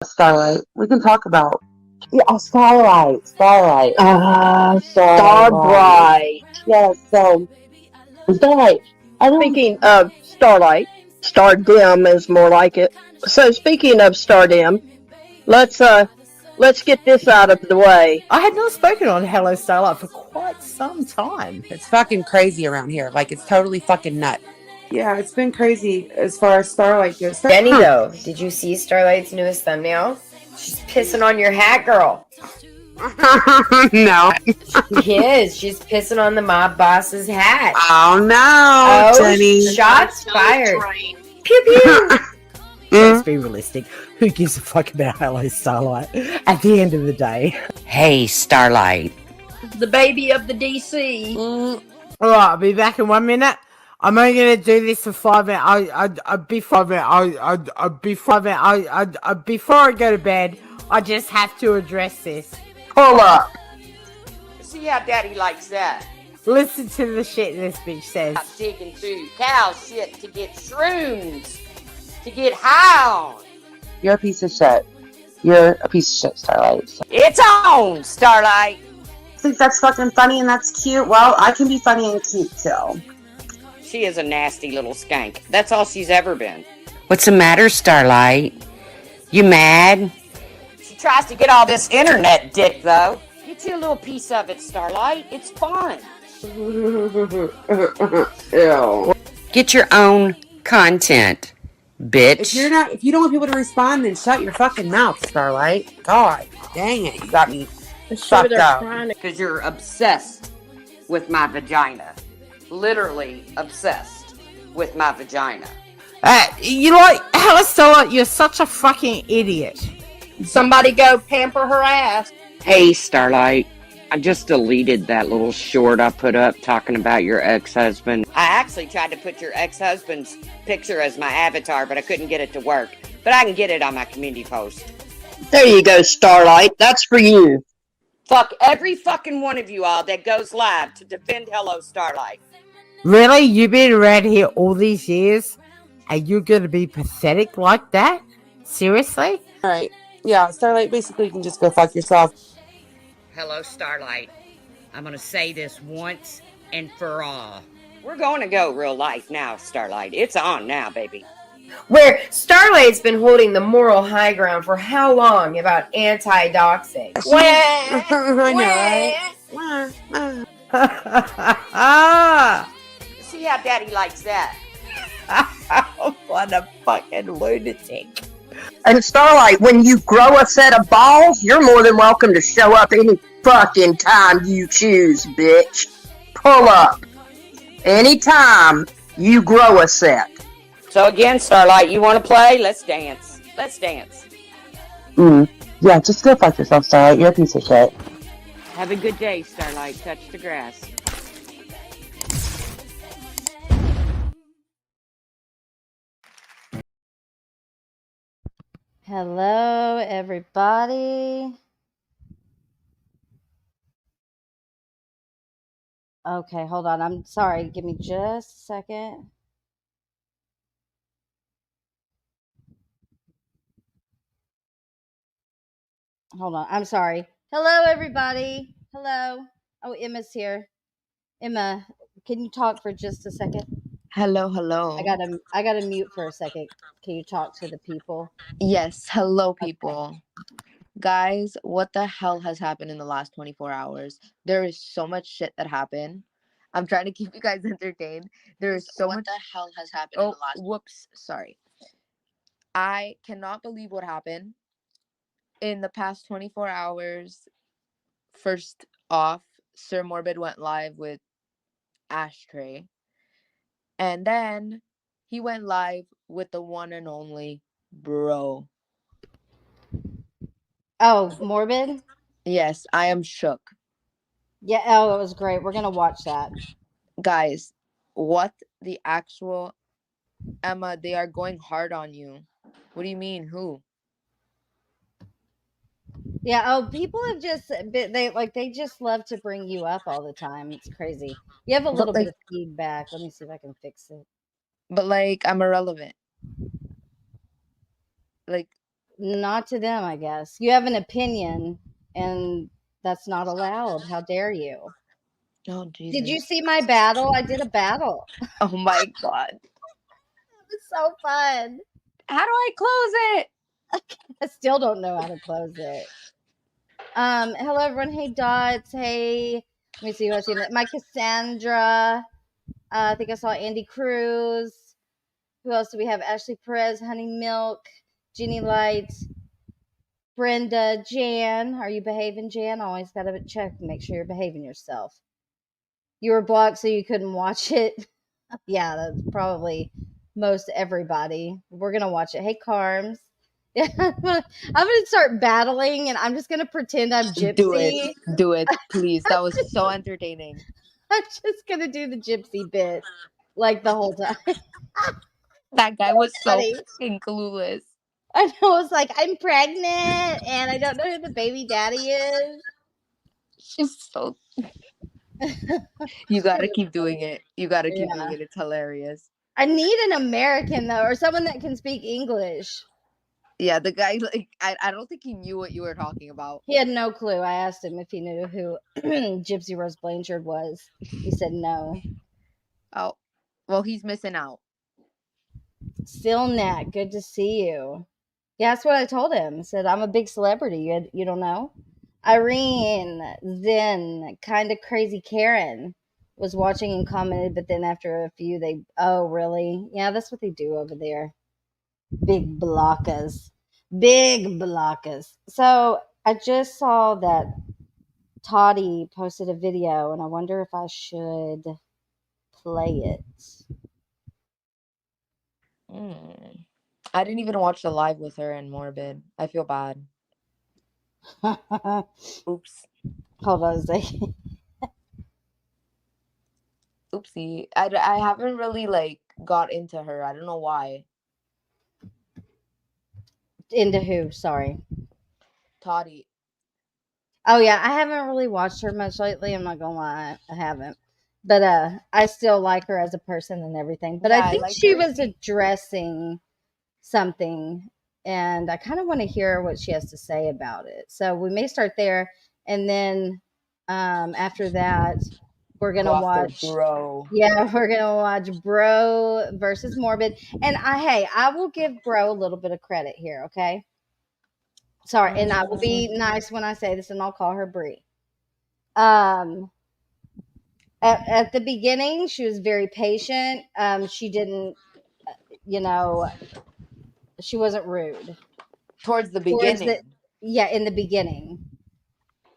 Starlight. We can talk about. Yeah, oh, Starlight. Starlight. Starlight. Starbright. Yes, so Starlight. I don't. Speaking of Starlight, Stardim is more like it. So speaking of Stardim, let's get this out of the way. I had not spoken on Hello Starlight for quite some time. It's fucking crazy around here. Like, it's totally fucking nuts. Yeah, it's been crazy as far as Starlight goes. Jenny, though, did you see Starlight's newest thumbnail? She's pissing on your hat, girl. No. She is. She's pissing on the mob boss's hat. Oh, no, Oh, Jenny. shots fired. Pew pew. Let's be realistic. Who gives a fuck about Hello Starlight at the end of the day? Hey, Starlight. The baby of the DC. All right, I'll be back in 1 minute. I'm only gonna do this for 5 minutes. Before I go to bed, I just have to address this. Pull up. See how Daddy likes that. Listen to the shit this bitch says. I'm digging through cow shit to get shrooms, to get high on. You're a piece of shit. You're a piece of shit, Starlight. It's on, Starlight. I think that's fucking funny and that's cute. Well, I can be funny and cute too. She is a nasty little skank. That's all she's ever been. What's the matter, Starlight? You mad? She tries to get all this internet dick, though. Get you a little piece of it, Starlight. It's fun. Ew. Get your own content, bitch. If you don't want people to respond, then shut your fucking mouth, Starlight. God dang it. You got me fucked up. Because you're obsessed with my vagina. Literally obsessed with my vagina. You like Hello Starlight? You're such a fucking idiot. Somebody go pamper her ass. Hey, Starlight. I just deleted that little short I put up talking about your ex-husband. I actually tried to put your ex-husband's picture as my avatar, but I couldn't get it to work. But I can get it on my community post. There you go, Starlight. That's for you. Fuck every fucking one of you all that goes live to defend Hello Starlight. Really? You've been around here all these years, and you're gonna be pathetic like that? Seriously? Alright. Yeah, Starlight, basically you can just go fuck yourself. Hello Starlight. I'm gonna say this once and for all. We're going to go real life now, Starlight. It's on now, baby. Where Starlight's been holding the moral high ground for how long about anti-doxing? I know, right? See how Daddy likes that. What a fucking lunatic. And Starlight, when you grow a set of balls, you're more than welcome to show up any fucking time you choose, bitch. Pull up. Anytime you grow a set. So again, Starlight, you want to play? Let's dance. Let's dance. Yeah, just go fuck yourself, Starlight. You're a piece of shit. Have a good day, Starlight. Touch the grass. Hello, everybody. Okay, hold on. I'm sorry. Give me just a second. Hold on. I'm sorry. Hello, everybody. Hello. Oh, Emma's here. Emma, can you talk for just a second? Hello, hello. I gotta mute for a second. Can you talk to the people? Yes, hello, people. Guys, what the hell has happened in the last 24 hours? There is so much shit that happened. I'm trying to keep you guys entertained. There is so much. What the hell has happened in the last. Whoops, sorry. I cannot believe what happened in the past 24 hours. First off, Sir Morbid went live with Ashtray. And then he went live with the one and only Bro. Oh, Morbid? Yes, I am shook. Yeah, oh, it was great. We're gonna watch that. Guys, what the actual Emma, they are going hard on you. What do you mean? Who? Yeah, oh, people have just they just love to bring you up all the time. It's crazy. You have a little bit of feedback. Let me see if I can fix it. But like, I'm irrelevant. Like, not to them, I guess. You have an opinion, and that's not allowed. How dare you? Oh Did you Jesus. see my battle? I did a battle. Oh my god. It was so fun. How do I close it? I still don't know how to close it. Hello everyone. Hey Dots. Hey, let me see who I see. My Cassandra. I think I saw Andy Cruz. Who else do we have? Ashley Perez, Honey Milk, Jenny Light, Brenda, Jan. Are you behaving, Jan? Always gotta check and make sure you're behaving yourself. You were blocked so you couldn't watch it. Yeah, that's probably most everybody. We're gonna watch it. Hey Carms. Yeah, I'm gonna start battling and I'm just gonna pretend I'm Do it. Gypsy. Do it, please. That was so entertaining. I'm just gonna do the Gypsy bit like the whole time. That guy was so Funny. fucking clueless. I know, it's like I'm pregnant and I don't know who the baby daddy is. She's so. You gotta keep doing it. You gotta keep doing it. It's hilarious. I need an American though, or someone that can speak English. Yeah, the guy, like, I don't think he knew what you were talking about. He had no clue. I asked him if he knew who Gypsy Rose Blanchard was. He said no. Oh, well, he's missing out. Still Nat, good to see you. Yeah, that's what I told him. I said, I'm a big celebrity. You don't know? Irene, Zen, kind of crazy Karen was watching and commented, but then after a few, oh, really? Yeah, that's what they do over there. Big blockers. Big blockers. So I just saw that Toddy posted a video, and I wonder if I should play it. I didn't even watch the live with her and Morbid. I feel bad. Oops. Hold on a second. Oopsie. I haven't really, like, got into her. I don't know why. Into who? Sorry. Toddy. Oh yeah, I haven't really watched her much lately. I'm not gonna lie, I haven't. But I still like her as a person and everything. But Yeah, I I think like she her. was addressing something, and I kind of want to hear what she has to say about it. So we may start there, and then after that, we're Go gonna after watch. Bro. Yeah, we're gonna watch Bro versus Morbid, and I will give Bro a little bit of credit here, okay? Sorry, and I will be nice when I say this, and I'll call her Brie. At the beginning, she was very patient. She didn't, she wasn't rude. Towards the beginning. In the beginning.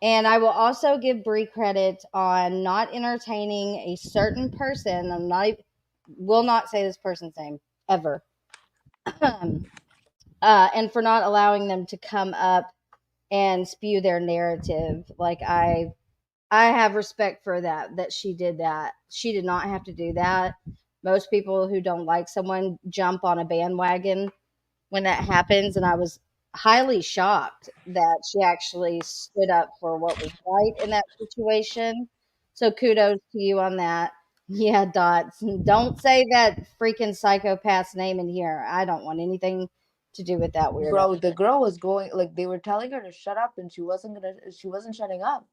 And I will also give Brie credit on not entertaining a certain person. Will not say this person's name ever. And for not allowing them to come up and spew their narrative. Like I have respect for that she did that. She did not have to do that. Most people who don't like someone jump on a bandwagon when that happens, and I was highly shocked that she actually stood up for what was right in that situation. So kudos to you on that. Yeah, Dots. Don't say that freaking psychopath's name in here. I don't want anything to do with that weirdo. Bro, the girl was going, like, they were telling her to shut up, and she wasn't shutting up.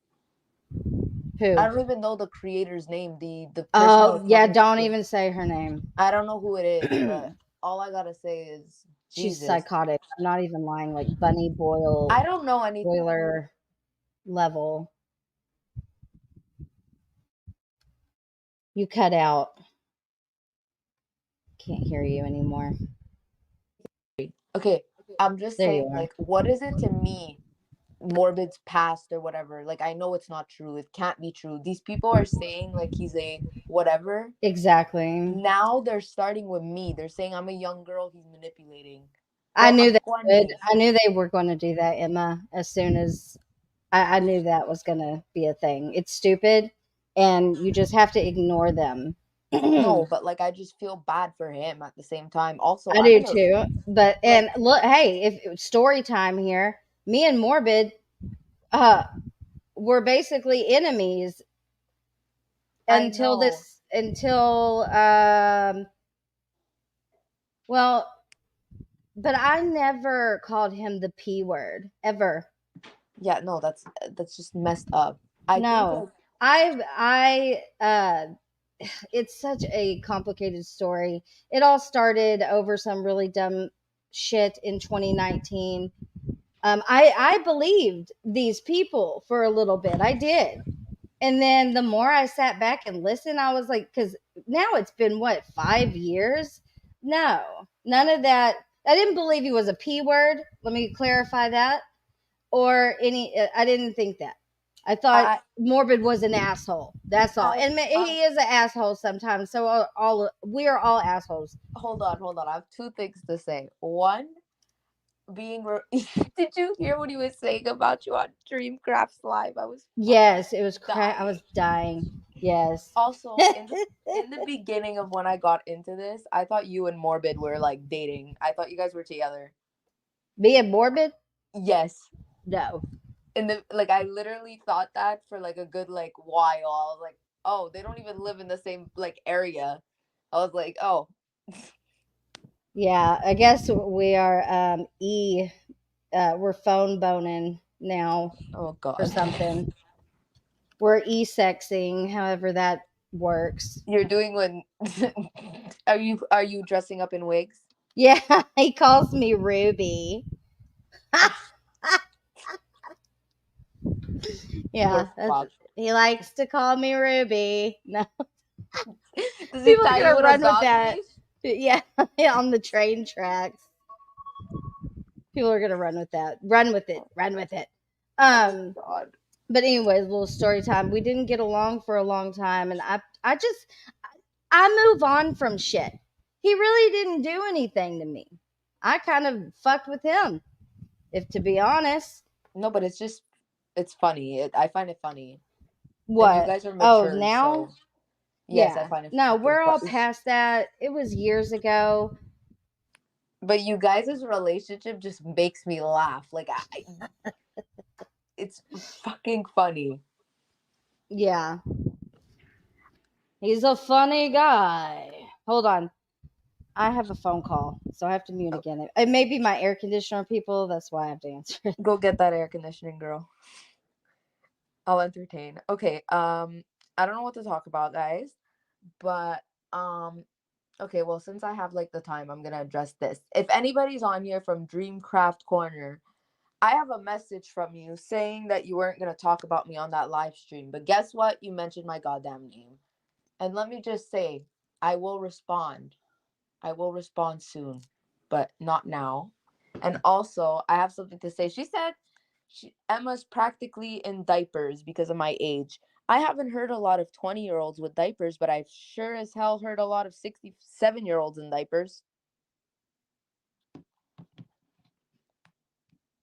Who? I don't even know the creator's name. The person. Oh yeah, don't even say her name. I don't know who it is, but all I gotta say is she's Jesus. psychotic. I'm not even lying. Like Bunny Boyle. I don't know anything. Boiler level. You cut out. Can't hear you anymore. Okay, I'm just saying, like, what is it to me? Morbid's past or whatever. Like, I know it's not true. It can't be true. These people are saying, like, he's a whatever. Exactly. Now they're starting with me. They're saying I'm a young girl he's manipulating. I knew they would. I knew they were going to do that, Emma, as soon as I knew that was going to be a thing. It's stupid, and you just have to ignore them. No, but, like, I just feel bad for him at the same time. Also, I do too. But, and look, hey, if story time here, me and Morbid were basically enemies until well, But I never called him the P word ever. Yeah, no, that's just messed up. I think No. I it's such a complicated story. It all started over some really dumb shit in 2019. I believed these people for a little bit. I did. And then the more I sat back and listened, I was like, because now it's been what, 5 years? No, none of that. I didn't believe he was a P word. Let me clarify that. Or any, I didn't think that. I thought I Morbid was an asshole. That's all. I And he is an asshole sometimes. So all we are all assholes. hold on. I have two things to say. One, did you hear what he was saying about you on Dreamcraft's live? I was Yes, it was dying. I was dying. Yes. Also, in the beginning of when I got into this, I thought you and Morbid were like dating. I thought you guys were together. Being morbid? Yes. No. In the like, I literally thought that for like a good like while. I was like, oh, they don't even live in the same like area. I was like, oh. Yeah, I guess we are we're phone boning now Oh or God. something. We're e-sexing, however that works. You're doing when are you dressing up in wigs? Yeah, he calls me Ruby. Yeah, he likes to call me Ruby. No, Does he people are tie you gonna with a run with dog that. leash? Yeah, on the train tracks. People are gonna run with that. Run with it. Run with it. Oh God. But anyways, little story time. We didn't get along for a long time, and I move on from shit. He really didn't do anything to me. I kind of fucked with him, if to be honest. No, but it's funny. I find it funny. What? And you guys are Oh, mature, now? so yes, I Yeah. find it No, fucking we're all funny. past that. It was years ago. But you guys' relationship just makes me laugh. Like it's fucking funny. Yeah. He's a funny guy. Hold on. I have a phone call, so I have to mute again. It may be my air conditioner, people. That's why I have to answer it. Go get that air conditioning, girl. I'll entertain. Okay, I don't know what to talk about, guys, but okay, well, since I have like the time, I'm gonna address this. If anybody's on here from Dreamcraft Corner, I have a message from you saying that you weren't gonna talk about me on that live stream, but guess what? You mentioned my goddamn name. And let me just say, I will respond. I will respond soon, but not now. And also, I have something to say. She said Emma's practically in diapers because of my age. I haven't heard a lot of 20-year-olds with diapers, but I've sure as hell heard a lot of 67-year-olds in diapers.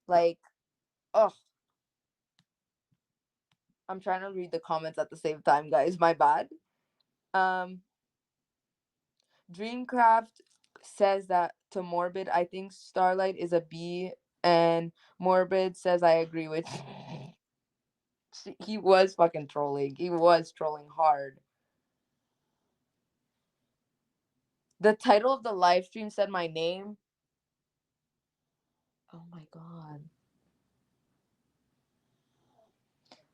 Like, oh, I'm trying to read the comments at the same time, guys. My bad. Dreamcraft says that to Morbid, I think Starlight is a B, and Morbid says I agree with. He was fucking trolling. He was trolling hard. The title of the live stream said my name. Oh my God.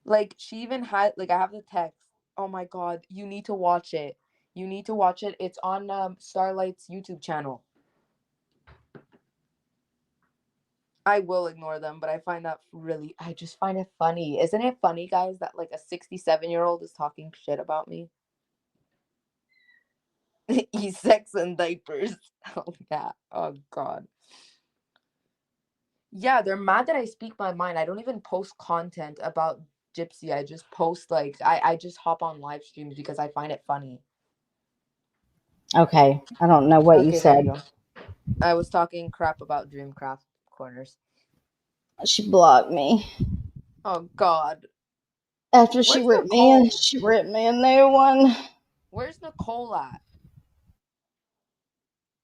Like, she even had, like, I have the text. Oh my God. You need to watch it. You need to watch it. It's on Starlight's YouTube channel. I will ignore them, but I just find it funny. Isn't it funny, guys, that like a 67-year-old is talking shit about me? He's sex and diapers. Oh yeah. Oh God. Yeah, they're mad that I speak my mind. I don't even post content about Gypsy. I just post like I just hop on live streams because I find it funny. Okay. I don't know what you Okay, there said. you go. I was talking crap about Dreamcraft Corners. She blocked me. Oh God. After she Where's ripped me Nicole? a new one. Where's Nicole at?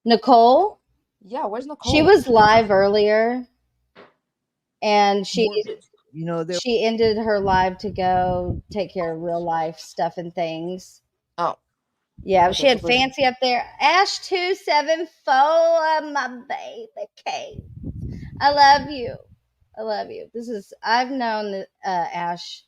Nicole? Yeah, where's Nicole? She was live earlier, and she ended her live to go take care of real life stuff and things. Oh. Yeah, Okay, she had so Brie- fancy up there. Ash 274, my baby Kate. I love you. I love you. I've known Ash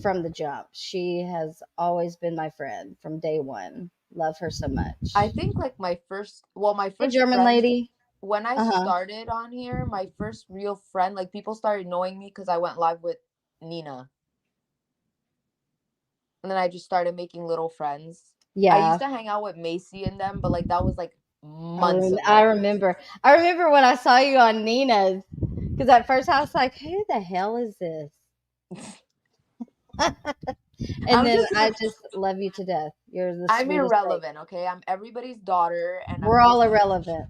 from the jump. She has always been my friend from day one. Love her so much. I think like my first Hey, German friends, lady. when I started on here, my first real friend, like people started knowing me because I went live with Nina. And then I just started making little friends. I Yeah. used to hang out with Macy and them, but like that was like months ago. I remember when I saw you on Nina's, because at first I was like, who the hell is this? And then I just love you to death. You're the I'm sweetest irrelevant, thing. okay? I'm everybody's daughter, and We're all irrelevant.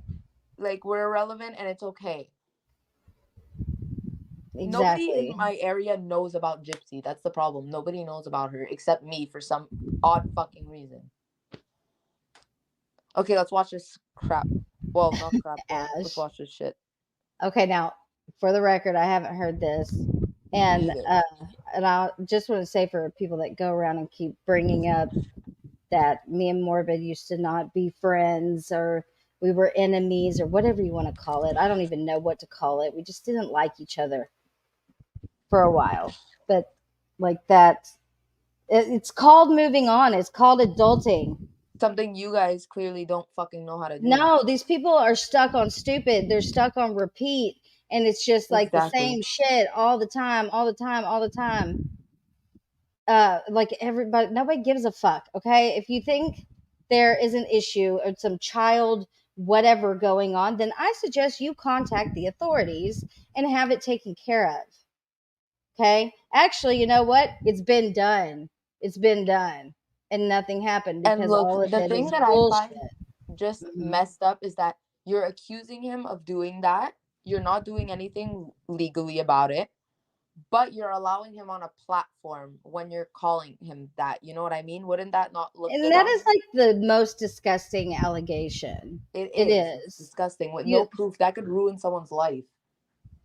Like we're irrelevant, and it's okay. Exactly. Nobody in my area knows about Gypsy. That's the problem. Nobody knows about her except me for some odd fucking reason. Okay, let's watch this crap. Well, not crap. Let's watch this shit. Okay, now for the record, I haven't heard this, and I just want to say for people that go around and keep bringing up that me and Morbid used to not be friends or we were enemies or whatever you want to call it. I don't even know what to call it. We just didn't like each other for a while, but like that, it's called moving on. It's called adulting. Something you guys clearly don't fucking know how to do. No, these people are stuck on stupid. They're stuck on repeat. And it's just like the same shit all the time, all the time, all the time. Like everybody, nobody gives a fuck. Okay. If you think there is an issue or some child whatever going on, then I suggest you contact the authorities and have it taken care of. Okay. Actually, you know what? It's been done. It's been done. And nothing happened because and look, all of the it thing is that bullshit. I find just messed up is that you're accusing him of doing that. You're not doing anything legally about it, but you're allowing him on a platform when you're calling him that. You know what I mean? Wouldn't that not look And good that on is him? like the most disgusting allegation. It is. It's disgusting with no proof. That could ruin someone's life.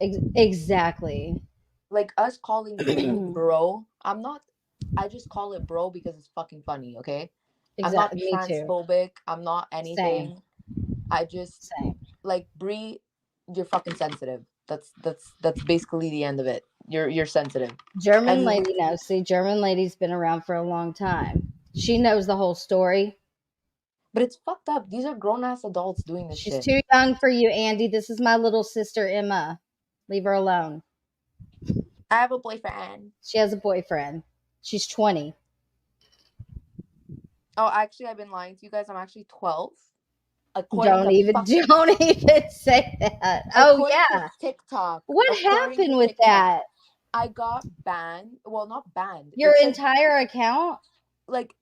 Exactly. Like us calling Brie bro. I just call it bro because it's fucking funny, okay? Exactly. I'm not transphobic. I'm not anything. Same. I just like Brie, you're fucking sensitive. That's basically the end of it. You're sensitive. German lady knows. See, German lady's been around for a long time. She knows the whole story. But it's fucked up. These are grown ass adults doing this shit. She's too young for you, Andy. This is my little sister Emma. Leave her alone. I have a boyfriend. She has a boyfriend. She's 20. Oh, actually, I've been lying to you guys. I'm actually 12. Don't even say that. Oh yeah. TikTok. What happened with that? I got banned. Well, not banned. Your entire account? Like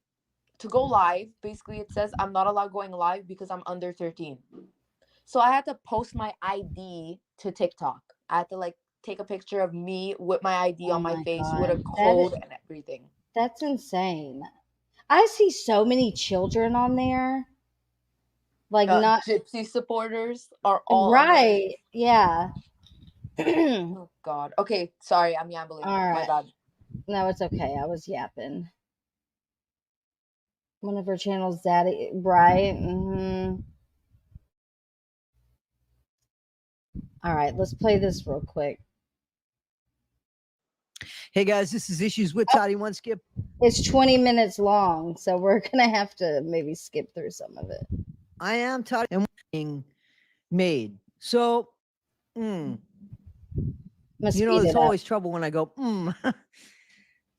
to go live, basically it says I'm not allowed going live because I'm under 13. So I had to post my ID to TikTok. I had to like take a picture of me with my ID on my face with a code and everything. That's insane. I see so many children on there. Like not Gypsy supporters are all right. Yeah. Oh God. Okay, sorry, I'm yambling. All right. My bad. No, it's okay. I was yapping. One of her channels, Daddy, right? All right, let's play this real quick. Hey guys, this is Issues with Toddy One Skip. It's 20 minutes long, so we're gonna have to maybe skip through some of it. I am Toddy and being made. So, you know, there's always trouble when I go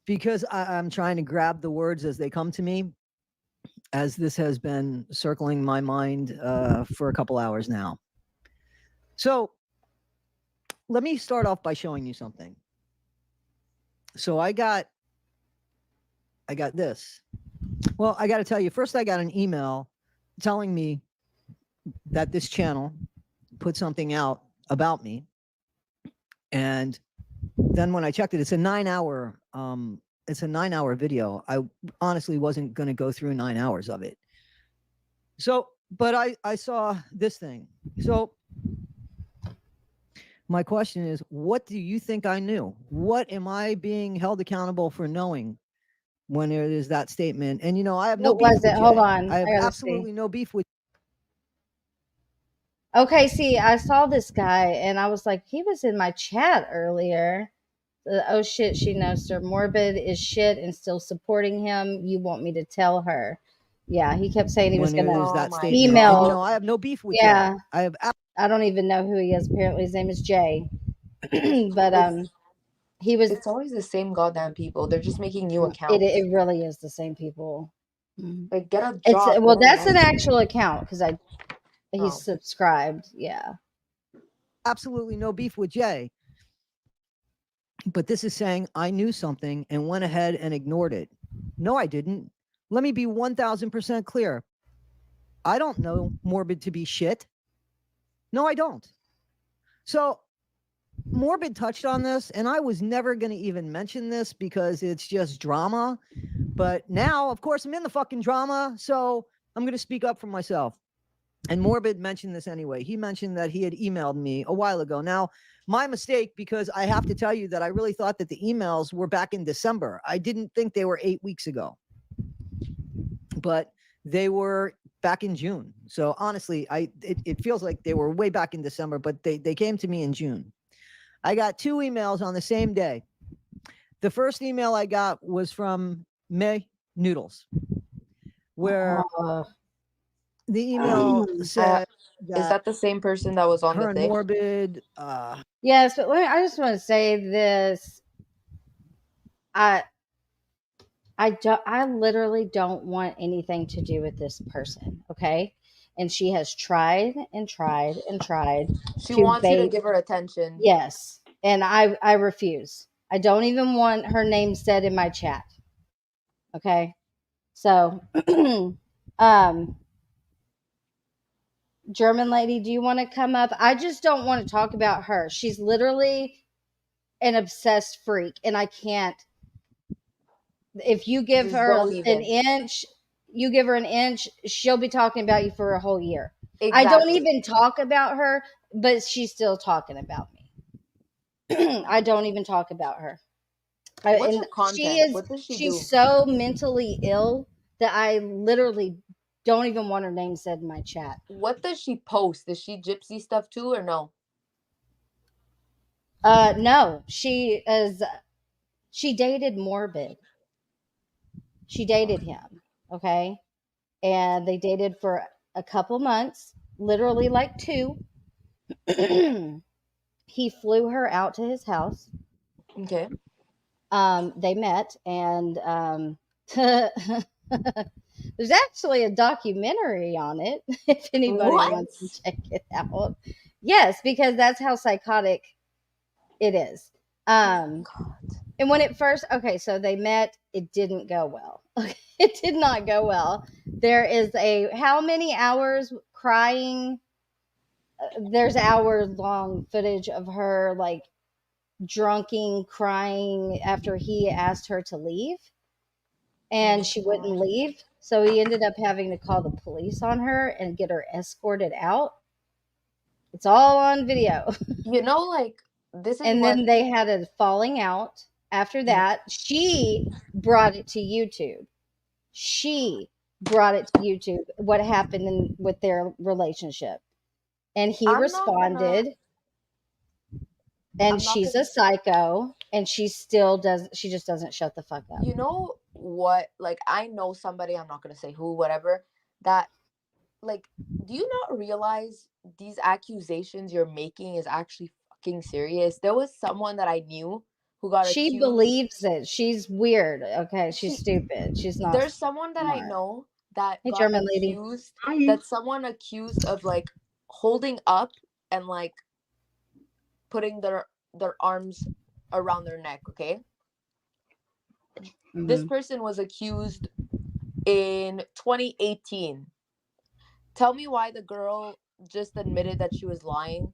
because I'm trying to grab the words as they come to me, as this has been circling my mind for a couple hours now. So let me start off by showing you something. So I got this. Well, I got to tell you, first I got an email telling me that this channel put something out about me. And then when I checked it, it's a 9-hour video. I honestly wasn't going to go through 9 hours of it. So, but I saw this thing. So my question is, what do you think I knew? What am I being held accountable for knowing when it is that statement. And you know, I have no What beef was with it? Hold Jay. on. I have I gotta absolutely see. no beef with. Okay, see, I saw this guy and I was like, he was in my chat earlier. Oh shit, she knows Sir Morbid is shit and still supporting him. You want me to tell her? Yeah, he kept saying he was when it gonna is that Oh my statement. And you know, email. I have no beef with Yeah, Jay. I have I don't even know who he is. Apparently, his name is Jay. But It's he was. it's always the same goddamn people. They're just making new It accounts. it really is the same people. Mhm. Like, get a It's job. well, No one that's an wants you. actual account because he's Oh. subscribed. Yeah. absolutely no beef with Jay. But this is saying I knew something and went ahead and ignored it. No, I didn't. Let me be 1000% clear. I don't know Morbid to be shit. No, I don't. So Morbid touched on this, and I was never going to even mention this because it's just drama. But now, of course, I'm in the fucking drama, so I'm going to speak up for myself. And Morbid mentioned this anyway. He mentioned that he had emailed me a while ago. Now, my mistake, because I have to tell you that I really thought that the emails were back in December. I didn't think they were 8 weeks ago, but they were back in June. So honestly, it feels like they were way back in December, but they came to me in June. I got 2 emails on the same day. The first email I got was from May Noodles, where the email said Is that the same person that was on her the and thing? Morbid. Yes, but I just want to say this. I literally don't want anything to do with this person, okay? And she has tried and tried and tried She to wants you to bait. give her attention. Yes, and I refuse. I don't even want her name said in my chat. Okay? So, German lady, do you want to come up? I just don't want to talk about her. She's literally an obsessed freak, and I can't. If you give Just her don't an even. inch, you give her an inch, she'll be talking about you for a whole year. I don't Exactly. even talk about her, but she's still talking about me. I don't even talk about her. What's And her content? What does she do? she's so mentally ill that I literally don't even want her name said in my chat. What does she post? Is she gypsy stuff too or no? No, she dated Morbid. She dated him, okay? And they dated for a couple months, literally like 2. He flew her out to his house. Okay. They met, and there's actually a documentary on it if anybody What? wants to check it out. Yes, because that's how psychotic it is. And when it first, okay, so they met, it didn't go well. It did not go well. There is how many hours crying? There's hours long footage of her like drunking, crying after he asked her to leave, and she wouldn't leave. So he ended up having to call the police on her and get her escorted out. It's all on video. You know, like, this is And what... then they had a falling out. After that, she brought it to YouTube. She brought it to YouTube, what happened with their relationship. And he responded. And she's a psycho, and she just doesn't shut the fuck up. You know what? Like, I know somebody, I'm not going to say who, whatever, that, like, do you not realize these accusations you're making is actually fucking serious? There was someone that I knew who got accused. She believes it. She's weird. Okay, she's stupid. She's not. There's someone that smart. I know that Hey, got German lady. accused, that someone accused of, like, holding up and, like, putting their arms around their neck, okay? Mm-hmm. This person was accused in 2018. Tell me why the girl just admitted that she was lying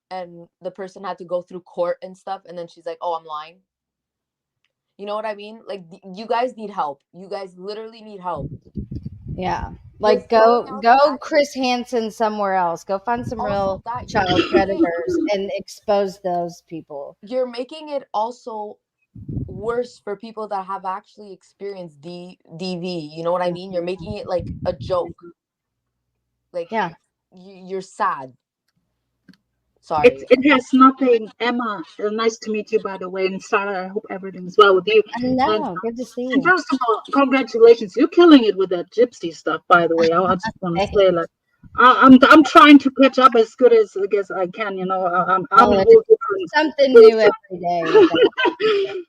and the person had to go through court and stuff, and then she's like, oh, I'm lying. You know what I mean? Like, you guys need help. You guys literally need help. Yeah. Like, go Chris Hansen somewhere else. Go find some real child predators and expose those people. You're making it also worse for people that have actually experienced DV. You know what I mean? You're making it like a joke. Like, Yeah. You're sad. Sorry. It has nothing. Emma, nice to meet you, by the way. And Sarah, I hope everything's well with you. I know. Good to see And you. first of all, congratulations. You're killing it with that gypsy stuff, by the way. I just want to say, like, I'm trying to catch up as good as I guess I can. You know, I'm a whole different something new every day. with that.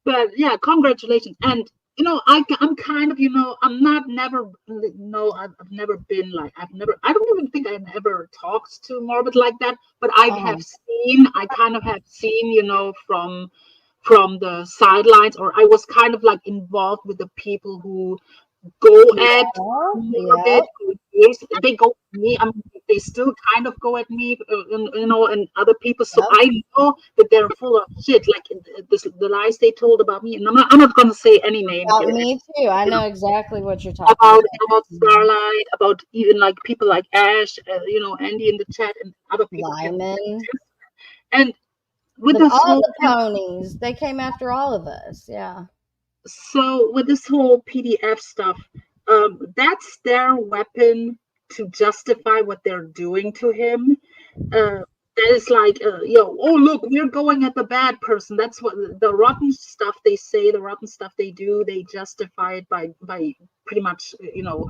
But yeah, congratulations. And you know, I'm kind of, you know, I'm not never, no, I've never been like, I don't even think I've ever talked to Morbid like that, but I kind of have seen, you know, from the sidelines, or I was kind of like involved with the people who go at Morbid. They go at me. I mean, they still kind of go at me, you know, and other people. So I know that they're full of shit, like the lies they told about me. And I'm not going to say any names. Me too. I know exactly what you're talking about. About Starlight, about even like people like Ash, you know, Andy in the chat, and other people. Lyman. And with all the ponies, they came after all of us. Yeah. So with this whole PDF stuff, that's their weapon to justify what they're doing to him. That is like, oh look, we're going at the bad person. That's what the rotten stuff they say, the rotten stuff they do. They justify it by pretty much, you know,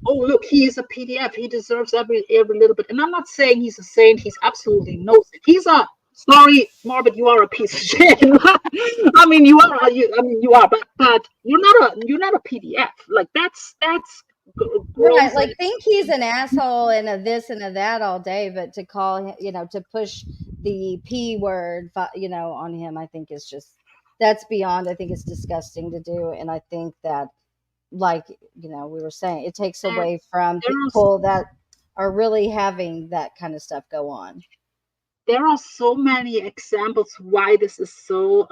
oh look, he is a PDF. He deserves every little bit. And I'm not saying he's a saint. He's absolutely no saint. He's a sorry, Morbid, you are a piece of shit. I mean, you are. You are, but you're not a PDF. Like that's right. Like think he's an asshole and a this and a that all day, but to call him, you know, to push the P word, you know, on him, I think is just that's beyond. I think it's disgusting to do, and I think that, like you know, we were saying, it takes away from people that are really having that kind of stuff go on. There are so many examples why this is so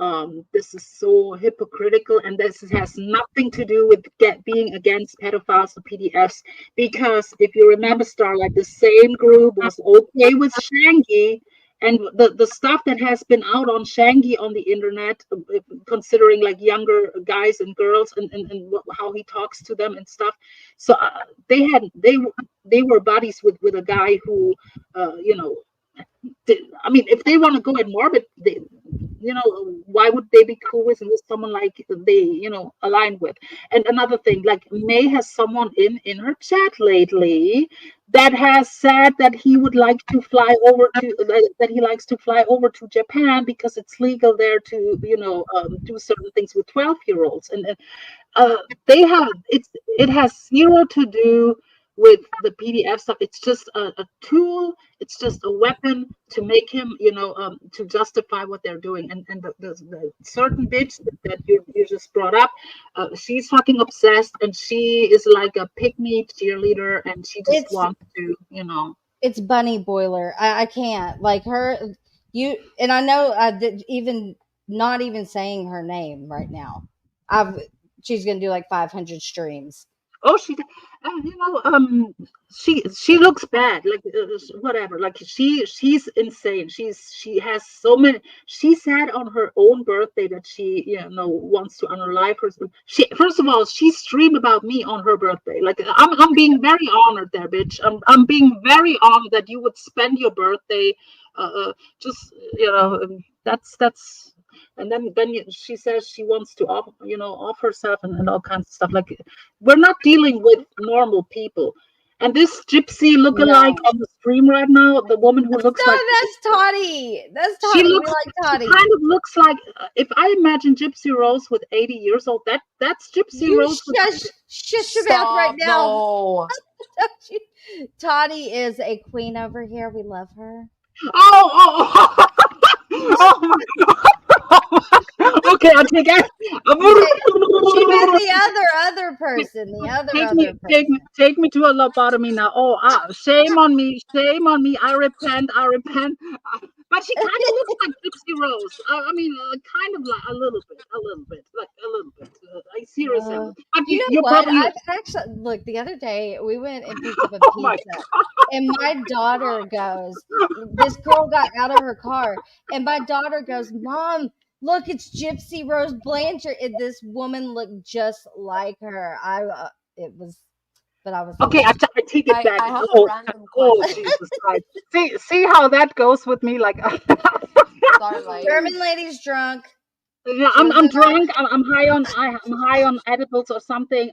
hypocritical, and this has nothing to do with being against pedophiles or PDFs. Because if you remember, Starlight, the same group was okay with Shangy, and the stuff that has been out on Shangy on the internet, considering like younger guys and girls and how he talks to them and stuff. So they were buddies with a guy who you know. I mean, if they want to go at Morbid, they, you know, why would they be cool with someone like they, you know, align with? And another thing, like May has someone in her chat lately that has said that he would like to fly over to that he likes to fly over to Japan because it's legal there to, you know, do certain things with 12-year-olds, and it has zero to do with the PDF stuff. It's just a tool. It's just a weapon to make him, you know, to justify what they're doing. And the certain bitch that you just brought up, she's fucking obsessed, and she is like a pick-me cheerleader, and she just wants to, you know. It's Bunny Boiler. I can't like her. You and I know even not even saying her name right now. She's gonna do like 500 streams. Oh, you know, she looks bad, like whatever. Like she's insane. She has so many. She said on her own birthday that she, you know, wants to unalive herself. First of all, she streamed about me on her birthday. Like I'm being very honored there, bitch. I'm being very honored that you would spend your birthday, just you know, that's. And then she says she wants to off herself and all kinds of stuff. Like we're not dealing with normal people. And this gypsy lookalike on the stream right now, the woman who looks like that's Toddy. That's Toddy. We like Toddy. She kind of looks like if I imagine Gypsy Rose with 80 years old, that's Gypsy Rose. Shush your mouth right now. Toddy is a queen over here. We love her. Oh my God. Okay, I'll take it. She meant the other person. Take me to a lobotomy now. Oh, shame on me. I repent. But she kind of looks like Gypsy Rose. I mean, kind of like a little bit. I see her. You know what? I've actually look. The other day we went and picked up a pizza, and my daughter goes. This girl got out of her car, and my daughter goes, "Mom, Look, it's Gypsy Rose Blanchard. This woman looked just like her. It was, but I was Okay, like, I take it back. I have a Oh, random oh, question. Jesus Christ! See how that goes with me. Like, Starlight. German lady's drunk. yeah, She was I'm in the, drunk. I'm high on edibles or something.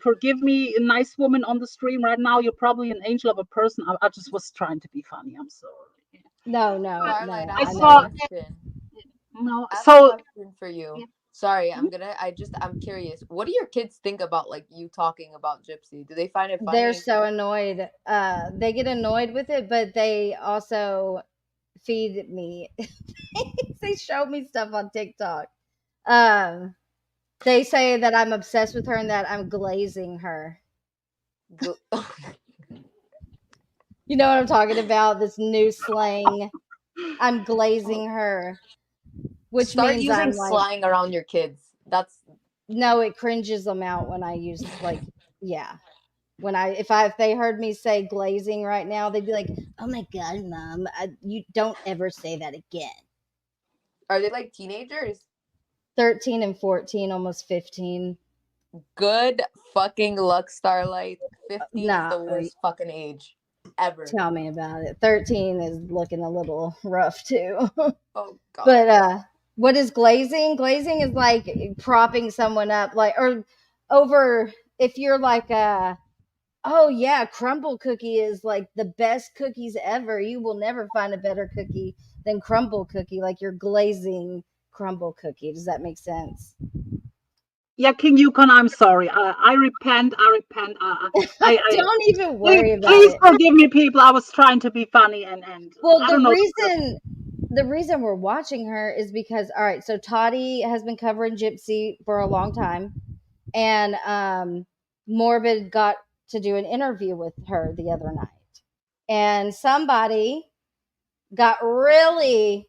Forgive me, a nice woman on the stream right now. You're probably an angel of a person. I just was trying to be funny. I'm sorry. no, Starlight, I I have a saw question. no. I have a So question for you. Sorry, I'm curious. What do your kids think about like you talking about Gypsy? Do they find it funny? they're so annoyed. They get annoyed with it, but they also feed me. They show me stuff on TikTok. Um, they say that I'm obsessed with her and that I'm glazing her. You know what I'm talking about? This new slang. I'm glazing her, which Start means using I'm like, slang around your kids. That's no, it cringes them out when I use like, yeah. When if they heard me say glazing right now, they'd be like, "Oh my god, mom, you don't ever say that again." Are they like teenagers? 13 and 14, almost 15. Good fucking luck, Starlight. 15 is Nah, the worst fucking age ever. tell me about it. 13 is looking a little rough too. Oh god. But what is glazing? Glazing is like propping someone up, like, or over, if you're like oh yeah, crumble cookie is like the best cookies ever. You will never find a better cookie than crumble cookie. Like you're glazing crumble cookie. Does that make sense? yeah, King Yukon, I'm sorry. I repent. I repent. Don't even Please, worry about please it. forgive me, people. I was trying to be funny and Well, I don't know. the reason we're watching her is because, all right, so Toddy has been covering Gypsy for a long time, and Morbid got to do an interview with her the other night, and somebody got really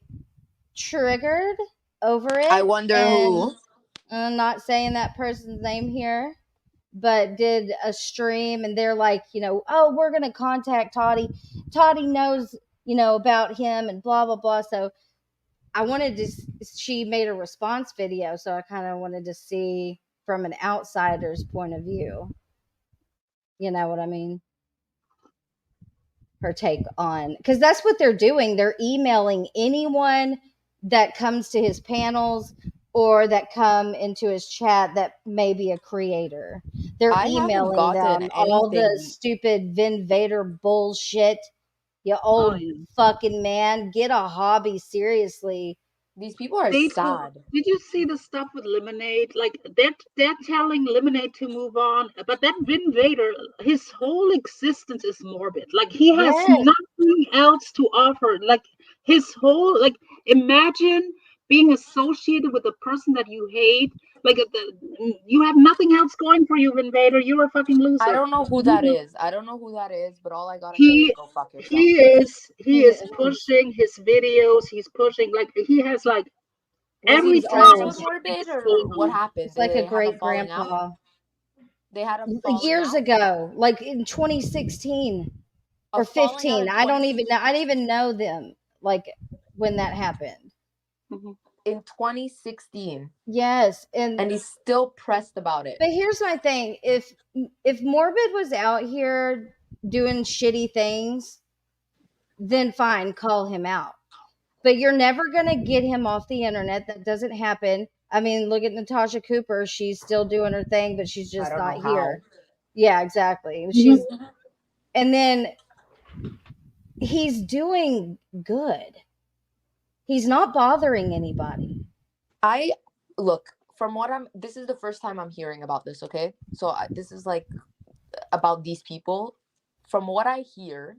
triggered over it. I wonder and who. I'm not saying that person's name here, but did a stream, and they're like, oh, we're gonna contact Toddy. Toddy knows, about him and blah blah blah. So I wanted to. She made a response video, so I kind of wanted to see from an outsider's point of view. You know what I mean? Her take on, because that's what they're doing. They're emailing anyone that comes to his panels or that come into his chat that may be a creator. They're I haven't emailing gotten them all the anything. stupid Vin Vader bullshit. You old fucking man, get a hobby, seriously. These people are sad. Did you see the stuff with Lemonade? Like they're telling Lemonade to move on, but that Vin Vader, his whole existence is morbid. Like he has Yes. nothing else to offer. Like his whole, like, imagine being associated with a person that you hate. Like you have nothing else going for you, Vin Vader. You're a fucking loser. I don't know who that is. But all I gotta say is go fuck yourself. He is pushing his videos. He's pushing, like, he has like Was every he time. friends with Morbid or what happened? It's like Did a they have great falling out? grandpa. They had a falling Years out? ago, like in 2016 or falling out 15. in I don't even know. I didn't even know them like when that happened. In 2016. Yes, and he's still pressed about it. But here's my thing: if Morbid was out here doing shitty things, then fine, call him out. But you're never gonna get him off the internet. That doesn't happen. I mean, look at Natasha Cooper. She's still doing her thing, but she's just not here. Yeah, exactly. She's and then he's doing good. He's not bothering anybody. I look from what this is the first time I'm hearing about this. Okay, so this is like about these people. From what I hear,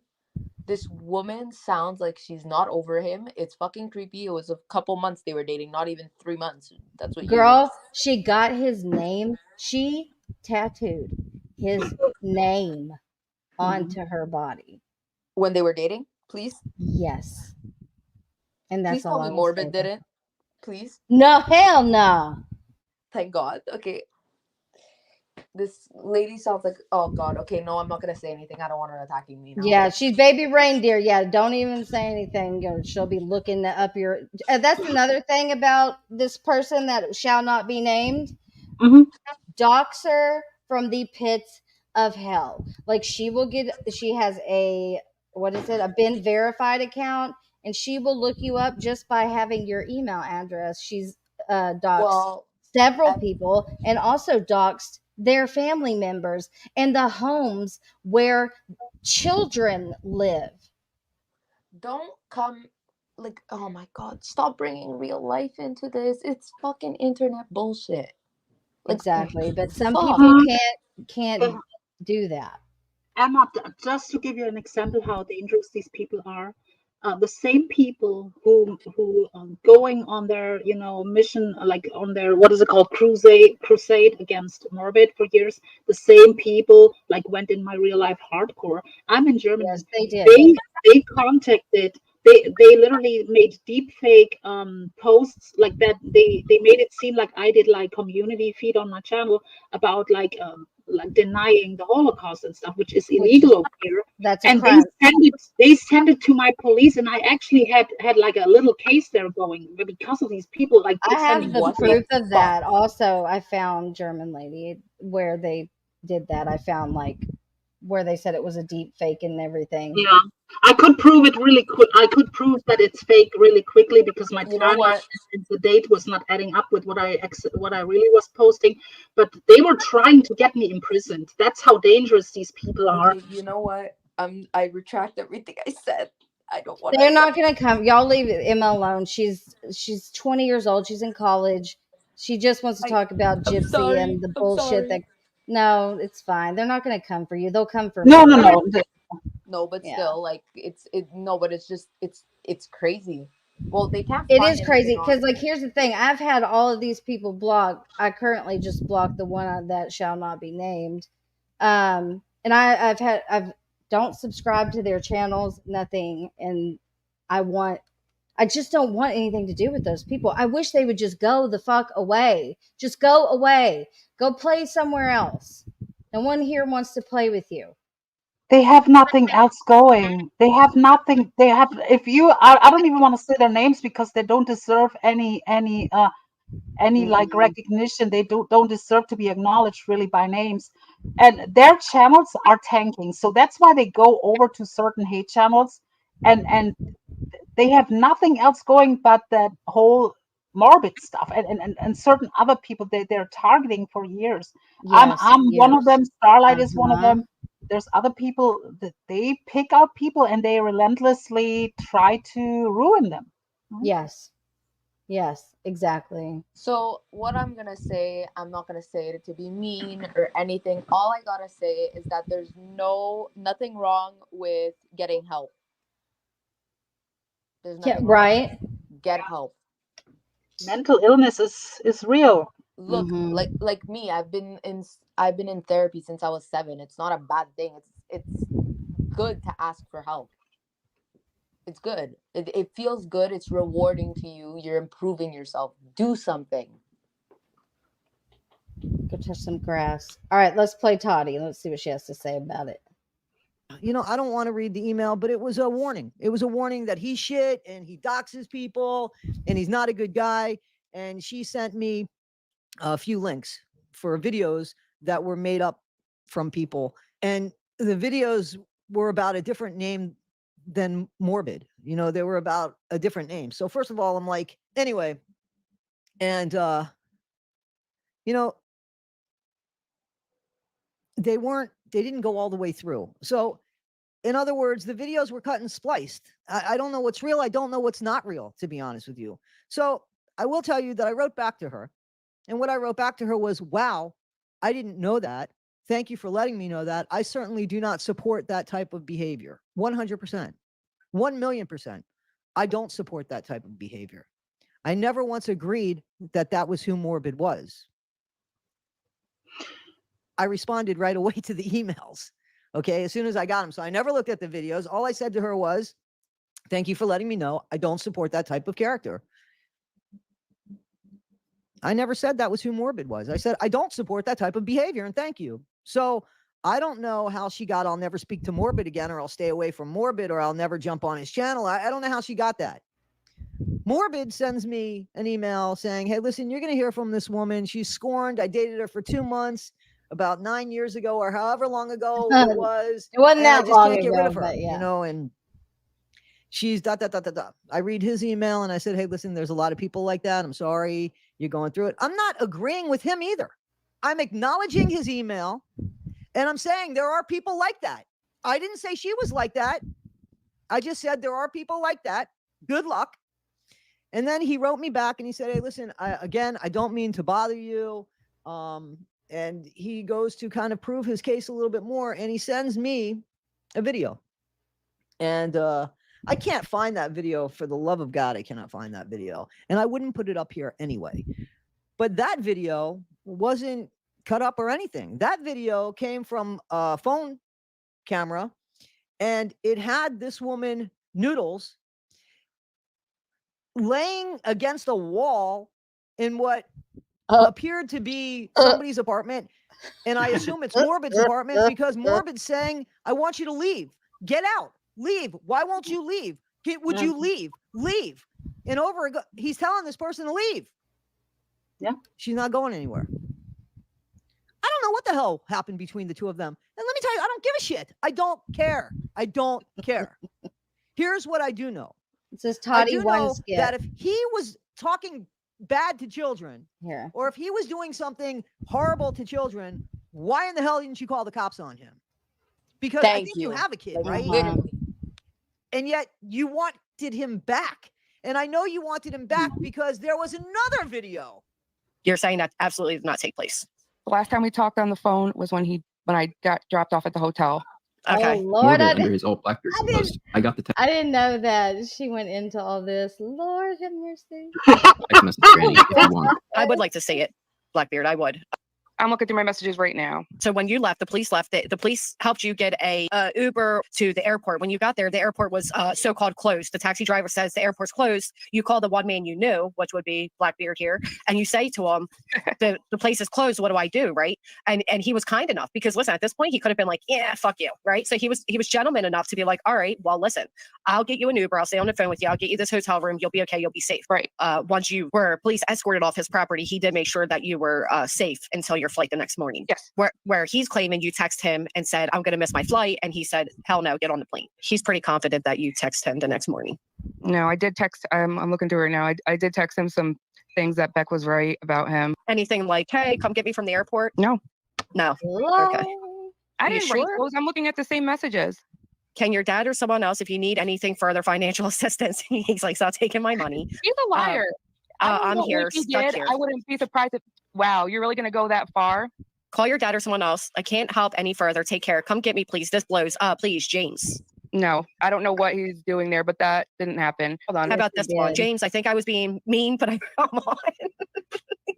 this woman sounds like she's not over him. It's fucking creepy. It was a couple months they were dating, not even 3 months. That's what Girl, she got his name. She tattooed his name onto her body when they were dating. Please. Yes. And that's please all tell I me will Morbid say. didn't. Please. No, hell no. Thank God. Okay. This lady sounds like, oh god. Okay, no, I'm not gonna say anything. I don't want her attacking me now. Yeah, she's baby reindeer. Yeah, don't even say anything. She'll be looking up your. That's another thing about this person that shall not be named. Mhm. Dox her from the pits of hell. Like she will get. She has a what is it? A been verified account, and she will look you up just by having your email address. She's doxed Well, several people and also doxed their family members and the homes where children live. don't come like, oh my god, stop bringing real life into this. It's fucking internet bullshit. Like, Exactly, but some fuck. people Mhm. can't do that. Emma, just to give you an example how dangerous these people are, the same people who going on their mission, like on their what is it called, crusade against morbid for years, the same people like went in my real life hardcore. I'm in Germany. Yes, they did. They contacted. They literally made deep fake posts like that. They made it seem like I did like community feed on my channel about like denying the Holocaust and stuff, which is illegal over here. That's a And crime. they sent it to my police, and I actually had like a little case there going because of these people. Like I have sending the What the proof of fuck? that. Also, I found German lady where they did that. I found like where they said it was a deep fake and everything. Yeah, I could prove it really quick. I could prove that it's fake really quickly because my You know timeline what? and the date was not adding up with what I really was posting. But they were trying to get me imprisoned. That's how dangerous these people are. Okay, you know what? I retract everything I said. I don't want They're to. not gonna come. Y'all leave Emma alone. She's 20 years old. She's in college. She just wants to talk about I'm Gypsy sorry. and the I'm bullshit sorry. that. No, it's fine. They're not gonna come for you. They'll come for No, me. no, no. No, but Yeah. still, like no, but it's just it's crazy. Well, they can't It find is anything crazy on because, like, here's the thing. I've had all of these people blocked. I currently just blocked the one that shall not be named. And I've don't subscribe to their channels, nothing. And I just don't want anything to do with those people. I wish they would just go the fuck away. Just go away. Go play somewhere else. No one here wants to play with you. They have nothing else going. They have nothing. They have. If you, I don't even want to say their names because they don't deserve any like recognition. They don't deserve to be acknowledged really by names, and their channels are tanking. So that's why they go over to certain hate channels, and they have nothing else going but that whole morbid stuff and certain other people they're targeting for years. Yes, I'm one of years. them. Starlight is one of Uh-huh. them. There's other people that they pick out people and they relentlessly try to ruin them. Yes. Yes, exactly. So what I'm gonna say, I'm not gonna say it to be mean or anything. All I gotta say is that there's nothing wrong with getting help. There's Yeah, nothing wrong. right. Get help. Mental illness is real. Look, like me, I've been in therapy since I was 7. It's not a bad thing. It's good to ask for help. It's good. It feels good. It's rewarding to you. You're improving yourself. Do something. Go touch some grass. All right, let's play Toddy. Let's see what she has to say about it. I don't want to read the email, but it was a warning. It was a warning that he's shit and he doxes people and he's not a good guy. And she sent me a few links for videos that were made up from people. And the videos were about a different name than morbid. They were about a different name. So first of all, I'm like, anyway, and they didn't go all the way through. So in other words, the videos were cut and spliced. I don't know what's real. I don't know what's not real, to be honest with you. So I will tell you that I wrote back to her. And what I wrote back to her was, wow, I didn't know that. Thank you for letting me know that. I certainly do not support that type of behavior. 100%. 1,000,000%. I don't support that type of behavior. I never once agreed that that was who Morbid was. I responded right away to the emails. Okay, as soon as I got them. So I never looked at the videos. All I said to her was, thank you for letting me know. I don't support that type of character. I never said that was who Morbid was. I said, I don't support that type of behavior, and thank you. So I don't know how she got, I'll never speak to Morbid again, or I'll stay away from Morbid, or I'll never jump on his channel. I don't know how she got that. Morbid sends me an email saying, hey, listen, you're going to hear from this woman. She's scorned. I dated her for 2 months, about 9 years ago, or however long ago it was. It wasn't and I that just long can't get ago, rid of her, but yeah. you know, and she's ... I read his email and I said, hey, listen, there's a lot of people like that. I'm sorry you're going through it. I'm not agreeing with him either. I'm acknowledging his email and I'm saying there are people like that. I didn't say she was like that. I just said there are people like that. Good luck. And then he wrote me back and he said, hey, listen, I don't mean to bother you. And he goes to kind of prove his case a little bit more. And he sends me a video. And I can't find that video. For the love of God, I cannot find that video. And I wouldn't put it up here anyway. But that video wasn't cut up or anything. That video came from a phone camera. And it had this woman, Noodles, laying against a wall in what appeared to be somebody's apartment. And I assume it's Morbid's apartment because Morbid's saying, I want you to leave. Get out. Leave. Why won't you leave? Would you leave? Leave. And he's telling this person to leave. Yeah. She's not going anywhere. I don't know what the hell happened between the two of them. And let me tell you, I don't give a shit. I don't care. I don't care. Here's what I do know. It says Toddy one skip. That if he was talking bad to children, Here. or if he was doing something horrible to children, why in the hell didn't you call the cops on him? Because I think you have a kid, right? And yet you wanted him back. And I know you wanted him back because there was another video. You're saying that absolutely did not take place. The last time we talked on the phone was when I got dropped off at the hotel. Okay. Oh, Lord, under his old Blackbeard post. I got the text. I didn't know that she went into all this. Lord have mercy. Message Granny if you want. I would like to see it, Blackbeard. I would. I'm looking through my messages right now. So when you left, the police left. The police helped you get a Uber to the airport. When you got there, the airport was so-called closed. The taxi driver says the airport's closed. You call the one man you knew, which would be Blackbeard here, and you say to him, the place is closed. What do I do, right? And he was kind enough because listen, at this point he could have been like, yeah, fuck you, right? So he was gentleman enough to be like, all right, well, listen, I'll get you an Uber. I'll stay on the phone with you. I'll get you this hotel room. You'll be okay. You'll be safe, right? Once you were police escorted off his property, he did make sure that you were safe until your flight the next morning. Yes. Where he's claiming you text him and said, I'm going to miss my flight. And he said, hell no, get on the plane. He's pretty confident that you text him the next morning. No, I did text. I'm looking through it now. I did text him some things that Beck was right about him. Anything like, hey, come get me from the airport? No. No. Hello? Okay. I Are you didn't write sure? those. I'm looking at the same messages. Can your dad or someone else, if you need anything further financial assistance, he's like, stop taking my money. He's a liar. I'm here. He Stuck did. here. I wouldn't be surprised if, wow, you're really going to go that far? Call your dad or someone else. I can't help any further. Take care. Come get me, please. This blows. Please, James. No, I don't know what he's doing there, but that didn't happen. Hold on. How about this one? James, I think I was being mean, but come on.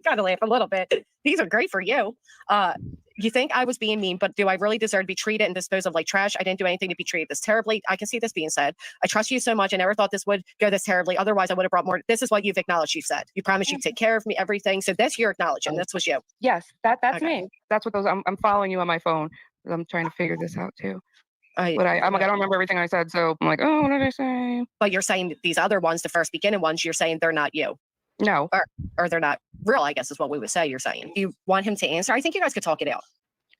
Gotta laugh a little bit. These are great for you. You think I was being mean, but do I really deserve to be treated and disposed of like trash? I didn't do anything to be treated this terribly. I can see this being said. I trust you so much. I never thought this would go this terribly. Otherwise, I would have brought more. This is what you've acknowledged. You've said. You promised you'd take care of me, everything. So this you're acknowledging. This was you. Yes, that's Okay. me. That's what those. I'm following you on my phone. I'm trying to figure this out too. But I'm like, I don't remember everything I said. So I'm like, oh, what did I say? But you're saying that these other ones, the first beginning ones, you're saying they're not you. No. Or they're not real, I guess is what we would say. You're saying. You want him to answer? I think you guys could talk it out.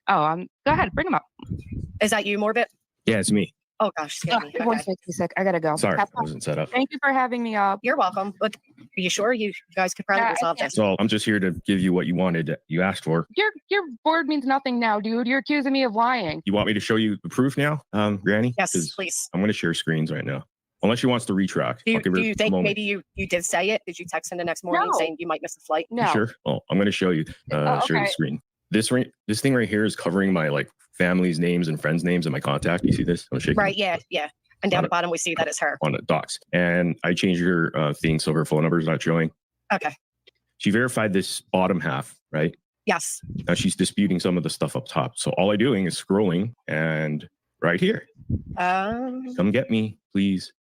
Oh, go ahead, bring him up. Is that you, Morbid? Yeah, it's me. Oh gosh, scared me. Everyone's Okay. making me sick. I gotta go. Sorry, I wasn't set up. Thank you for having me up. You're welcome. But are you sure you guys could probably resolve this? So I'm just here to give you what you wanted, you asked for. Your word means nothing now, dude. You're accusing me of lying. You want me to show you the proof now, Granny? Yes, 'Cause please. I'm going to share screens right now. Unless she wants to retract. Do I'll give her you a think moment. maybe you did say it? Did you text him the next morning No. saying you might miss the flight? You sure? Well, I'm going to show you. Share okay. the screen. This thing right here is covering my like family's names and friends' names and my contact. You see this? I'm shaking. Right. Yeah. Yeah. And down the bottom we see that it's her. On the docs. And I changed her thing so her phone number is not showing. Okay. She verified this bottom half, right? Yes. Now she's disputing some of the stuff up top. So all I'm doing is scrolling and right here. Come get me, please.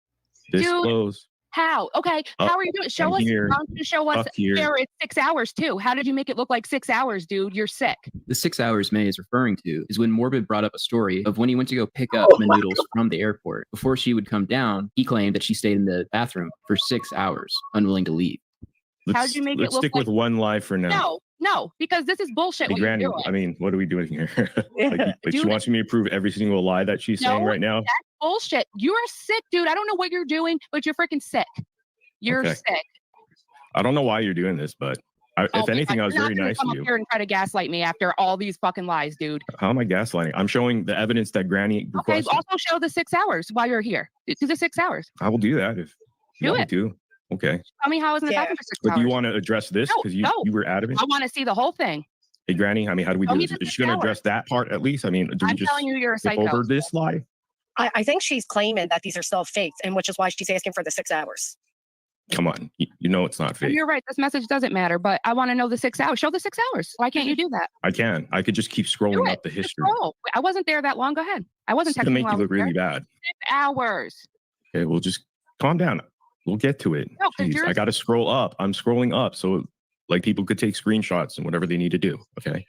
Disclose. How? Okay. How are you doing? Show I'm us. here. Why don't you show us? Fuck here. There, it's 6 hours too. How did you make it look like 6 hours, dude? You're sick. The 6 hours May is referring to is when Morbid brought up a story of when he went to go pick up the noodles from the airport. Before she would come down, he claimed that she stayed in the bathroom for 6 hours, unwilling to leave. How'd you make it Let's look stick like? with one lie for now. No, because this is bullshit. Hey, What you're Granny, doing. I mean, what are we doing here? like she Dude. wants me to prove every single lie that she's saying right now. That's bullshit. You're sick, dude. I don't know what you're doing, but you're freaking sick. You're Okay. sick. I don't know why you're doing this, but if anything, I was very nice to Come up you. here and try to gaslight me after all these fucking lies, dude. How am I gaslighting? I'm showing the evidence that Granny Okay, requested. also show the 6 hours while you're here. Do the 6 hours. I will do that if you Do want it. me to. Okay. Tell me how I was in the bathroom for 6 But hours. do you want to address this? Because you were adamant. I want to see the whole thing. Hey, Granny, I mean, how do we Show do me this? the Is 6 she going to address hours. that part at least? I mean, do we I'm just telling you, you're a skip psycho. over this lie? I think she's claiming that these are still fakes, and which is why she's asking for the 6 hours. Come on. You know it's not And fake. you're right. This message doesn't matter, but I want to know the 6 hours. Show the 6 hours. Why can't you do that? I can. I could just keep Do scrolling it. up the Just history. scroll. I wasn't there that long. Go ahead. I wasn't It's going to texting make while you I look was really there. bad. 6 hours. Okay, well, just calm down. We'll get to it. No, 'cause Jeez, you're- I got to scroll up. I'm scrolling up so like people could take screenshots and whatever they need to do. Okay.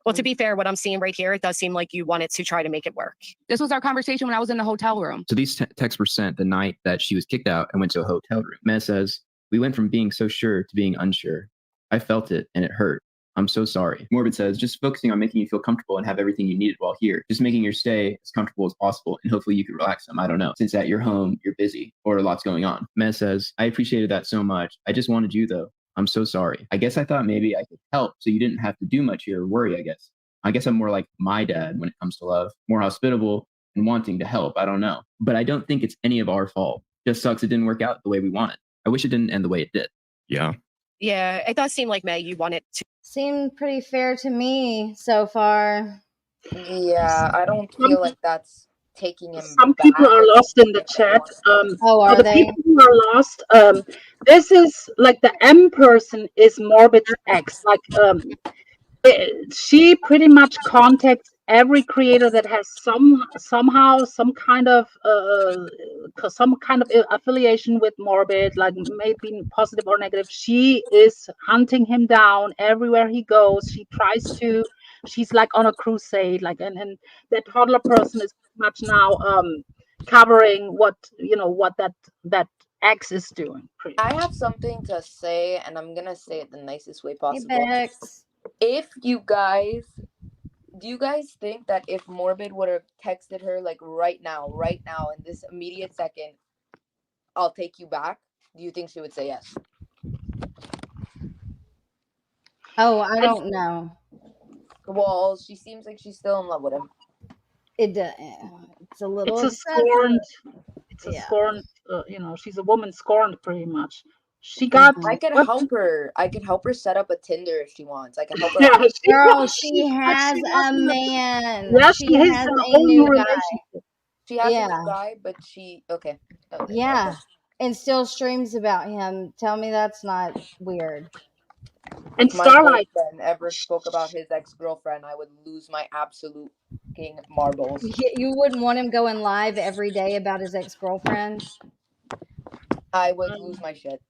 Well, to be fair, what I'm seeing right here, it does seem like you wanted to try to make it work. This was our conversation when I was in the hotel room. So these texts were sent the night that she was kicked out and went to a hotel room. Mez says, "We went from being so sure to being unsure. I felt it and it hurt. I'm so sorry." Morbid says, "Just focusing on making you feel comfortable and have everything you needed while here. Just making your stay as comfortable as possible and hopefully you can relax some. I don't know. Since at your home, you're busy or a lot's going on." Mez says, "I appreciated that so much. I just wanted you though. I'm so sorry. I guess I thought maybe I could help so you didn't have to do much here or worry, I guess. I guess I'm more like my dad when it comes to love, more hospitable and wanting to help. I don't know. But I don't think it's any of our fault. Just sucks it didn't work out the way we wanted. I wish it didn't end the way it did." Yeah. Yeah, it does seem like, May, you wanted to. Seemed pretty fair to me so far. Yeah, I don't feel like that's taking him. Some people are lost in the chat. Oh, are for the they? people who are lost, this is like the M person is Morbid's ex. Like, she pretty much contacts every creator that has somehow some kind of affiliation with Morbid, like maybe positive or negative. She is hunting him down everywhere he goes. She tries to. She's like on a crusade. Like, and that toddler person is much now covering what that X is doing. I have something to say, and I'm gonna say it the nicest way possible. Hey, Bex. If do you guys think that if Morbid would have texted her like right now, in this immediate second, "I'll take you back," do you think she would say yes? Oh, I don't know. Well, she seems like she's still in love with him. It's a little. It's a scorned. It's a Yeah. scorned. She's a woman scorned pretty much. She got. I could help her. I could help her set up a Tinder if she wants. I can help her. Yeah, Girl, she has a man. Yeah, She she has has a a whole new new guy. relationship. She has a Yeah. new guy, but okay. Yeah. And still streams about him. Tell me that's not weird. And If my Starlight boyfriend ever spoke about his ex-girlfriend, I would lose my absolute king marbles. You wouldn't want him going live every day about his ex-girlfriend? I would lose my shit.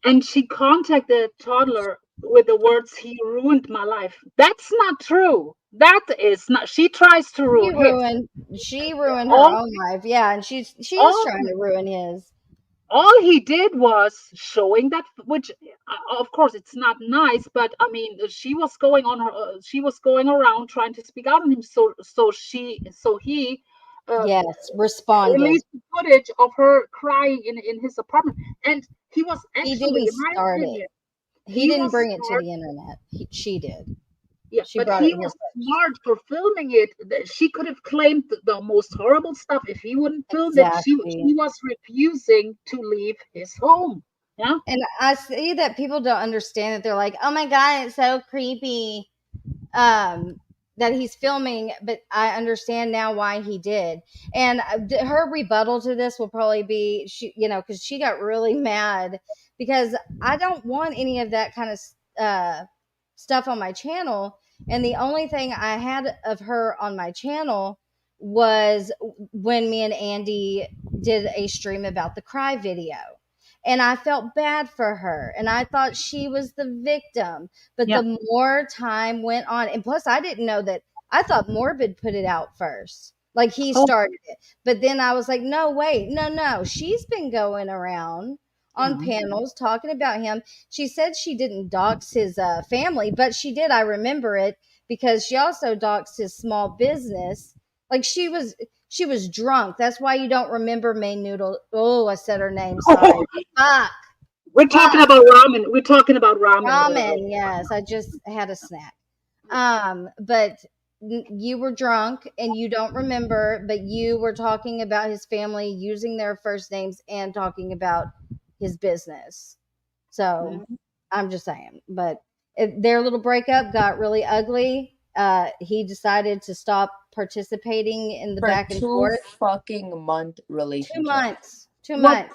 and she contacted toddler with the words, "He ruined my life." That's not true. That is not. She tries to ruin his. She ruined her All- own life. Yeah, and she's all- trying to ruin his. All he did was showing that, which of course it's not nice, but I mean she was going on her. She was going around trying to speak out on him. So he. Yes, responded. Released the footage of her crying in his apartment, and he was actually. He didn't in my start opinion, it. He didn't was bring it to smart. the internet. She did. Yeah, She but brought he it here was first. smart for filming it. She could have claimed the most horrible stuff if he wouldn't film it. Exactly. She was refusing to leave his home. Yeah. And I see that people don't understand that. They're like, "Oh my god, it's so creepy." That he's filming, but I understand now why he did. And her rebuttal to this will probably be, because she got really mad because I don't want any of that kind of stuff on my channel. And the only thing I had of her on my channel was when me and Andy did a stream about the cry video. And I felt bad for her. And I thought she was the victim. But the more time went on, and plus I didn't know that, I thought Morbid put it out first. Like he started it. But then I was like, no, wait, no. She's been going around on panels talking about him. She said she didn't dox his family, but she did. I remember it because she also doxed his small business. Like she was drunk. That's why you don't remember Main Noodle. Oh, I said her name. Sorry. Fuck. We're talking about ramen. We're talking about ramen. Ramen. Yes, I just had a snack. But you were drunk and you don't remember, but you were talking about his family using their first names and talking about his business. So I'm just saying. But their little breakup got really ugly. He decided to stop participating in the back and forth. Fucking month relationship. 2 months.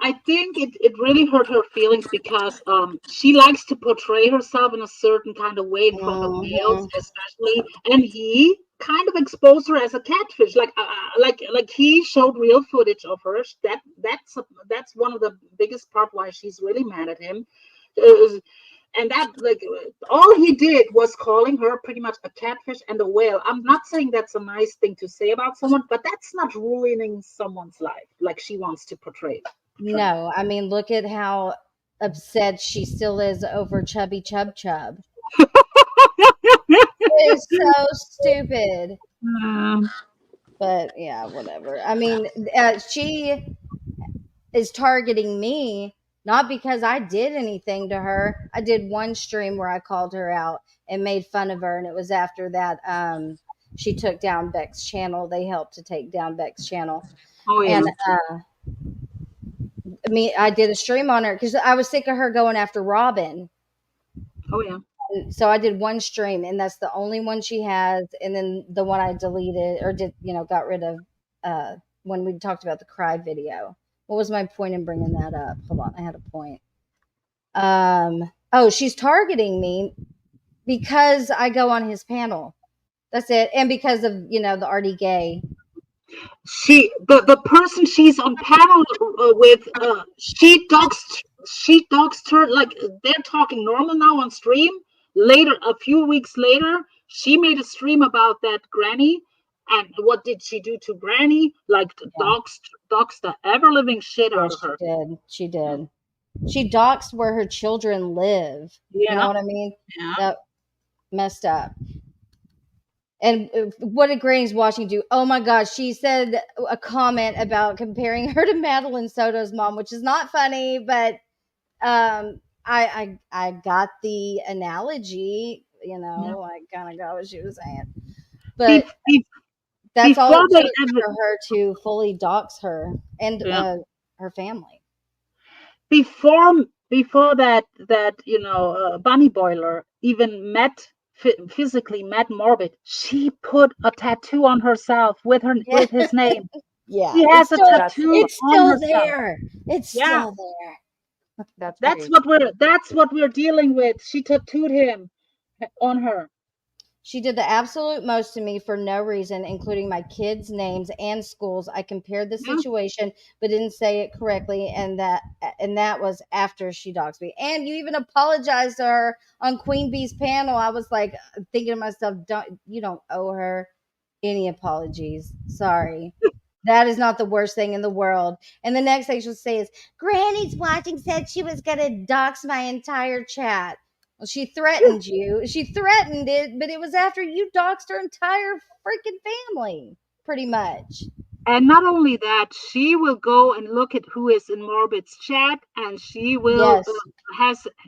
I think it really hurt her feelings because she likes to portray herself in a certain kind of way in front of males, especially, and he kind of exposed her as a catfish. Like he showed real footage of her. That's one of the biggest part why she's really mad at him. And that, like, all he did was calling her pretty much a catfish and a whale. I'm not saying that's a nice thing to say about someone, but that's not ruining someone's life like she wants to portray. No, I mean, look at how upset she still is over Chubby Chub Chub. It's so stupid. But yeah, whatever. I mean, she is targeting me. Not because I did anything to her. I did one stream where I called her out and made fun of her. And it was after that she took down Beck's channel. They helped to take down Beck's channel. Oh, yeah. And I did a stream on her because I was sick of her going after Robin. Oh, yeah. And so I did one stream, and that's the only one she has. And then the one I deleted or got rid of when we talked about the cry video. What was my point in bringing that up? Hold on, I had a point. She's targeting me because I go on his panel. That's it, and because of the Artie Gay. The person she's on panel with, she doxed her. Like, they're talking normal now on stream. Later, a few weeks later, she made a stream about that granny. And what did she do to Granny? Like, doxed the ever-living shit out of her. She did. She doxed where her children live. Yeah. You know what I mean? Yeah. That messed up. And what did Granny's watching do? Oh my God, she said a comment about comparing her to Madeline Soto's mom, which is not funny, but I got the analogy. I kind of got what she was saying. But that's all it took for her to fully dox her and her family. Before that, Bunny Boiler even physically met Morbid. She put a tattoo on herself with his name. Yeah, she has a tattoo. It's still there. It's still there. That's what we're dealing with. She tattooed him on her. She did the absolute most to me for no reason, including my kids' names and schools. I compared the situation, but didn't say it correctly, and that was after she doxed me. And you even apologized to her on Queen Bee's panel. I was like thinking to myself, you don't owe her any apologies. Sorry. That is not the worst thing in the world. And the next thing she'll say is, Granny's watching, said she was going to dox my entire chat. Well, she threatened you. She threatened it, but it was after you doxed her entire freaking family, pretty much. And not only that, she will go and look at who is in Morbid's chat, and she will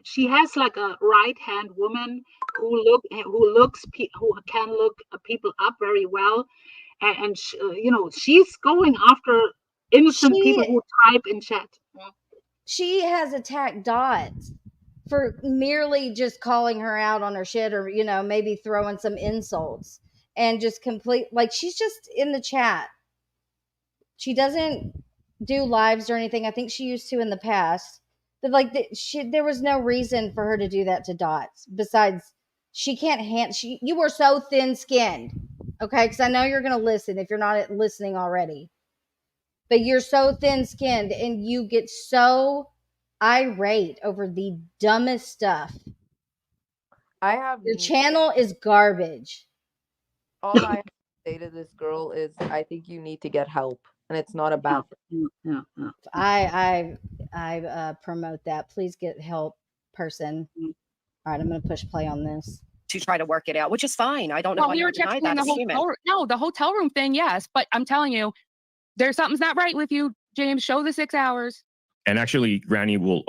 she has like a right-hand woman who can look people up very well, and she's going after innocent people who type in chat. She has attacked Dot for merely just calling her out on her shit, or maybe throwing some insults, and just she's just in the chat. She doesn't do lives or anything. I think she used to in the past, but there was no reason for her to do that to Dots. Besides, she can't you were so thin-skinned. Okay, because I know you're going to listen if you're not listening already. But you're so thin-skinned and you get so irate over the dumbest stuff. Your channel is garbage. All I say to this girl is, I think you need to get help, and it's not a bad thing. I promote that. Please get help, person. All right, I'm going to push play on this. To try to work it out, which is fine. I don't know. Well, we were texting the the hotel room thing, yes, but I'm telling you, there's something's not right with you, James. Show the 6 hours. And actually, Granny will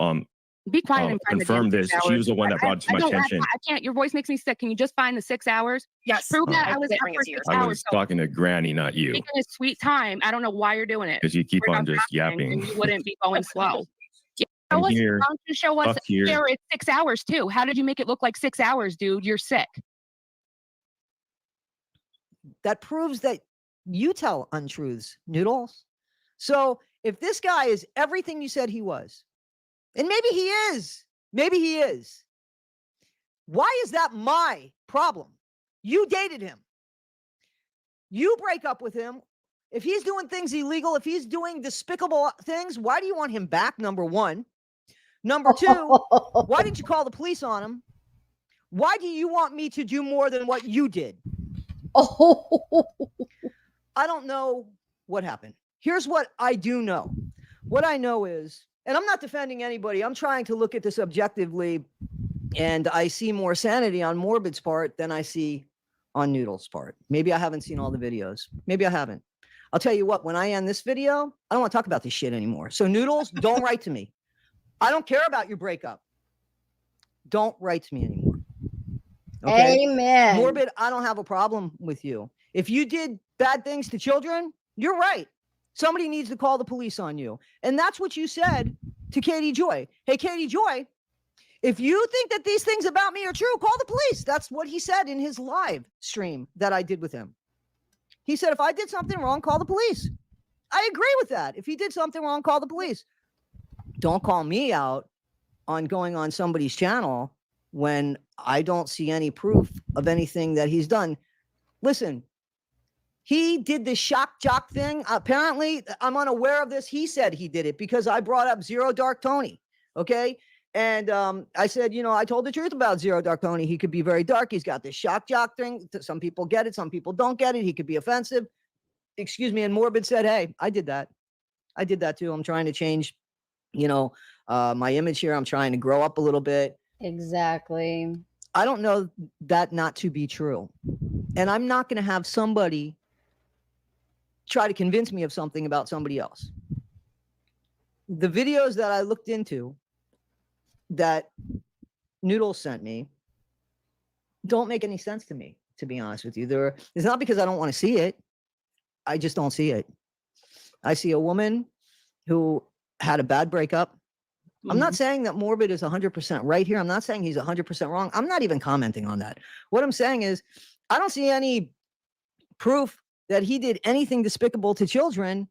Be quiet and find confirm the this. 6 She hours. was the one that brought it to my attention. I can't. Your voice makes me sick. Can you just find the 6 hours? Yes. Prove that Oh. I was there for 6 I hours. was talking to Granny, not you, Taking a sweet time. I don't know why you're doing it. because you keep We're on not just talking, and yapping. you wouldn't be going slow. Yeah, I'm show us, here, why don't you show us up here. there it's 6 hours too? How did you make it look like 6 hours, dude? You're sick. That proves that you tell untruths, Noodles. So if this guy is everything you said he was, and maybe he is, why is that my problem? You dated him. You break up with him. If he's doing things illegal, if he's doing despicable things, why do you want him back? Number one. Number two, why didn't you call the police on him? Why do you want me to do more than what you did? I don't know what happened. Here's what I do know. What I know is, and I'm not defending anybody, I'm trying to look at this objectively, and I see more sanity on Morbid's part than I see on Noodle's part. Maybe I haven't seen all the videos. Maybe I haven't. I'll tell you what, when I end this video, I don't want to talk about this shit anymore. So Noodles, don't write to me. I don't care about your breakup. Don't write to me anymore. Okay? Amen. Morbid, I don't have a problem with you. If you did bad things to children, you're right. Somebody needs to call the police on you. And that's what you said to Katie Joy. Hey, Katie Joy, if you think that these things about me are true, call the police. That's what he said in his live stream that I did with him. He said, if I did something wrong, call the police. I agree with that. If he did something wrong, call the police. Don't call me out on going on somebody's channel when I don't see any proof of anything that he's done. Listen, he did the shock jock thing. Apparently, I'm unaware of this. He said he did it because I brought up Zero Dark Tony. Okay. And I said, you know, I told the truth about Zero Dark Tony. He could be very dark. He's got this shock jock thing. Some people get it. Some people don't get it. He could be offensive. Excuse me. And Morbid said, hey, I did that. I did that too. I'm trying to change, you know, my image here. I'm trying to grow up a little bit. Exactly. I don't know that not to be true. And I'm not going to have somebody try to convince me of something about somebody else. The videos that I looked into that Noodles sent me don't make any sense to me, to be honest with you. It's not because I don't want to see it. I just don't see it. I see a woman who had a bad breakup. I'm not saying that Morbid is 100% right here. I'm not saying he's 100% wrong. I'm not even commenting on that. What I'm saying is I don't see any proof that he did anything despicable to children.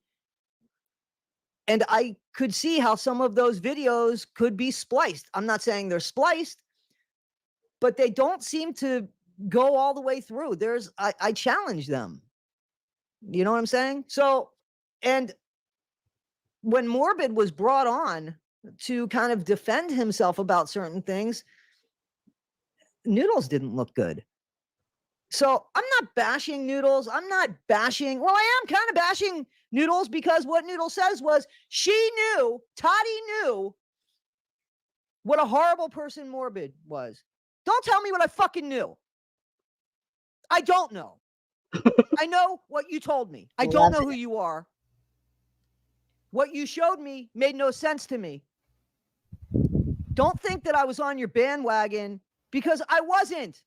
And I could see how some of those videos could be spliced. I'm not saying they're spliced, but they don't seem to go all the way through. I challenge them. You know what I'm saying? So, and when Morbid was brought on to kind of defend himself about certain things, Noodles didn't look good. So I'm not bashing Noodles. I'm not bashing. Well, I am kind of bashing Noodles because what Noodles says was Toddy knew what a horrible person Morbid was. Don't tell me what I fucking knew. I don't know. I know what you told me. I don't know who you are. What you showed me made no sense to me. Don't think that I was on your bandwagon because I wasn't.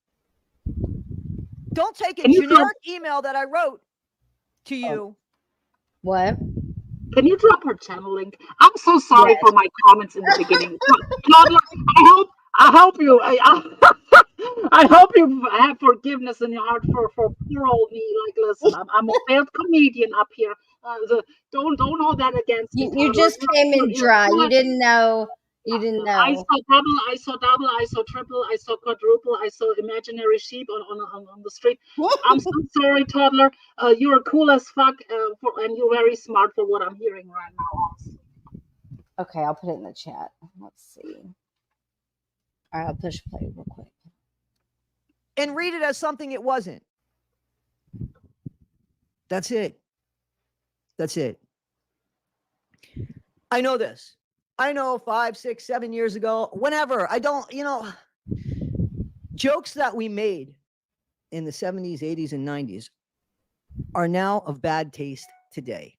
Don't take a generic email that I wrote to you. What? Can you drop her channel link? I'm so sorry for my comments in the beginning. Claudia, I hope you I hope you have forgiveness in your heart for poor old me. Like, listen, I'm a failed comedian up here. Don't hold that against me. You just came in dry. You You didn't I know. saw double, I saw double, I saw triple, I saw quadruple, I saw imaginary sheep on the street. I'm so sorry, toddler. You're cool as fuck, and you're very smart for what I'm hearing right now. Okay, I'll put it in the chat. Let's see. All right, I'll push play real quick. And read it as something it wasn't. That's it. That's it. I know this. I know 5, 6, 7 years ago, whenever, I don't, jokes that we made in the 70s, 80s, and 90s are now of bad taste today.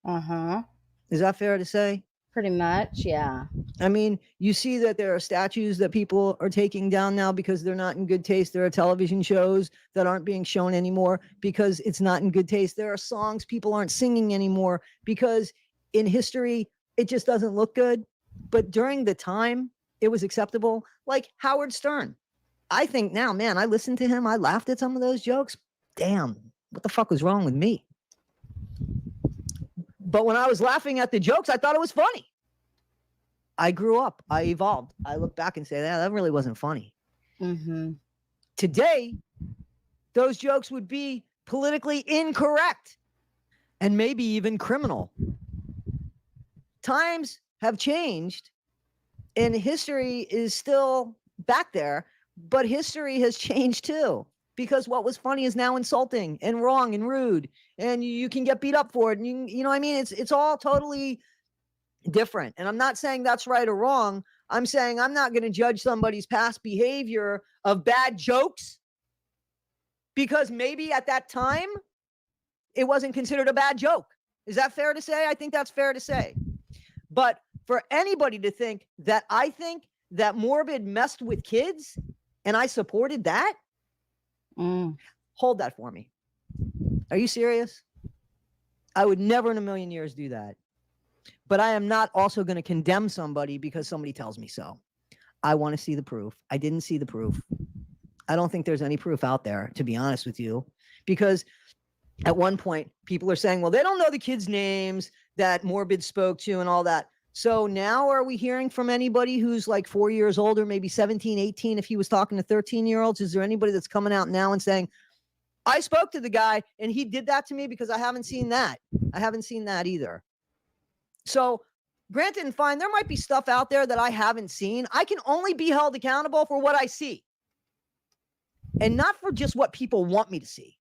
Uh-huh. Is that fair to say? Pretty much, yeah. I mean, you see that there are statues that people are taking down now because they're not in good taste. There are television shows that aren't being shown anymore because it's not in good taste. There are songs people aren't singing anymore because in history, it just doesn't look good. But during the time, it was acceptable. Like Howard Stern. I think now, man, I listened to him. I laughed at some of those jokes. Damn, what the fuck was wrong with me? But when I was laughing at the jokes, I thought it was funny. I grew up. I evolved. I look back and say, that really wasn't funny. Mm-hmm. Today, those jokes would be politically incorrect and maybe even criminal. Times have changed and history is still back there, but history has changed too. Because what was funny is now insulting and wrong and rude, and you can get beat up for it. And you know what I mean? It's all totally different. And I'm not saying that's right or wrong. I'm saying I'm not going to judge somebody's past behavior of bad jokes because maybe at that time it wasn't considered a bad joke. Is that fair to say? I think that's fair to say. But for anybody to think that I think that Morbid messed with kids and I supported that, hold that for me. Are you serious? I would never in a million years do that. But I am not also going to condemn somebody because somebody tells me so. I want to see the proof. I didn't see the proof. I don't think there's any proof out there, to be honest with you, because at one point people are saying, well, they don't know the kids' names that Morbid spoke to and all that. So now are we hearing from anybody who's like 4 years older, maybe 17, 18, if he was talking to 13-year-olds? Is there anybody that's coming out now and saying, I spoke to the guy and he did that to me? Because I haven't seen that. I haven't seen that either. So granted and fine, there might be stuff out there that I haven't seen. I can only be held accountable for what I see. And not for just what people want me to see,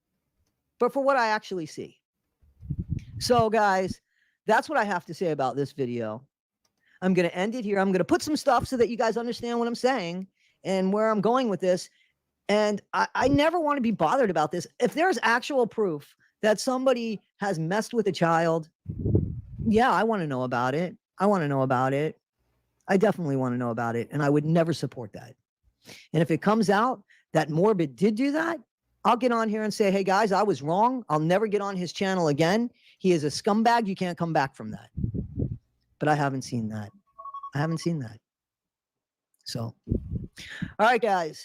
but for what I actually see. So guys, that's what I have to say about this video. I'm going to end it here. I'm going to put some stuff so that you guys understand what I'm saying and where I'm going with this. And I never want to be bothered about this. If there's actual proof that somebody has messed with a child, yeah, I want to know about it. I want to know about it. I definitely want to know about it. And I would never support that. And if it comes out that Morbid did do that, I'll get on here and say, hey guys, I was wrong. I'll never get on his channel again. He is a scumbag. You can't come back from that. But I haven't seen that. I haven't seen that. So, all right, guys.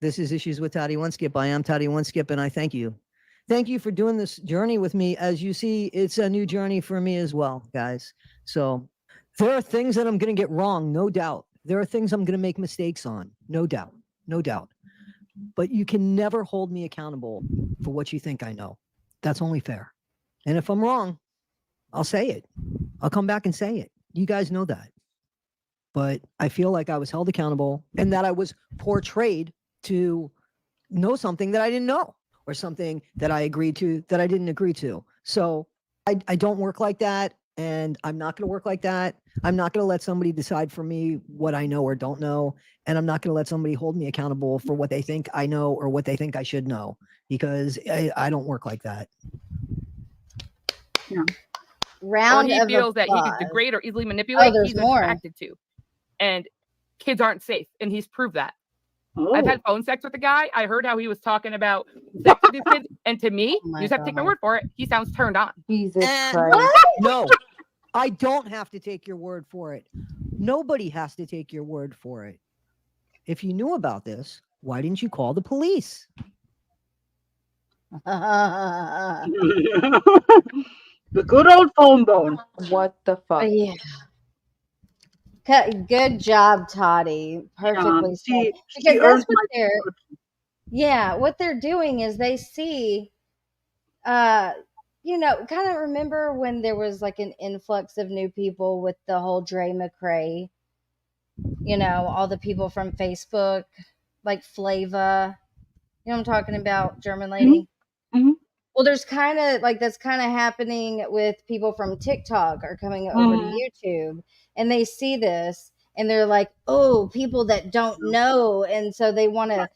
This is Issues with Toddy One Skip. I am Toddy One Skip, and I thank you. Thank you for doing this journey with me. As you see, it's a new journey for me as well, guys. So there are things that I'm going to get wrong, no doubt. There are things I'm going to make mistakes on, no doubt, no doubt. But you can never hold me accountable for what you think I know. That's only fair. And if I'm wrong, I'll say it. I'll come back and say it. You guys know that. But I feel like I was held accountable and that I was portrayed to know something that I didn't know, or something that I agreed to that I didn't agree to. So I don't work like that, and I'm not going to work like that. I'm not going to let somebody decide for me what I know or don't know, and I'm not going to let somebody hold me accountable for what they think I know or what they think I should know, because I don't work like that. Yeah. Round or he of feels that he applause. can degrade or easily manipulate, there's he's more. attracted to. And kids aren't safe, and he's proved that. Oh. I've had phone sex with a guy. I heard how he was talking about sex with these kids, and to me, Oh my you just have to take my God. word for it. He sounds turned on. Jesus And Christ. no, I don't have to take your word for it. Nobody has to take your word for it. If you knew about this, why didn't you call the police? The good old phone bone. What the fuck? Yeah. Good job, Toddy. Perfectly said. Because that's what they're. Yeah, what they're doing is they see, you know, kind of remember when there was like an influx of new people with the whole Dre McRae, you know, all the people from Facebook, like Flava. You know what I'm talking about, German lady? Well, there's kind of like that's kind of happening with people from TikTok are coming over to YouTube and they see this and they're like, oh, people that don't know. And so they want to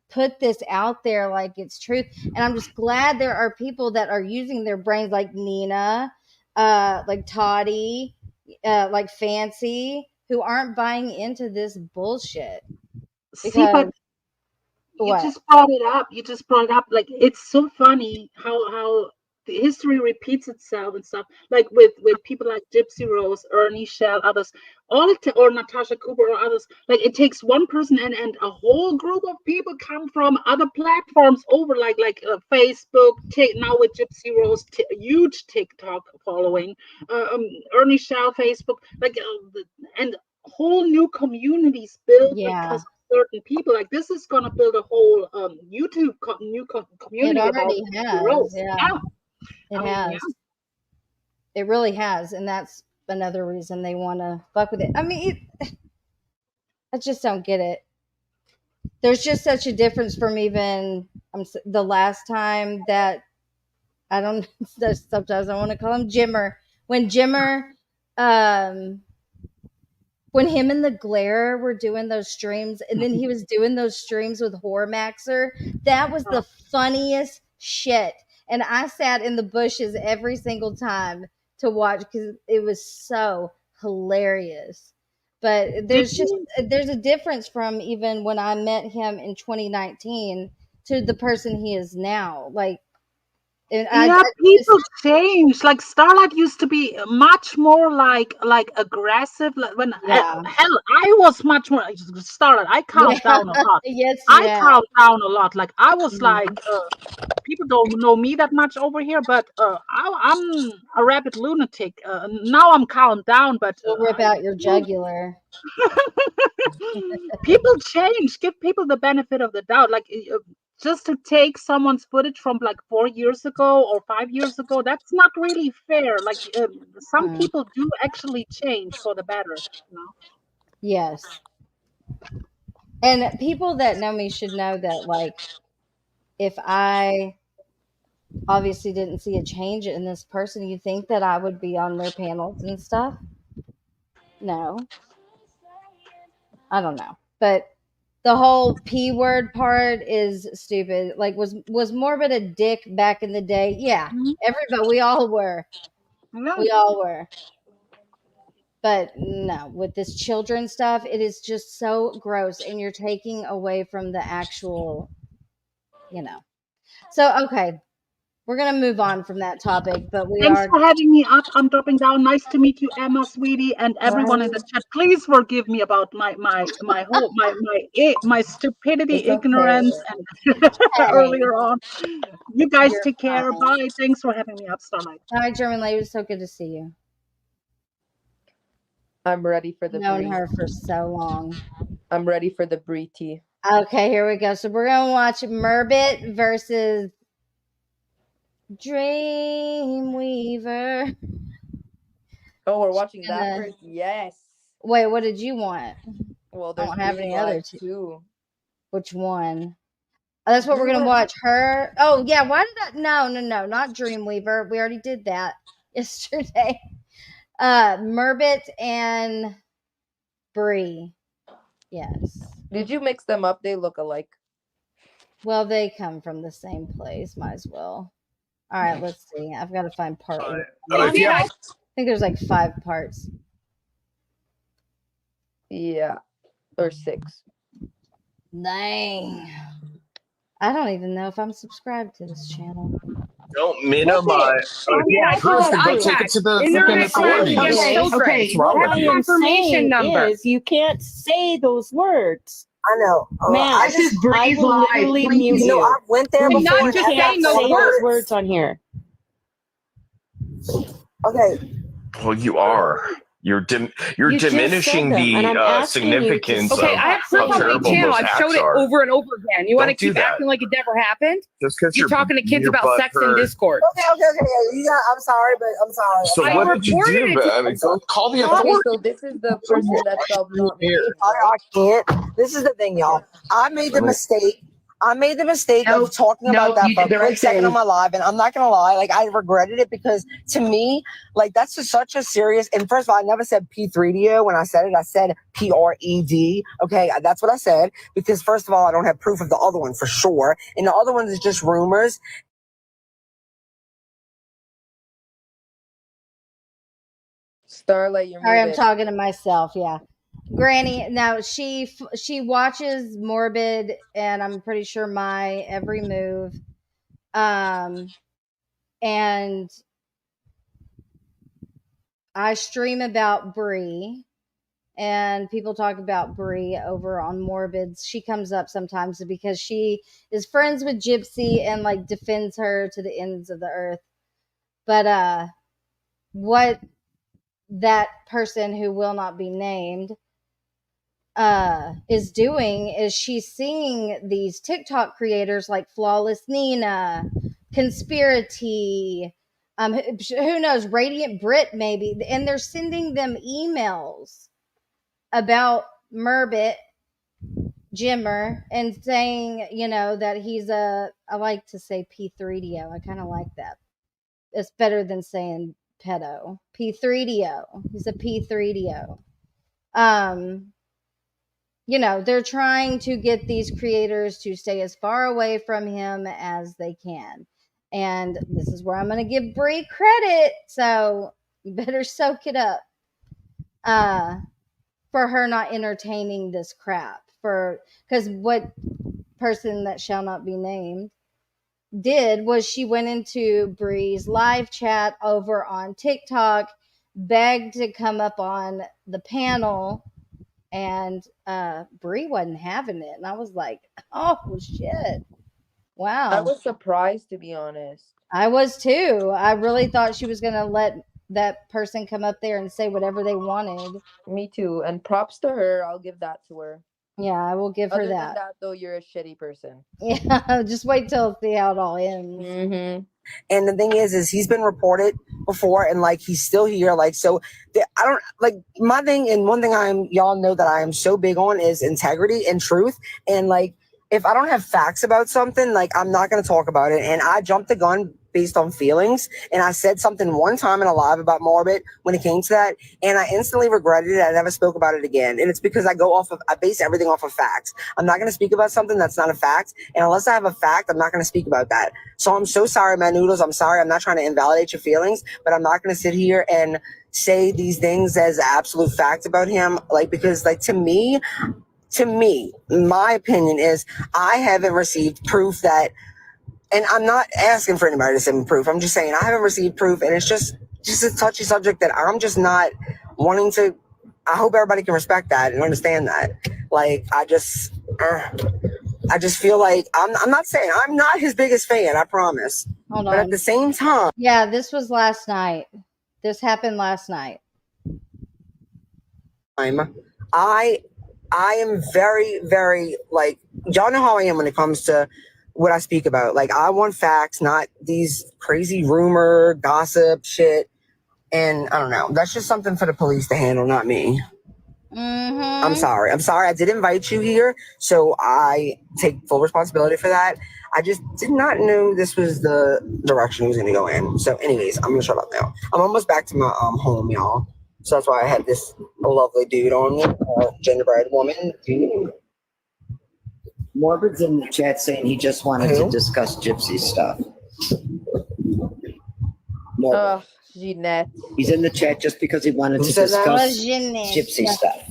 put this out there like it's truth. And I'm just glad there are people that are using their brains like Nina, like Toddy, like Fancy, who aren't buying into this bullshit. See, but you What? just brought it up. You just brought it up. Like it's so funny how the history repeats itself and stuff. Like with people like Gypsy Rose, Ernie Shell, others, or Natasha Cooper or others. Like it takes one person and a whole group of people come from other platforms over, like Facebook. Now with Gypsy Rose, huge TikTok following. Ernie Shell, Facebook, and whole new communities built because of certain people. Like this is gonna build a whole YouTube community. It already about has. Rose. Yeah. It has. It really has, and that's another reason they want to fuck with it. I mean, I just don't get it. There's just such a difference from even the last time that I don't. Sometimes I want to call him Jimmer. When Jimmer, when him and the Glare were doing those streams, and then he was doing those streams with Hormaxer, that was the funniest shit. And I sat in the bushes every single time to watch because it was so hilarious. But there's a difference from even when I met him in 2019 to the person he is now. Like, and people change. Like Starlight used to be much more like aggressive. Like when hell, I was much more Starlight. I calmed down a lot. I calmed down a lot. Like I was like, people don't know me that much over here, but I'm a rabid lunatic. Now I'm calmed down, but we'll rip out your jugular. People change. Give people the benefit of the doubt. Like just to take someone's footage from like 4 years ago or 5 years ago, that's not really fair. Like some people do actually change for the better. You know? Yes. And people that know me should know that, like, if I obviously didn't see a change in this person, you think that I would be on their panels and stuff? No. I don't know. But the whole P word part is stupid. Like, was Morbid a dick back in the day? Yeah. Everybody, we all were. We all were. But no, with this children stuff, it is just so gross. And you're taking away from the actual, you know. So, okay. We're going to move on from that topic, but Thanks for having me up. I'm dropping down. Nice to meet you, Emma, sweetie, and everyone in the chat. Please forgive me about my stupidity, ignorance, and earlier on. You guys take care. Bye. Thanks for having me up, Starlight. Hi, German lady. It was so good to see you. I'm ready for the known her for so long. I'm ready for the Brie tea. Okay, here we go. So we're gonna watch Merbit versus Dreamweaver. Oh, we're watching that first. Yes. Wait, what did you want? Well, I don't have any other two. Which one? Oh, that's what we're gonna watch. Her. Oh yeah. Why did I? No, not Dreamweaver. We already did that yesterday. Merbit and Brie. Yes. Did you mix them up? They look alike. Well, they come from the same place. Might as well. All right, let's see. I've got to find part one. I think there's like 5 parts. Yeah. Or 6. Dang. I don't even know if I'm subscribed to this channel. Don't minimize. Yeah, girls can go take it to the freaking authorities. Okay, what the confirmation number is you can't say those words. I know. Man, I just breathe live. You know, I went there before. Not just saying those words on here. Okay. Well, you are. You're You just diminishing said them, and I'm the asking you to significance stop. Okay, I have proof how on my terrible channel. those I've acts showed it are. over and over again. You want to Don't do keep that. acting like it never happened? Just because You're talking to kids your about butt sex in hurt. Discord. Okay. Yeah, I'm sorry, but I'm sorry. So I what did you reported do? it to I mean, go call the Okay, authorities. so this is the person that felt not named, I right? can't. This is the thing, y'all. I made the mistake of talking about that for a quick second on my live, and I'm not gonna lie, like I regretted it because to me, like that's just such a serious. And first of all, I never said P3DO when I said it. I said PRED. Okay, that's what I said because first of all, I don't have proof of the other one for sure, and the other one is just rumors. Starlight, you're Sorry, I'm muted. talking to myself. Yeah, Granny. Now she watches Morbid, and I'm pretty sure my every move. And I stream about Brie, and people talk about Brie over on Morbids. She comes up sometimes because she is friends with Gypsy and like defends her to the ends of the earth. But what that person who will not be named is doing is she's seeing these TikTok creators like Flawless Nina, Conspiracy, who knows, Radiant Brit maybe, and they're sending them emails about Murbit Jimmer and saying, you know, that he's I like to say P3DO. I kind of like that. It's better than saying pedo. P3DO. He's a P3DO. You know, they're trying to get these creators to stay as far away from him as they can. And this is where I'm going to give Brie credit. So you better soak it up for her not entertaining this crap. Because what person that shall not be named did was she went into Brie's live chat over on TikTok, begged to come up on the panel, and Brie wasn't having it, and I was like, "Oh shit! Wow." I was surprised, to be honest. I was too. I really thought she was gonna let that person come up there and say whatever they wanted. Me too. And props to her. I'll give that to her. Yeah, I will give her Other than that. that, though, you're a shitty person. Yeah, just wait till see how it all ends. Mm-hmm. And the thing is he's been reported before, and like he's still here. Like so, I don't like my thing. And one thing y'all know that I am so big on is integrity and truth. And like if I don't have facts about something, like I'm not going to talk about it. And I jumped the gun based on feelings, and I said something one time in a live about Morbid when it came to that, and I instantly regretted it. I never spoke about it again, and it's because I base everything off of facts. I'm not going to speak about something that's not a fact, and unless I have a fact, I'm not going to speak about that. So I'm so sorry, man, Noodles. I'm sorry. I'm not trying to invalidate your feelings, but I'm not going to sit here and say these things as absolute facts about him, like because like to me, my opinion is I haven't received proof that. And I'm not asking for anybody to send me proof. I'm just saying I haven't received proof, and it's just a touchy subject that I'm just not wanting to. I hope everybody can respect that and understand that. Like I just feel like I'm not saying I'm not his biggest fan. I promise. Hold but on. at the same time, Yeah, this was last night. This happened last night. I am very, very like y'all know how I am when it comes to what I speak about. Like I want facts, not these crazy rumor, gossip shit. And I don't know. That's just something for the police to handle, not me. Mm-hmm. I'm sorry. I did invite you here, so I take full responsibility for that. I just did not know this was the direction he was going to go in. So, anyways, I'm going to shut up now. I'm almost back to my home, y'all. So that's why I had this lovely dude on me, genderbread woman. Morbid's in the chat saying he just wanted to discuss Gypsy stuff. Morbid. Jeanette. He's in the chat just because he wanted to discuss Gypsy stuff.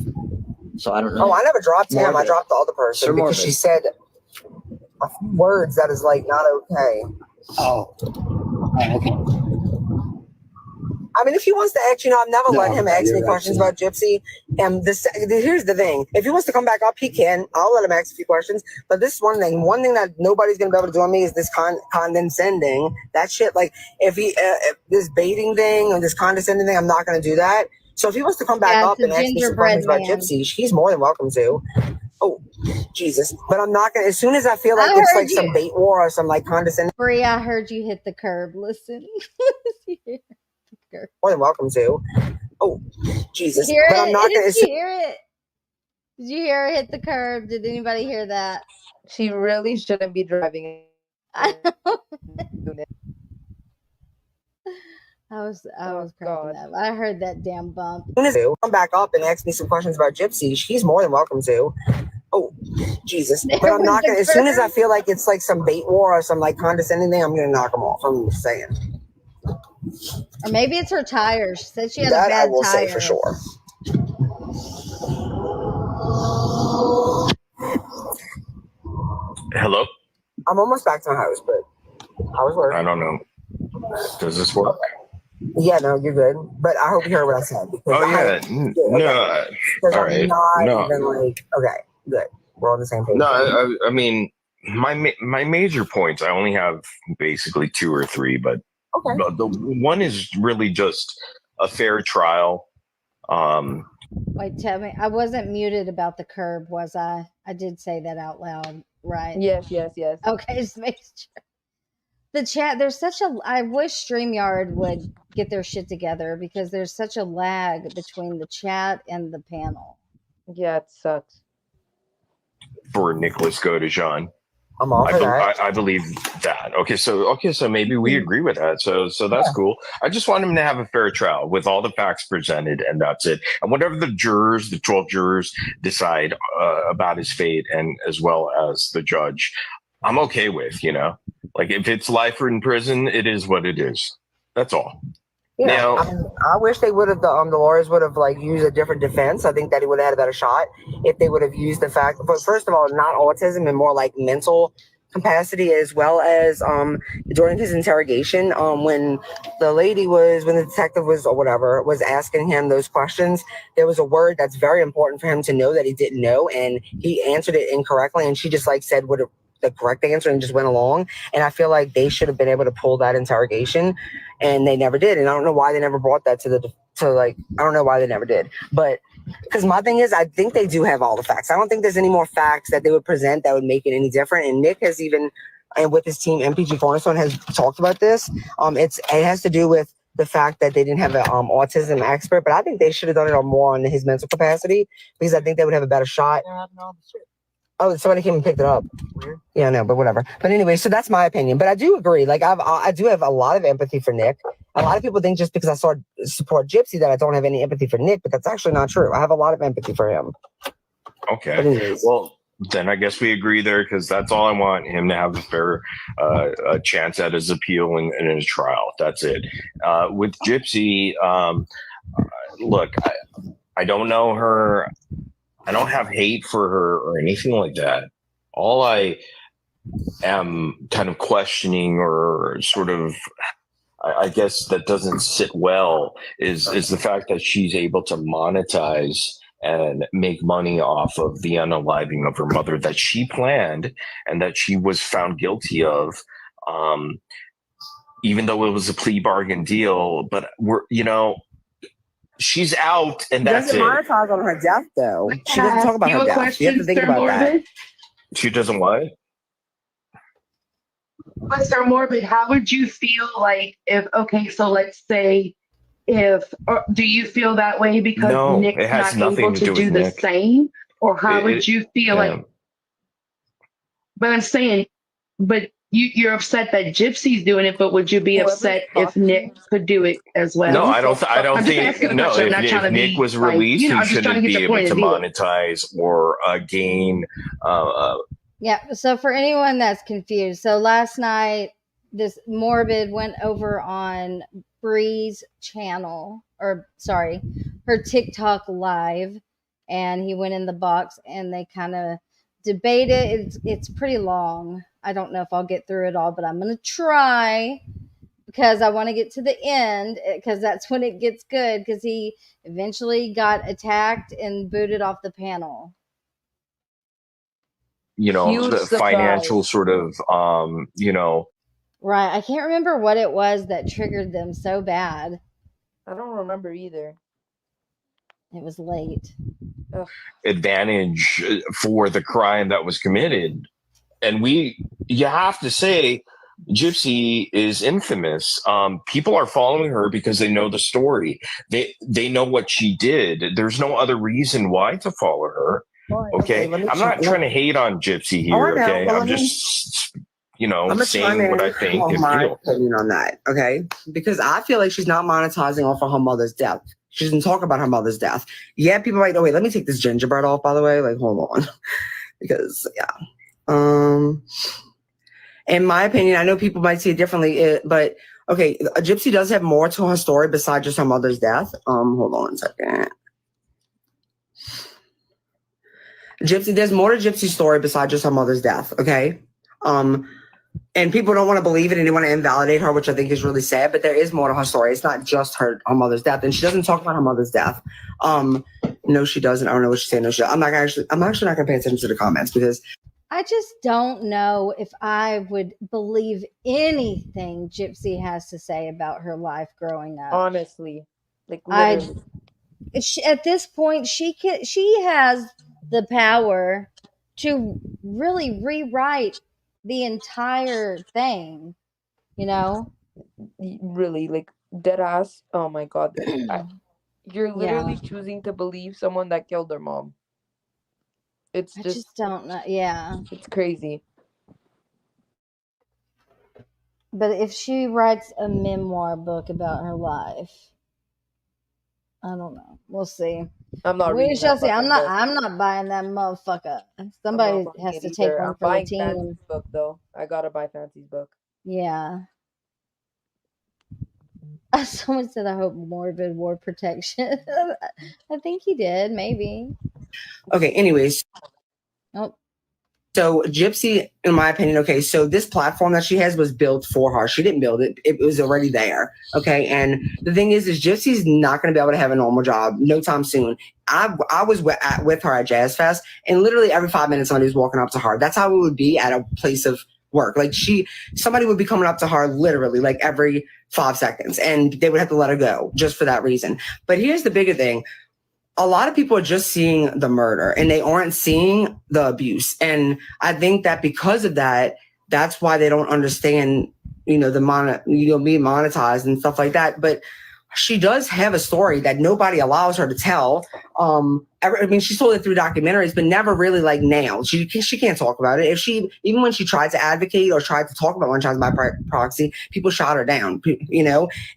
So I don't know. Oh, I never dropped him. Morbid. I dropped the other person Sir because Morbid. she said words that is like not okay. Oh, okay. I mean, if he wants to ask, I've never let him ask me questions about Gypsy. And here's the thing. If he wants to come back up, he can. I'll let him ask a few questions. But this is one thing. One thing that nobody's going to be able to do on me is this condescending. That shit, like, if this baiting thing or this condescending thing, I'm not going to do that. So if he wants to come back Yeah, up it's and a ask me some gingerbread questions about man. Gypsy, he's more than welcome to. Oh, Jesus. But I'm not going to, as soon as I feel like I it's heard like some you. bait war or some like condescending, Brie, I heard you hit the curb. Listen. more than welcome to. Oh, Jesus. Hear But I'm it? not going Did to, you hear it? Did you hear her hit the curb? Did anybody hear that? She really shouldn't be driving. I was cracking God. up. I heard that damn bump. as soon as you come back up and ask me some questions about Gypsy, he's more than welcome to. Oh, Jesus. But I'm not going to, as soon as I feel like it's like some bait war or some like condescending thing, I'm going to knock him off. I'm just saying. Or maybe it's her tires. She said she had That a bad I will tire. say for sure. Hello? I'm almost back to my house, but how was work? I don't know. Does this work? Yeah, no, you're good. But I hope you heard what I said. Because Oh, yeah. No. Because All I'm right. not No. even like, okay, good. We're on the same page. No, I mean, my major points, I only have basically 2 or 3, but the one is really just a fair trial. Wait, tell me. I wasn't muted about the curb, was I? I did say that out loud, right? Yes. Okay, just make sure. The chat, there's such a. I wish StreamYard would get their shit together because there's such a lag between the chat and the panel. Yeah, it sucks. For Nicholas Godejean. I'm all for that. I believe that. Okay, so maybe we agree with that. So that's cool. I just want him to have a fair trial with all the facts presented, and that's it. And whatever the 12 jurors decide about his fate, and as well as the judge, I'm okay with. Like if it's life in prison, it is what it is. That's all. Yeah, Now, I wish they would have the lawyers would have like used a different defense. I think that he would have had a better shot if they would have used the fact. But first of all, not autism and more like mental capacity, as well as during his interrogation, when the detective was asking him those questions, there was a word that's very important for him to know that he didn't know, and he answered it incorrectly, and she just like said the correct answer and just went along. And I feel like they should have been able to pull that interrogation, and they never did. And I don't know why they never brought that I don't know why they never did. But because my thing is, I think they do have all the facts. I don't think there's any more facts that they would present that would make it any different. And Nick has even, and with his team, MPG Cornerstone has talked about this. It has to do with the fact that they didn't have an autism expert, but I think they should have done it more on his mental capacity, because I think they would have a better shot. Oh, somebody came and picked it up. Weird. Yeah, no, but whatever. But anyway, so that's my opinion. But I do agree. Like I do have a lot of empathy for Nick. A lot of people think just because I support Gypsy that I don't have any empathy for Nick, but that's actually not true. I have a lot of empathy for him. okay. Well, then I guess we agree there, because that's all I want, him to have a fair a chance at his appeal and his trial. That's it. With Gypsy, look, I don't know her. I don't have hate for her or anything like that. All I am kind of questioning, or sort of, I guess that doesn't sit well, is the fact that she's able to monetize and make money off of the unaliving of her mother that she planned and that she was found guilty of, even though it was a plea bargain deal. But she's out, and that's it. Doesn't monetize on her death, though. She doesn't talk about her death. You have to think about that. She doesn't what? But Sir Morbid, how would you feel like so let's say do you feel that way because No, Nick's it has not nothing able to to do do with the Nick. same? Or how would you feel like, but I'm saying, but you're upset that Gypsy's doing it, but would you be upset if Nick could do it as well? No, I don't I'm just think. asking a No, question. I'm not if trying to Nick be was released, I'm he just trying to shouldn't get be your able point to of view. monetize or gain. Yeah, so for anyone that's confused, so last night this Morbid went over on Brie's channel, or sorry, her TikTok live, and he went in the box and they kind of debated. It's pretty long. I don't know if I'll get through it all, but I'm gonna try because I want to get to the end, because that's when it gets good, because he eventually got attacked and booted off the panel. The financial sort of, Right. I can't remember what it was that triggered them so bad. I don't remember either. It was late. advantage for the crime that was committed. And you have to say, Gypsy is infamous. People are following her because they know the story. They know what she did. There's no other reason why to follow her. Okay, I'm not trying to hate on Gypsy here. Okay, I'm just I'm saying what I think and my feel. opinion on that. Okay, because I feel like she's not monetizing off of her mother's death. She doesn't talk about her mother's death. Yeah, people are like, oh wait, let me take this gingerbread off. By the way, like hold on, because in my opinion, I know people might see it differently, but okay, Gypsy does have more to her story besides just her mother's death. Hold on a second. There's more to Gypsy's story besides just her mother's death, okay? And people don't want to believe it and they want to invalidate her, which I think is really sad, but there is more to her story. It's not just her mother's death, and she doesn't talk about her mother's death. No, she doesn't. I don't know what she's saying. No, I'm actually not going to pay attention to the comments because I just don't know if I would believe anything Gypsy has to say about her life growing up. Honestly, like literally. At this point, she has the power to really rewrite the entire thing. Really, like dead ass. Oh my god, you're literally choosing to believe someone that killed their mom. I just don't know. Yeah. It's crazy. But if she writes a memoir book about her life, I don't know. We'll see. I'm not We reading shall that see. fucking I'm not buying that motherfucker. Somebody has to take one I'm for the buying team. Fancy's book though. I gotta buy Fancy's book. Yeah. Someone said, I hope Morbid wore protection. I think he did, maybe. okay, anyways. Oh. So Gypsy, in my opinion, okay, so this platform that she has was built for her. She didn't build it. It was already there. Okay. And the thing is Gypsy's not going to be able to have a normal job no time soon. I was with her at Jazz Fest, and literally every 5 minutes somebody was walking up to her. That's how it would be at a place of work. Like somebody would be coming up to her literally like every 5 seconds, and they would have to let her go just for that reason. But here's the bigger thing. A lot of people are just seeing the murder and they aren't seeing the abuse. And I think that because of that, that's why they don't understand, being monetized and stuff like that. But she does have a story that nobody allows her to tell. She told it through documentaries, but never really like nailed. She can't talk about it. Even when she tried to advocate or tried to talk about Monetized by proxy, people shot her down,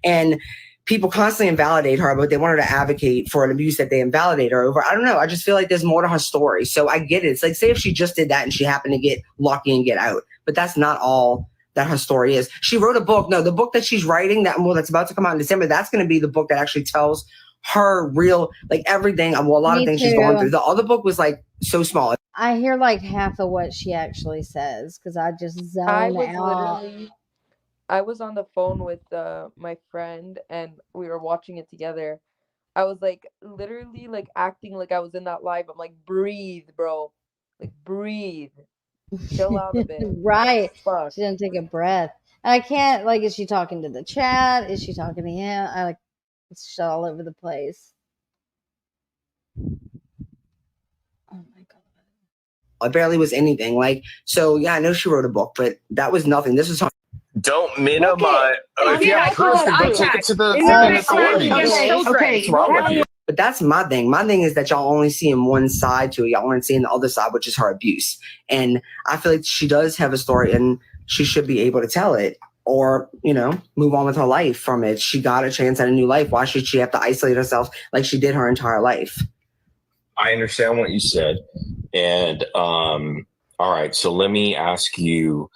and people constantly invalidate her, but they want her to advocate for an abuse that they invalidate her over. I don't know. I just feel like there's more to her story. So I get it. It's like, say if she just did that and she happened to get lucky and get out, but that's not all that her story is. She wrote a book. No, the book that she's writing that's about to come out in December, that's going to be the book that actually tells her real, like everything, a lot of things she's going through. The other book was like so small. I hear like half of what she actually says because I just zone out. I was on the phone with my friend and we were watching it together. I was like literally like acting like I was in that live. I'm like, breathe, bro. Like breathe. Chill out a bit. Right. She didn't take a breath. And I can't, like, is she talking to the chat? Is she talking to him? It's shit all over the place. It barely was anything. Like, so yeah, I know she wrote a book, but that was nothing. This was Don't minimize. If you have proof, go take it to the authorities. But that's my thing. My thing is that y'all only seeing one side to it. Y'all aren't seeing the other side, which is her abuse. And I feel like she does have a story and she should be able to tell it or, move on with her life from it. She got a chance at a new life. Why should she have to isolate herself like she did her entire life? I understand what you said. And all right, so let me ask you.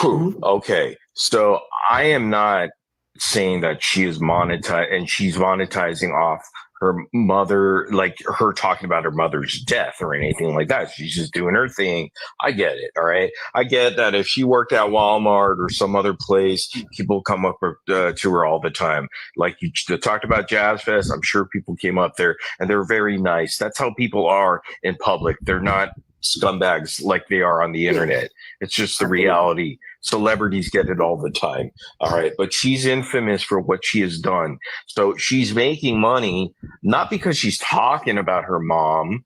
Okay, so I am not saying that she is monetized and she's monetizing off her mother, like her talking about her mother's death or anything like that. She's just doing her thing. I get it. All right. I get that if she worked at Walmart or some other place, people come up to her all the time. Like you talked about Jazz Fest. I'm sure people came up there and they're very nice. That's how people are in public. They're not scumbags like they are on the internet. It's just the reality. Celebrities get it all the time. All right. But she's infamous for what she has done. So she's making money, not because she's talking about her mom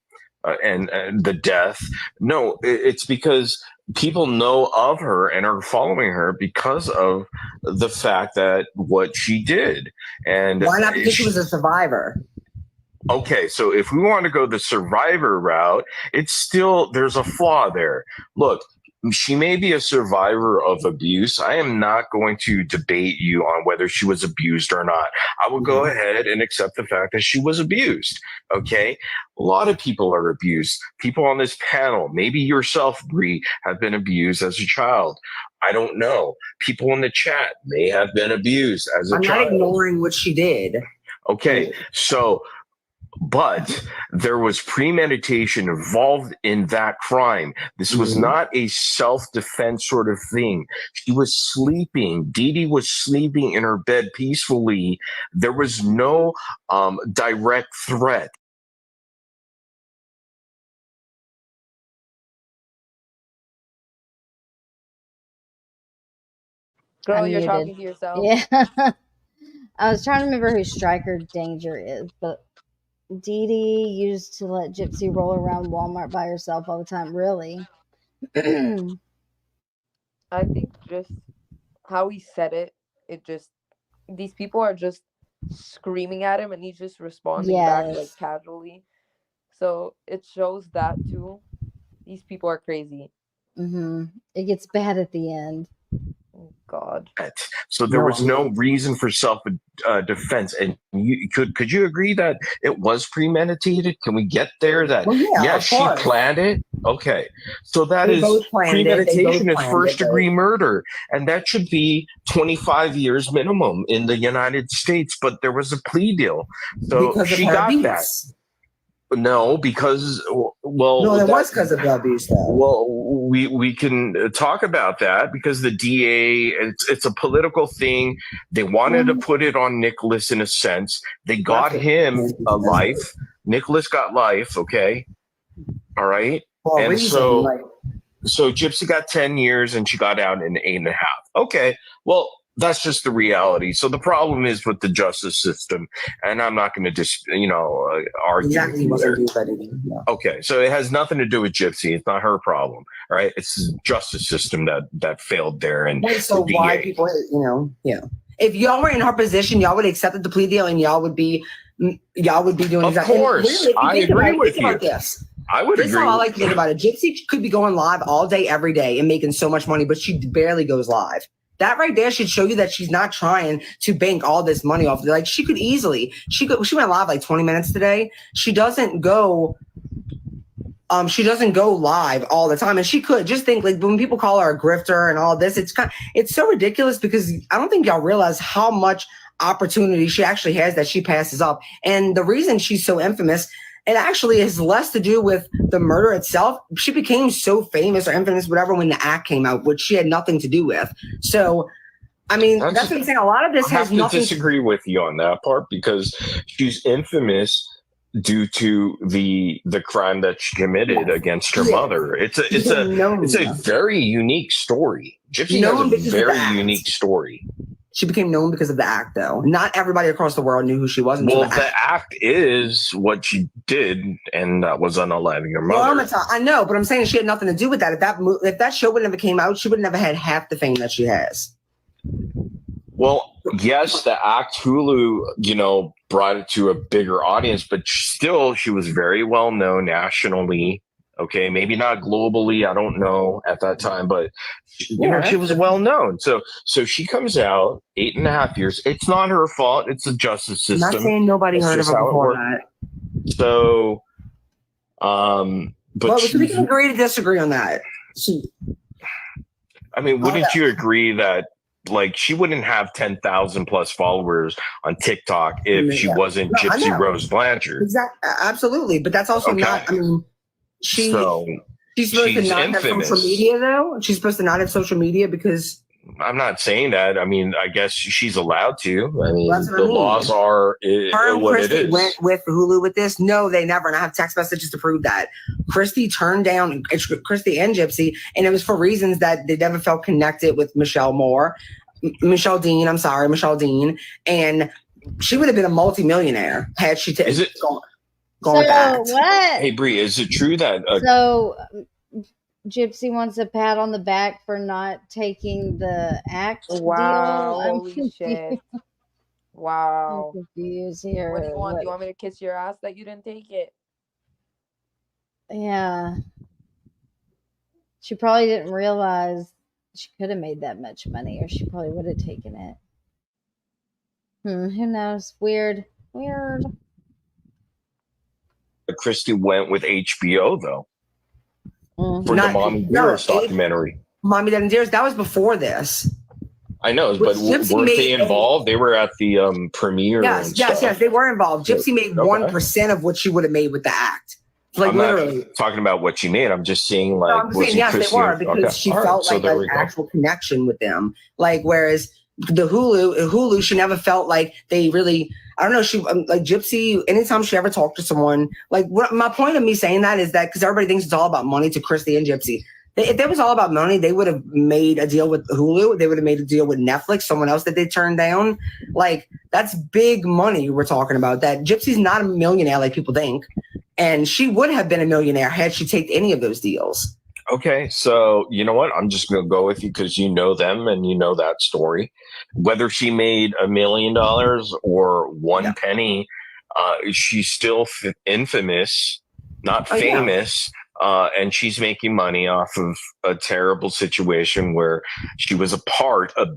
and the death. No, it's because people know of her and are following her because of the fact that what she did. And why not? Because she was a survivor. Okay, so if we want to go the survivor route, it's still, there's a flaw there. Look, she may be a survivor of abuse. I am not going to debate you on whether she was abused or not. I will go ahead and accept the fact that she was abused. Okay, a lot of people are abused. People on this panel, maybe yourself, Brie, have been abused as a child. I don't know. People in the chat may have been abused as a child. I'm not ignoring what she did. Okay, so, but there was premeditation involved in that crime. This was not a self-defense sort of thing. She was sleeping. Dee Dee was sleeping in her bed peacefully. There was no direct threat. Girl, you're Unmuted. talking to yourself. Yeah. I was trying to remember who Striker Danger is, but Dee Dee used to let Gypsy roll around Walmart by herself all the time. Really? I think just how he said it, these people are just screaming at him and he's just responding back like Yes. casually. So it shows that too. These people are crazy. It gets bad at the end. God. So there was no reason for self-defense. And you could you agree that it was premeditated? Can we get there? That she planned it. Okay, so that They is both planned it. They both premeditation is planned first-degree murder, and that should be 25 years minimum in the United States. But there was a plea deal, so Because of she her got abuse. that. No, because No, it was because of the abuse, though. Well, we can talk about that because the DA, it's a political thing. They wanted to put it on Nicholas in a sense. They got him a life. Nicholas got life. Okay, all right, and so Gypsy got 10 years and she got out in 8.5. Okay, well. That's just the reality. So the problem is with the justice system, and I'm not going to argue. Exactly what they do, but Okay, so it has nothing to do with Gypsy. It's not her problem, right? It's the justice system that failed there. And so why people, if y'all were in her position, y'all would accept the plea deal, and y'all would be doing Of exactly. course, Really, I agree with you. This. I would This agree. is how I like to think about it. Gypsy could be going live all day, every day, and making so much money, but she barely goes live. That right there should show you that she's not trying to bank all this money off. Like she could easily, she went live like 20 minutes today. She doesn't go live all the time, and she could just think like when people call her a grifter and all this, it's so ridiculous because I don't think y'all realize how much opportunity she actually has that she passes up. And the reason she's so infamous, it actually has less to do with the murder itself. She became so famous or infamous, whatever, when the act came out, which she had nothing to do with. So, I mean, that's what I'm saying. A lot of this has nothing. I have to disagree with you on that part because she's infamous due to the crime that she committed against her mother. It's a very unique story. Gypsy has a very unique story. She became known because of the act, though. Not everybody across the world knew who she was. Well, the act is what she did, and that was unaliving her mother. Well, I know, but I'm saying she had nothing to do with that. If that show would never came out, she would never had half the fame that she has. Well, yes, the act Hulu, brought it to a bigger audience, but still, she was very well known nationally. Okay, maybe not globally. I don't know at that time, but she was well known. So she comes out 8.5 years. It's not her fault. It's the justice system. I'm not saying nobody heard of her before that. So, but we can agree to disagree on that. I mean, wouldn't you agree that like she wouldn't have 10,000 plus followers on TikTok if she wasn't Gypsy Rose Blanchard? Exactly, absolutely. But that's also not. I mean. She's supposed to not have social media, though. She's supposed to not have social media because I'm not saying that. I mean, I guess she's allowed to. I mean, That's what the I mean. laws are Her and what it Christy is. went with Hulu with this. No, they never. And I have text messages to prove that. Christy turned down Christy and Gypsy, and it was for reasons that they never felt connected with Michelle Dean, and she would have been a multimillionaire had she gone with that. What? Hey, Brie, is it true that So Gypsy wants a pat on the back for not taking the act Wow, deal. I'm holy confused. shit. Wow. I'm confused here. What do you want? Do you want me to kiss your ass that you didn't take it? Yeah. She probably didn't realize she could have made that much money, or she probably would have taken it. Who knows? Weird. Christy went with HBO though for Not- the Mommy no, Dearest documentary? Mommy Dad and Dearest, that was before this. I know, but Gypsy weren't made they involved? They were at the premiere. Yes, and yes, stuff. they were involved. Gypsy made Okay. 1% of what she would have made with the act. Like I'm literally. not talking about what she made. I'm just saying, like, No, I'm saying yes, Christy they were because okay. she All right, felt so like there we an go. actual connection with them. Like whereas the Hulu, she never felt like they really. I don't know. She like Gypsy. Anytime she ever talked to someone, like my point of me saying that is that because everybody thinks it's all about money to Christy and Gypsy. If it was all about money, they would have made a deal with Hulu. They would have made a deal with Netflix, someone else that they turned down. Like that's big money we're talking about. That Gypsy's not a millionaire like people think, and she would have been a millionaire had she taken any of those deals. Okay, so you know what? I'm just going to go with you because you know them and you know that story. Whether she made $1 million or one penny, she's still infamous, not Oh, yeah. famous. And she's making money off of a terrible situation where she was a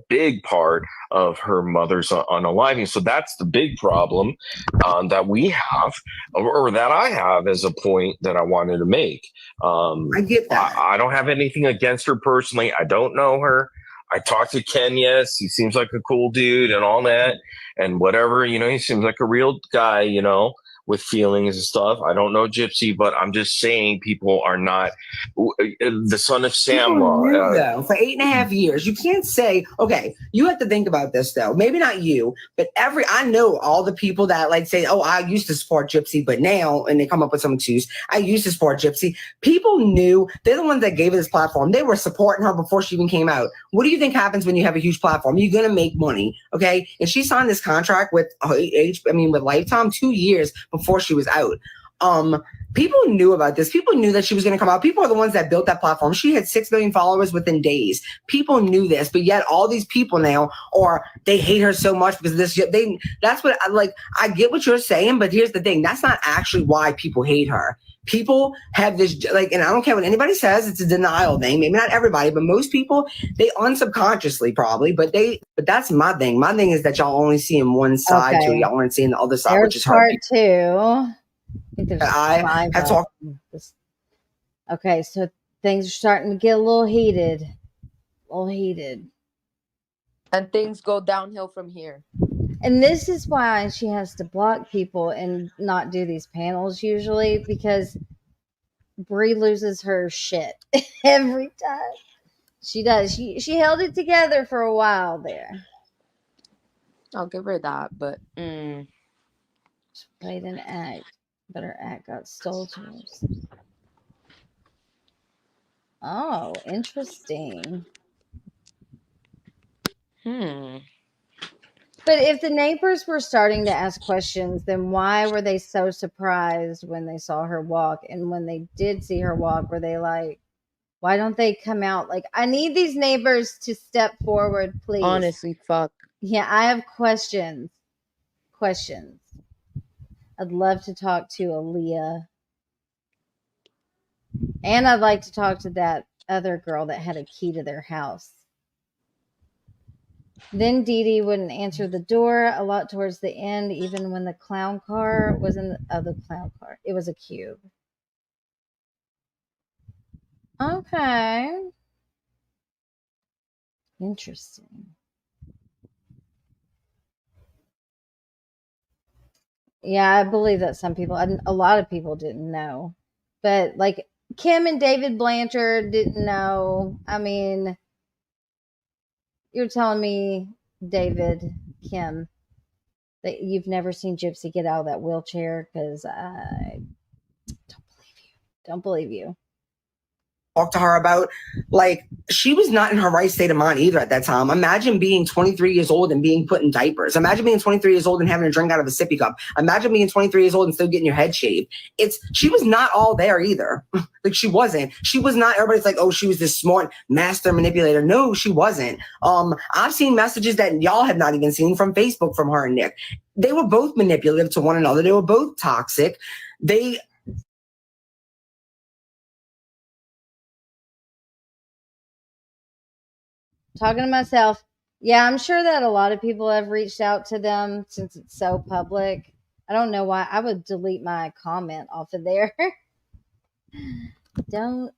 big part of her mother's unaliving. So that's the big problem that we have, or that I have as a point that I wanted to make. I get that. I don't have anything against her personally. I don't know her. I talked to Ken, yes, he seems like a cool dude and all that and whatever, he seems like a real guy, with feelings and stuff. I don't know Gypsy, but I'm just saying people are not the son of Sam People law. knew, though, for 8.5 years. You can't say, okay, you have to think about this though. Maybe not you, but I know all the people that like say, oh, I used to support Gypsy, but now, and they come up with some excuse, I used to support Gypsy. People knew, they're the ones that gave her this platform. They were supporting her before she even came out. What do you think happens when you have a huge platform? You're going to make money, okay? And she signed this contract with Lifetime 2 years before she was out. People knew about this. People knew that she was going to come out. People are the ones that built that platform. She had 6 million followers within days. People knew this, but yet all these people now, or they hate her so much because that's what I get what you're saying, but here's the thing. That's not actually why people hate her. People have this, and I don't care what anybody says, it's a denial thing. Maybe not everybody, but most people, they unsubconsciously probably, but that's my thing. My thing is that y'all only seeing one side to it. Y'all aren't seeing the other side, which is her. Part two. I have talked. Okay, so things are starting to get a little heated. And things go downhill from here. And this is why she has to block people and not do these panels usually, because Brie loses her shit every time. She does. She held it together for a while there. I'll give her that, but she played an act, but her act got stole to her. Oh, interesting. But if the neighbors were starting to ask questions, then why were they so surprised when they saw her walk? And when they did see her walk, were they like, why don't they come out? Like, I need these neighbors to step forward, please. Honestly, fuck. Yeah, I have questions. I'd love to talk to Aaliyah. And I'd like to talk to that other girl that had a key to their house. Then Dee Dee wouldn't answer the door a lot towards the end, even when the clown car was in the clown car. It was a cube. Okay. Interesting. Yeah, I believe that a lot of people didn't know. But like Kim and David Blanchard didn't know. I mean, you're telling me, David, Kim, that you've never seen Gypsy get out of that wheelchair? Because I don't believe you. Talk to her about, like, she was not in her right state of mind either at that time. Imagine being 23 years old and being put in diapers. Imagine being 23 years old and having a drink out of a sippy cup. Imagine being 23 years old and still getting your head shaved. She was not all there either. Like, she wasn't. She was not. Everybody's like, oh, she was this smart master manipulator. No, she wasn't. I've seen messages that y'all have not even seen from Facebook from her and Nick. They were both manipulative to one another. They were both toxic. Talking to myself. Yeah, I'm sure that a lot of people have reached out to them since it's so public. I don't know why. I would delete my comment off of there. I don't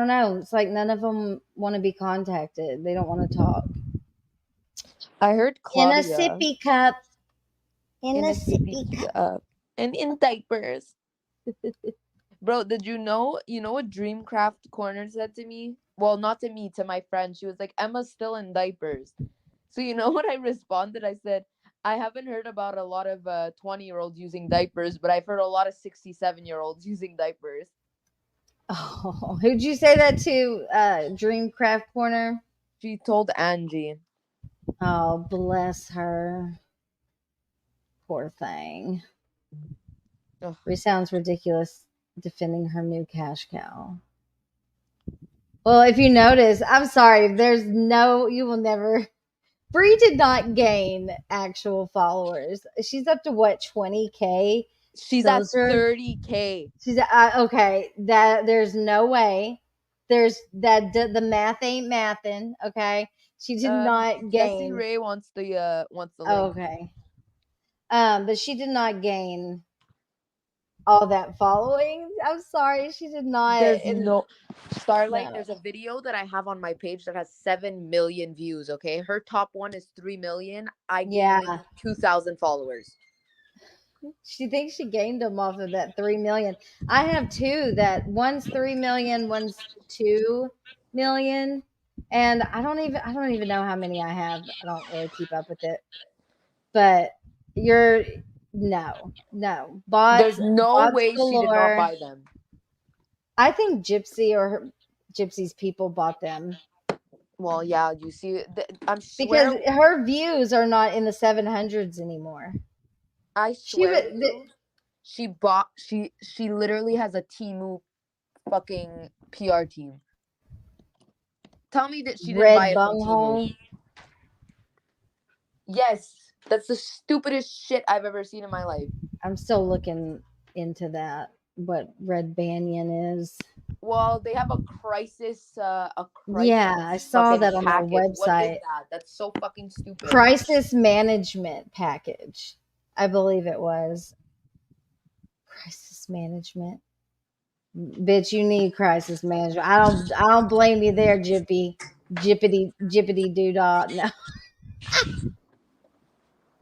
know. It's like none of them want to be contacted. They don't want to talk. I heard Claudia. In a sippy cup. In a sippy cup. And in diapers. Bro, did you know what Dreamcraft Corner said to me? Well, not to me, to my friend. She was like, Emma's still in diapers. So you know what I responded? I said, I haven't heard about a lot of 20-year-olds using diapers, but I've heard a lot of 67-year-olds using diapers. Oh, who'd you say that to? Dreamcraft Corner? She told Angie. Oh, bless her. Poor thing. Brie sounds ridiculous defending her new cash cow. Well, if you notice, I'm sorry, you will never. Brie did not gain actual followers. She's up to what, 20K? She's at 30K. She's okay. That there's no way. There's that the math ain't mathin'. Okay, she did not gain. Jesse Ray wants the link. Okay. But she did not gain all that following. I'm sorry, she did not. There's no Starlight. No. There's a video that I have on my page that has 7 million views. Okay, her top one is 3 million. I gained like 2,000 followers. She thinks she gained them off of that 3 million. I have two that one's 3 million, one's 2 million, and I don't even know how many I have. I don't really keep up with it. But no. There's no way she did not buy them. I think Gypsy's people bought them. Well, yeah, you see, because her views are not in the 700s anymore. I swear she literally has a Temu fucking PR team. Tell me that she didn't buy it from Temu. Yes, that's the stupidest shit I've ever seen in my life. I'm still looking into that, what Red Banyan is. Well, they have a crisis. Yeah, I saw that on their website. What is that? That's so fucking stupid. Crisis management package, I believe it was. Crisis management, bitch. You need crisis management. I don't blame you there, Jippity doodah. No.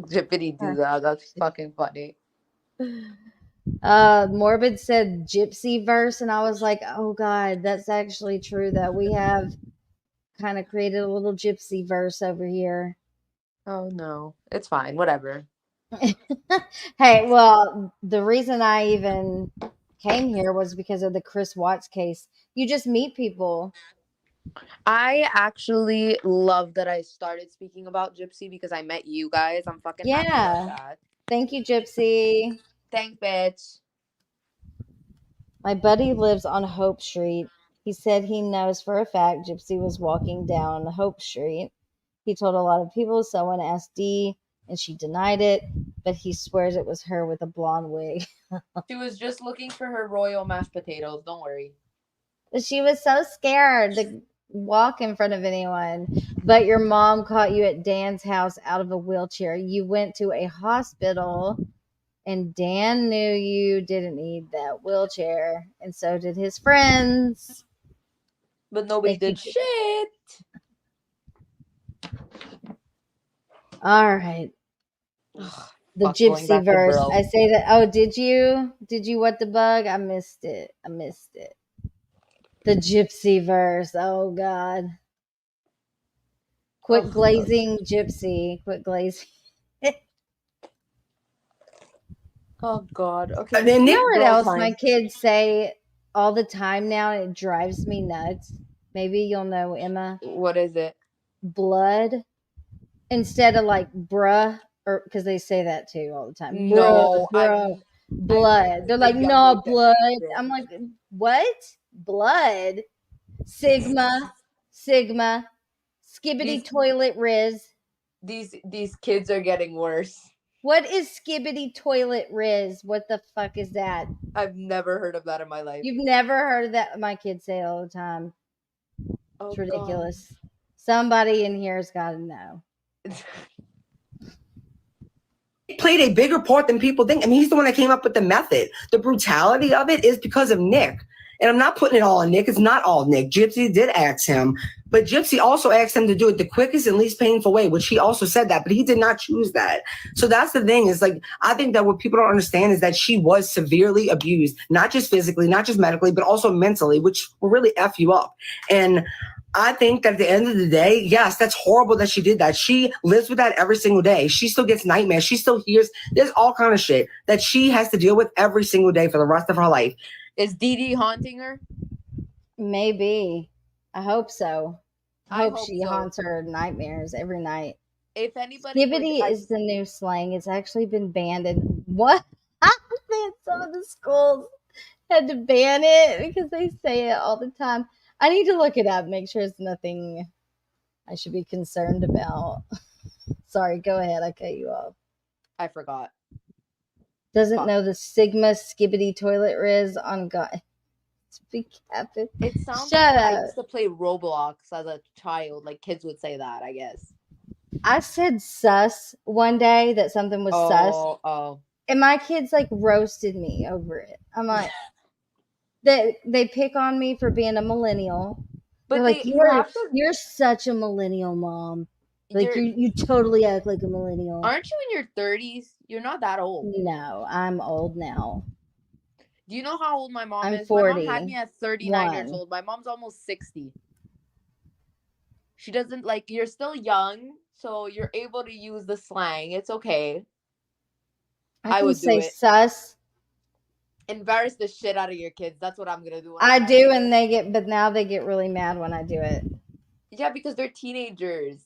Jippity doodah. That's fucking funny. Morbid said Gypsy verse, and I was like, oh god, that's actually true that we have kind of created a little Gypsy verse over here. Oh no, it's fine, whatever. Hey, well, the reason I even came here was because of the Chris Watts case. You just meet people. I actually love that I started speaking about Gypsy because I met you guys. I'm fucking happy about that. Thank you, Gypsy. Thanks, bitch. My buddy lives on Hope Street. He said he knows for a fact Gypsy was walking down Hope Street. He told a lot of people. Someone asked Dee, and she denied it, but he swears it was her with a blonde wig. She was just looking for her royal mashed potatoes. Don't worry. But she was so scared to walk in front of anyone. But your mom caught you at Dan's house out of a wheelchair. You went to a hospital, and Dan knew you didn't need that wheelchair, and so did his friends. But nobody did shit. All right. The Gypsy verse. I say that. Oh, did you? Did you what the bug? I missed it. The Gypsy verse. Oh God. Quit glazing, Gypsy. Quit glazing. Oh God. Okay. And then You Nick know what girl else time. my kids say all the time now? It drives me nuts. Maybe you'll know, Emma. What is it? Blood instead of like bruh, or because they say that too all the time. No, bruh, blood. They're like, younger no, blood. generation. I'm like, what? Blood? Sigma, skibbity toilet riz. These kids are getting worse. What is skibbity toilet riz? What the fuck is that? I've never heard of that in my life. You've never heard of that? My kids say it all the time. It's ridiculous. Somebody in here's got to know. Played a bigger part than people think. I mean, he's the one that came up with the method. The brutality of it is because of Nick. And I'm not putting it all on Nick. It's not all Nick. Gypsy did ask him. But Gypsy also asked him to do it the quickest and least painful way, which he also said that. But he did not choose that. So that's the thing is like, I think that what people don't understand is that she was severely abused, not just physically, not just medically, but also mentally, which will really F you up. And I think that at the end of the day, yes, that's horrible that she did that. She lives with that every single day. She still gets nightmares. She still hears, there's all kind of shit that she has to deal with every single day for the rest of her life. Is Dee Dee haunting her? Maybe. I hope so. I hope hope she so. haunts her nightmares every night. If anybody Skibbity is the new slang. It's actually been banned in what? I think some of the schools had to ban it because they say it all the time. I need to look it up, make sure it's nothing I should be concerned about. Sorry, go ahead. I cut you off. I forgot. Doesn't know the Sigma skibbity toilet riz on God. Speak happy. It sounds Shut like I up. used to play Roblox as a child. Like kids would say that, I guess. I said sus one day that something was sus. Oh. And my kids like roasted me over it. I'm like, they pick on me for being a millennial. But They're like, you have to. you're such a millennial, mom. Like you totally act like a millennial. Aren't you in your 30s? You're not that old. No, I'm old now. Do you know how old my mom I'm is? 40. My mom had me at 39 years old. My mom's almost 60. She doesn't like. You're still young, so you're able to use the slang. It's okay. I would say do it. sus. Embarrass the shit out of your kids. That's what I'm gonna do. I do, and but now they get really mad when I do it. Yeah, because they're teenagers.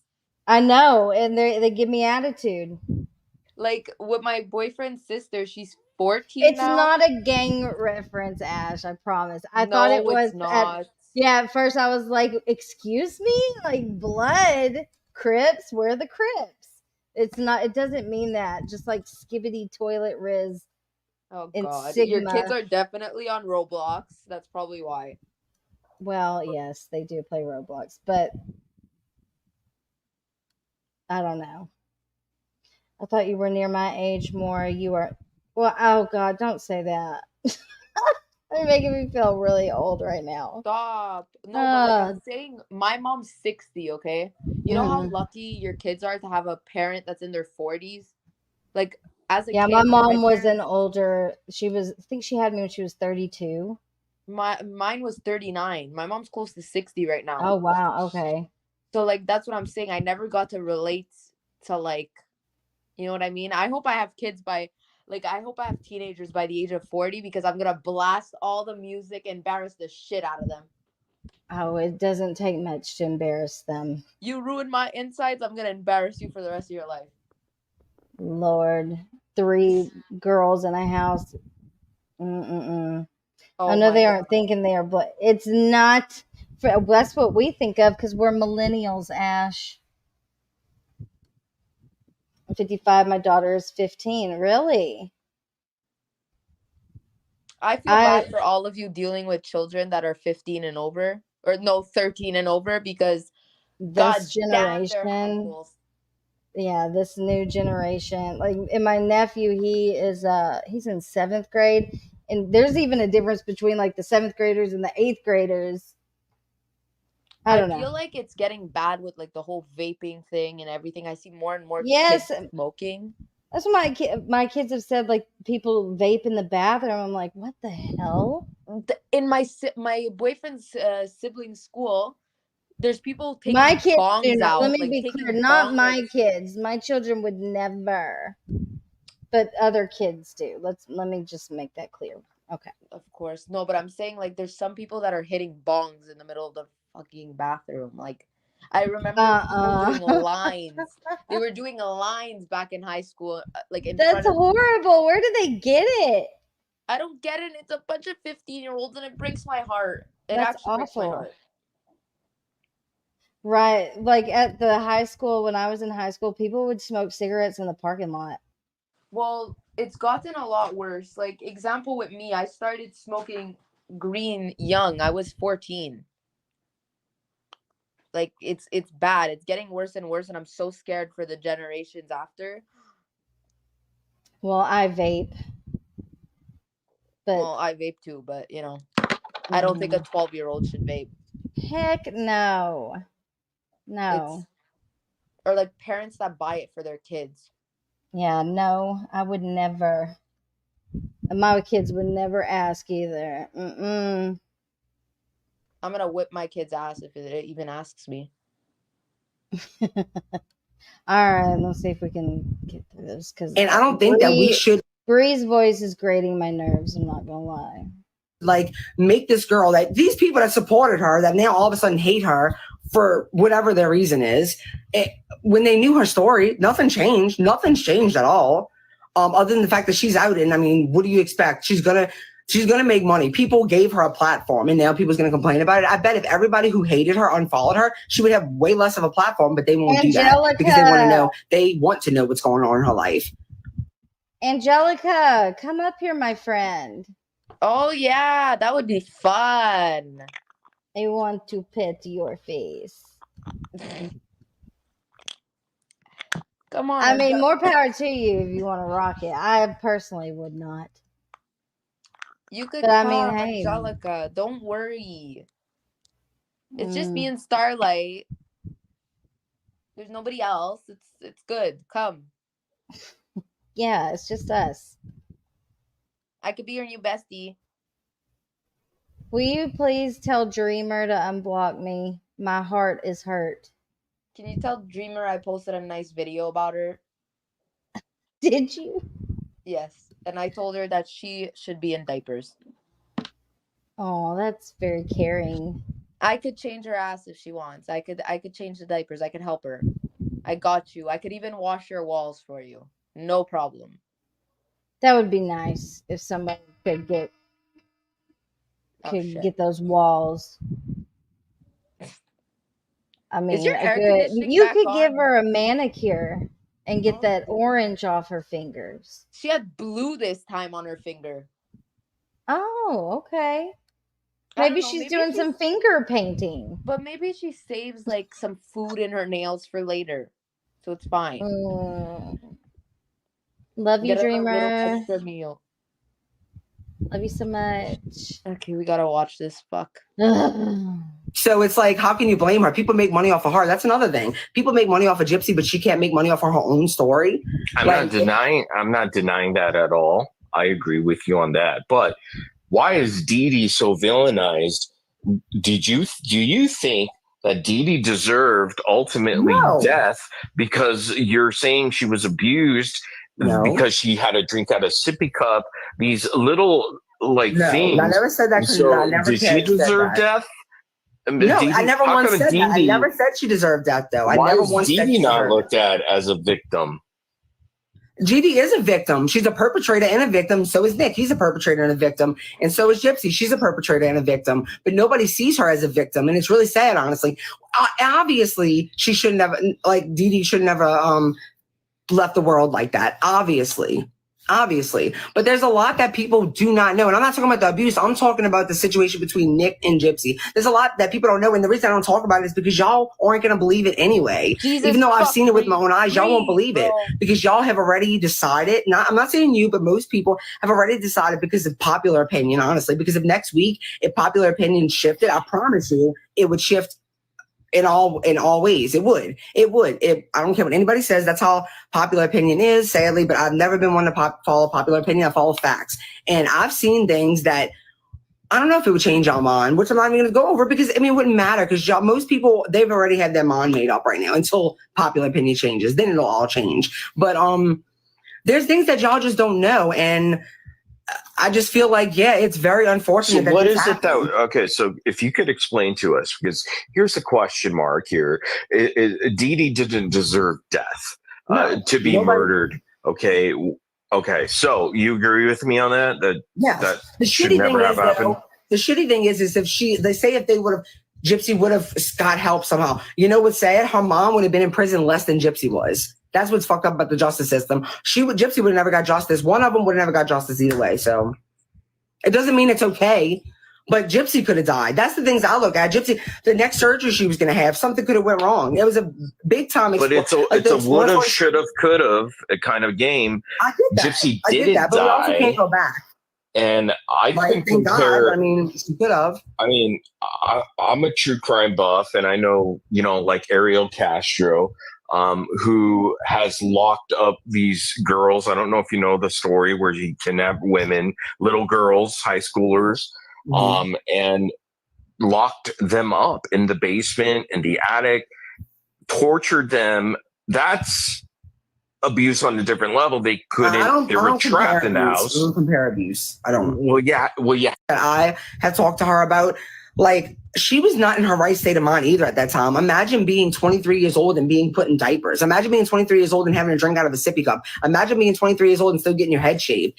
I know, and they give me attitude. Like with my boyfriend's sister, she's 14 It's now. not a gang reference, Ash. I promise. I No, thought it was. it's not. At first I was like, "Excuse me, like blood, Crips. Where are the Crips?" It's not. It doesn't mean that. Just like skibbity toilet riz. Oh and God, Sigma. your kids are definitely on Roblox. That's probably why. Well, yes, they do play Roblox, but I don't know. I thought you were near my age more. You are. Well, oh God, don't say that. You're making me feel really old right now. Stop. No, but like I'm saying, my mom's 60, okay? You know how lucky your kids are to have a parent that's in their 40s? Like, as a kid... my mom was an older... I think she had me when she was 32. Mine was 39. My mom's close to 60 right now. Oh, wow. Okay. So, like, that's what I'm saying. I never got to relate to, like... You know what I mean? I hope I have kids by... Like, I hope I have teenagers by the age of 40 because I'm going to blast all the music, embarrass the shit out of them. Oh, it doesn't take much to embarrass them. You ruined my insides, I'm going to embarrass you for the rest of your life. Lord. 3 girls in a house. Oh, I know they aren't thinking they are, but it's not. That's what we think of because we're millennials, Ash. I'm 55. My daughter is 15. Really? I feel bad for all of you dealing with children that are 15 and over, or no, 13 and over, because this generation, this new generation. Like, and my nephew, he's in 7th grade, and there's even a difference between like the 7th graders and the 8th graders. I feel like it's getting bad with like the whole vaping thing and everything. I see more and more kids smoking. That's what my kids have said. Like, people vape in the bathroom. I'm like, what the hell? In my boyfriend's sibling school, There's people taking My kids do bongs not. out. Let me like be taking clear. Not bong, my like, kids. My children would never. But other kids do. Let me just make that clear. Okay. Of course. No, but I'm saying like there's some people that are hitting bongs in the middle of the fucking bathroom. Like I remember people doing lines. They were doing lines back in high school, like in That's front of. horrible. Where did they get it? I don't get it. It's a bunch of 15-year-olds and it breaks my heart. It That's actually breaks my awful. heart. Right. Like at the high school, when I was in high school, people would smoke cigarettes in the parking lot. Well, it's gotten a lot worse. Like example with me, I started smoking green young. I was 14. Like it's bad. It's getting worse and worse, and I'm so scared for the generations after. Well, I vape. But Well, I vape too, but you know, I don't think a 12-year-old should vape. Heck no. No. Or like parents that buy it for their kids. Yeah, no, I would never. And my kids would never ask either. Mm-mm. I'm gonna whip my kid's ass if it even asks me. All right, let's see if we can get through this. And I don't think that we should. Bree's voice is grating my nerves. I'm not gonna lie. Like make this girl that these people that supported her that now all of a sudden hate her for whatever their reason is. When they knew her story, nothing's changed at all. Other than the fact that she's out, and I mean, what do you expect? She's gonna make money. People gave her a platform, and now people's gonna complain about it. I bet if everybody who hated her unfollowed her, she would have way less of a platform. But they won't do that because they want to know. They want to know what's going on in her life. Angelica, come up here, my friend. Oh yeah, that would be fun. I want to pet your face. Come on. I mean, more power to you if you want to rock it. I personally would not. You could But I come, mean, hey. Angelica. Don't worry. It's just me and Starlight. There's nobody else. It's good. Come. Yeah, it's just us. I could be your new bestie. Will you please tell Dreamer to unblock me? My heart is hurt. Can you tell Dreamer I posted a nice video about her? Did you? Yes. And I told her that she should be in diapers. Oh, that's very caring. I could change her ass if she wants. I could change the diapers. I could help her. I got you. I could even wash your walls for you. No problem. That would be nice if somebody could get those walls. I mean, Is your air conditioning you back could on? give her a manicure and get that orange off her fingers. She had blue this time on her finger. Oh, okay. I don't Maybe know, she's doing some finger painting. But maybe she saves like some food in her nails for later. So it's fine. Love you, Get her a little Dreamer. extra meal. Love you so much. Okay, we gotta watch this. Fuck. So it's like, how can you blame her? People make money off of her. That's another thing. People make money off of Gypsy, but she can't make money off of her own story. I'm not denying that at all. I agree with you on that. But why is Dee Dee so villainized? Do you think that Dee Dee deserved ultimately death because you're saying she was abused because she had a drink out of sippy cup? These little things. I never said that. So did she deserve death? No, I never once said that. I never said she deserved death, though. I never once said she Dee Dee not deserved looked at as a victim? GD is a victim. She's a perpetrator and a victim. So is Nick. He's a perpetrator and a victim. And so is Gypsy. She's a perpetrator and a victim. But nobody sees her as a victim. And it's really sad, honestly. Obviously, she shouldn't have, Dee Dee should never left the world like that. Obviously. But there's a lot that people do not know. And I'm not talking about the abuse. I'm talking about the situation between Nick and Gypsy. There's a lot that people don't know. And the reason I don't talk about it is because y'all aren't going to believe it anyway. Even though I've seen it with my own eyes, y'all won't believe it because y'all have already decided. I'm not saying you, but most people have already decided because of popular opinion, honestly, because of next week, if popular opinion shifted, I promise you it would shift in all ways. It would. I don't care what anybody says. That's how popular opinion is, sadly, but I've never been one to follow popular opinion. I follow facts. And I've seen things that I don't know if it would change y'all mind, which I'm not even going to go over because, I mean, it wouldn't matter because most people, they've already had their mind made up right now until popular opinion changes. Then it'll all change. But there's things that y'all just don't know. And I just feel like, yeah, it's very unfortunate. So what is it that, okay, so if you could explain to us, because here's a question mark here. Dee Dee didn't deserve death to be murdered. Okay. Okay, so you agree with me on that? That the should shitty never thing have is, happened? though, the shitty thing is if they would have, Gypsy would have got help somehow. You know what's sad? Her mom would have been in prison less than Gypsy was. That's what's fucked up about the justice system. Gypsy would have never got justice. One of them would have never got justice either way. So it doesn't mean it's okay. But Gypsy could have died. That's the things I look at. Gypsy, the next surgery she was going to have, something could have went wrong. It was a big time. But it's a would have, should have, could have kind of game. I get that. Gypsy I get didn't that, but we also die. can't go back. And I Like, can thank God. compare. I mean, she could have. I mean, I'm a true crime buff, and I know, like Ariel Castro, who has locked up these girls. I don't know if you know the story where he kidnapped women, little girls, high schoolers, and locked them up in the basement, in the attic, tortured them. That's abuse on a different level. They couldn't. They were trapped in the house. I don't compare abuse. I don't. Well, yeah. I had talked to her about, like, she was not in her right state of mind either at that time. Imagine being 23 years old and being put in diapers. Imagine being 23 years old and having a drink out of a sippy cup. Imagine being 23 years old and still getting your head shaved.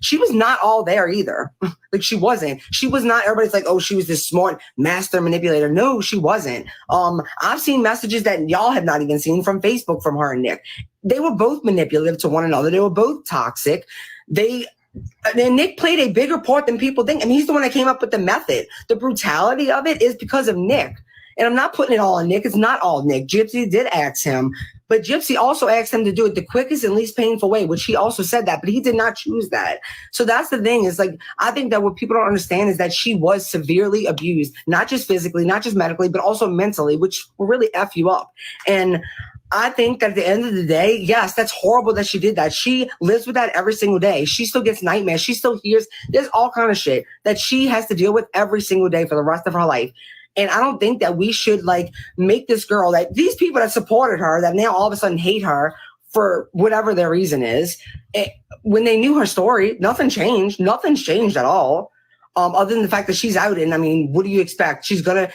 She was not all there either. Like, she wasn't. She was not. Everybody's like, oh, she was this smart master manipulator. No, she wasn't. I've seen messages that y'all have not even seen from Facebook from her and Nick. They were both manipulative to one another. They were both toxic. And Nick played a bigger part than people think. And he's the one that came up with the method. The brutality of it is because of Nick. And I'm not putting it all on Nick. It's not all Nick. Gypsy did ask him. But Gypsy also asked him to do it the quickest and least painful way, which he also said that. But he did not choose that. So that's the thing is, like, I think that what people don't understand is that she was severely abused, not just physically, not just medically, but also mentally, which will really F you up. And I think that at the end of the day, yes, that's horrible that she did that. She lives with that every single day. She still gets nightmares. She still hears, there's all kind of shit that she has to deal with every single day for the rest of her life. And I don't think that we should, like, make this girl, that these people that supported her, that now all of a sudden hate her for whatever their reason is, when they knew her story, nothing changed. Nothing's changed at all. Other than the fact that she's out. And I mean, what do you expect? She's gonna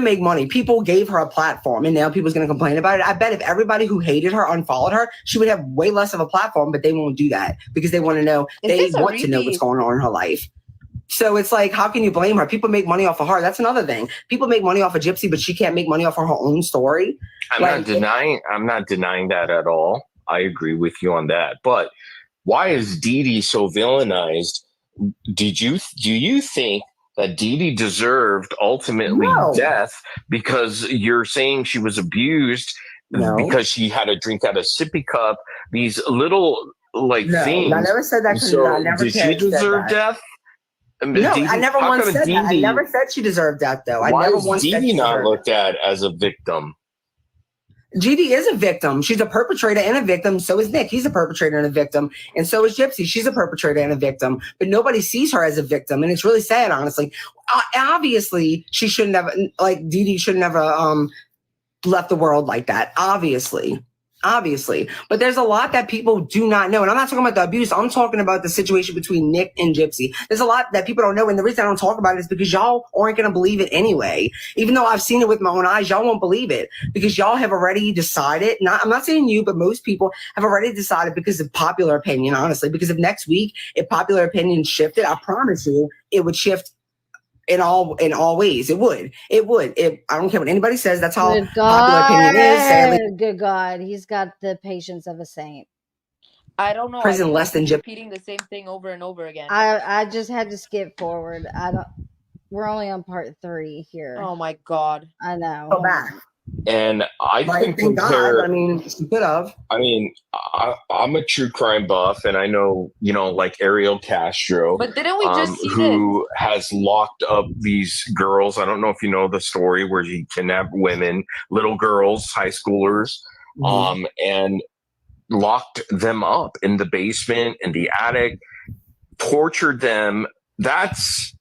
make money. People gave her a platform, and now people's gonna complain about it. I bet if everybody who hated her unfollowed her, she would have way less of a platform, but they won't do that because they want to know, they want to know what's going on in her life. So it's like, how can you blame her? People make money off of her. That's another thing. People make money off of Gypsy, but she can't make money off of her own story. I'm not denying that at all. I agree with you on that. But why is Dee Dee so villainized? Do you think that Dee Dee deserved ultimately death because you're saying she was abused because she had a drink out of sippy cup? These little things. I never said that. So did she deserve death? No, I never once said that. I never said she deserved that, though. Why is Dee Dee not looked at as a victim? Dee Dee is a victim. She's a perpetrator and a victim. So is Nick. He's a perpetrator and a victim. And so is Gypsy. She's a perpetrator and a victim. But nobody sees her as a victim. And it's really sad, honestly. Obviously, she shouldn't have, Dee Dee shouldn't have left the world like that. Obviously. But there's a lot that people do not know. And I'm not talking about the abuse. I'm talking about the situation between Nick and Gypsy. There's a lot that people don't know. And the reason I don't talk about it is because y'all aren't going to believe it anyway. Even though I've seen it with my own eyes, y'all won't believe it because y'all have already decided. I'm not saying you, but most people have already decided because of popular opinion, honestly, because of next week, if popular opinion shifted, I promise you it would shift in all ways. It would. I don't care what anybody says. That's how popular opinion is. Sadly, Good God, he's got the patience of a saint. I don't know. Prison less than repeating the same thing over and over again. I just had to skip forward. We're only on part 3 here. Oh my God. I know. Go back. And I can compare. God, I mean, she could have. I mean, I'm a true crime buff, and I know, like Ariel Castro. But didn't we just see who has locked up these girls? I don't know if you know the story where he kidnapped women, little girls, high schoolers, and locked them up in the basement, in the attic, tortured them. That's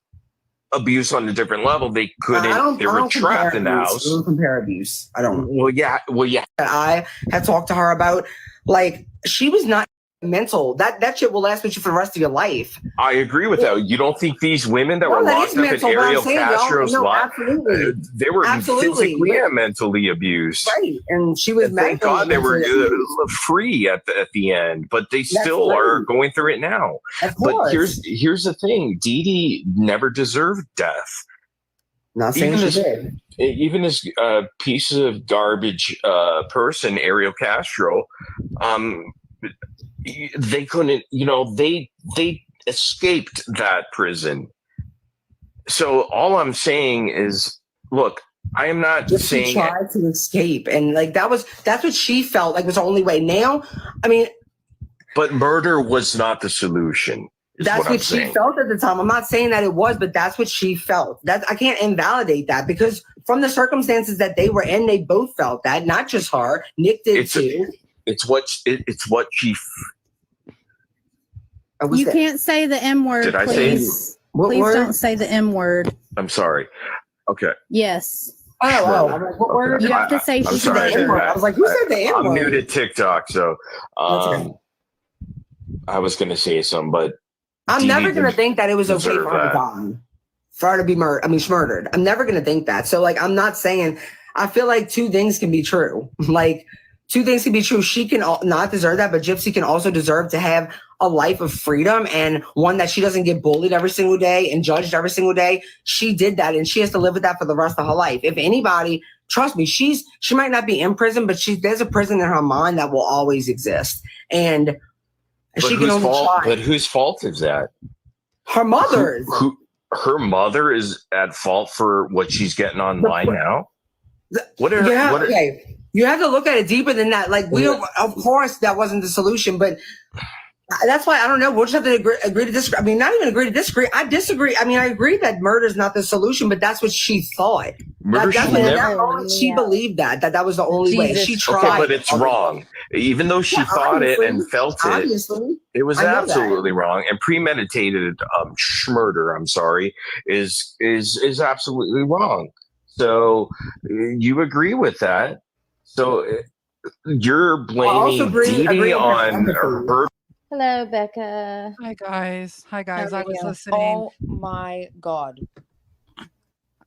abuse on a different level. They couldn't. They I were don't trapped compare in the abuse. house. I don't compare abuse. I don't. Well, yeah. I had talked to her about, like, she was not mental. That shit will last with you for the rest of your life. I agree with that. You don't think these women that No, were that locked is up in mental, but I'm Ariel saying, y'all- Castro's no, life, absolutely. they were Absolutely. physically and mentally abused. Right, and she was And thank God they were free at the end, but they still are going through it now. But here's the thing: Dee Dee never deserved death. Not saying she did. Even this piece of garbage person, Ariel Castro, they couldn't. They escaped that prison. So all I'm saying is, look, I am not saying she tried to escape, and like that's what she felt like was the only way. Now, I mean, but murder was not the solution. That's what she felt at the time. I'm not saying that it was, but that's what she felt. That I can't invalidate that, because from the circumstances that they were in, they both felt that. Not just her. Nick did too. It's what she. You can't say the M word, Did I please. say what Please word? don't say the M word. I'm sorry. Okay. Yes. Oh, I'm like, what word? You have to say I'm sorry. the N-word. I was like, who said the N-word? I'm new to TikTok, so okay. I was going to say something, but I'm never going to think that it was okay deserve for her to that. die. For her to be murdered. I'm never going to think that. So, like, I'm not saying, I feel like two things can be true. Like, two things can be true. She can not deserve that, but Gypsy can also deserve to have a life of freedom, and one that she doesn't get bullied every single day and judged every single day. She did that, and she has to live with that for the rest of her life. If anybody, trust me, she might not be in prison, but there's a prison in her mind that will always exist. And she can only try. But whose fault is that? Her mother's. Her mother is at fault for what she's getting online now? Okay. You have to look at it deeper than that. Like, of course, that wasn't the solution, but that's why I don't know. We'll just have to agree to disagree. I mean, not even agree to disagree. I disagree. I mean, I agree that murder is not the solution, but that's what she thought. She believed that was the only way. She tried. Okay, but it's wrong. Even though she thought it and felt it, it was absolutely wrong. And premeditated murder, I'm sorry, is absolutely wrong. So you agree with that. So you're blaming Dee Dee on her. Hello, Becca. Hi guys. I was you? listening. Oh my god.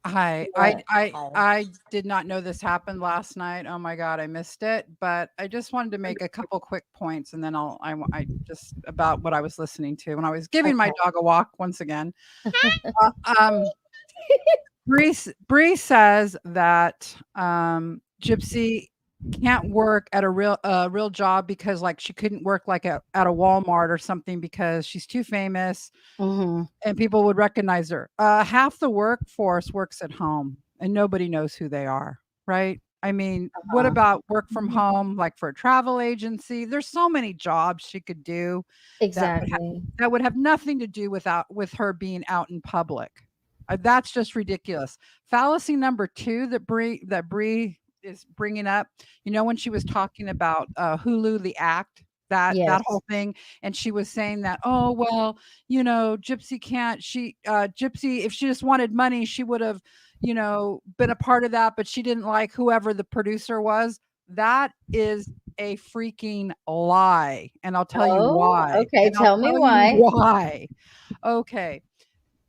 Hi. What? I did not know this happened last night. Oh my god, I missed it. But I just wanted to make a couple quick points, and then I just about what I was listening to when I was giving my dog a walk once again. Brie says that Gypsy can't work at a real job because, like, she couldn't work like at a Walmart or something because she's too famous and people would recognize her. Half the workforce works at home and nobody knows who they are, right? I mean, what about work from home, like for a travel agency? There's so many jobs she could do. Exactly. That would have nothing to do with her being out in public. That's just ridiculous. Fallacy number 2 that Brie is bringing up, when she was talking about Hulu, the act, that whole thing, and she was saying that, oh well, Gypsy can't. Gypsy, if she just wanted money, she would have, been a part of that, but she didn't like whoever the producer was. That is a freaking lie, and I'll tell you why. Okay, tell me why. Why? Okay.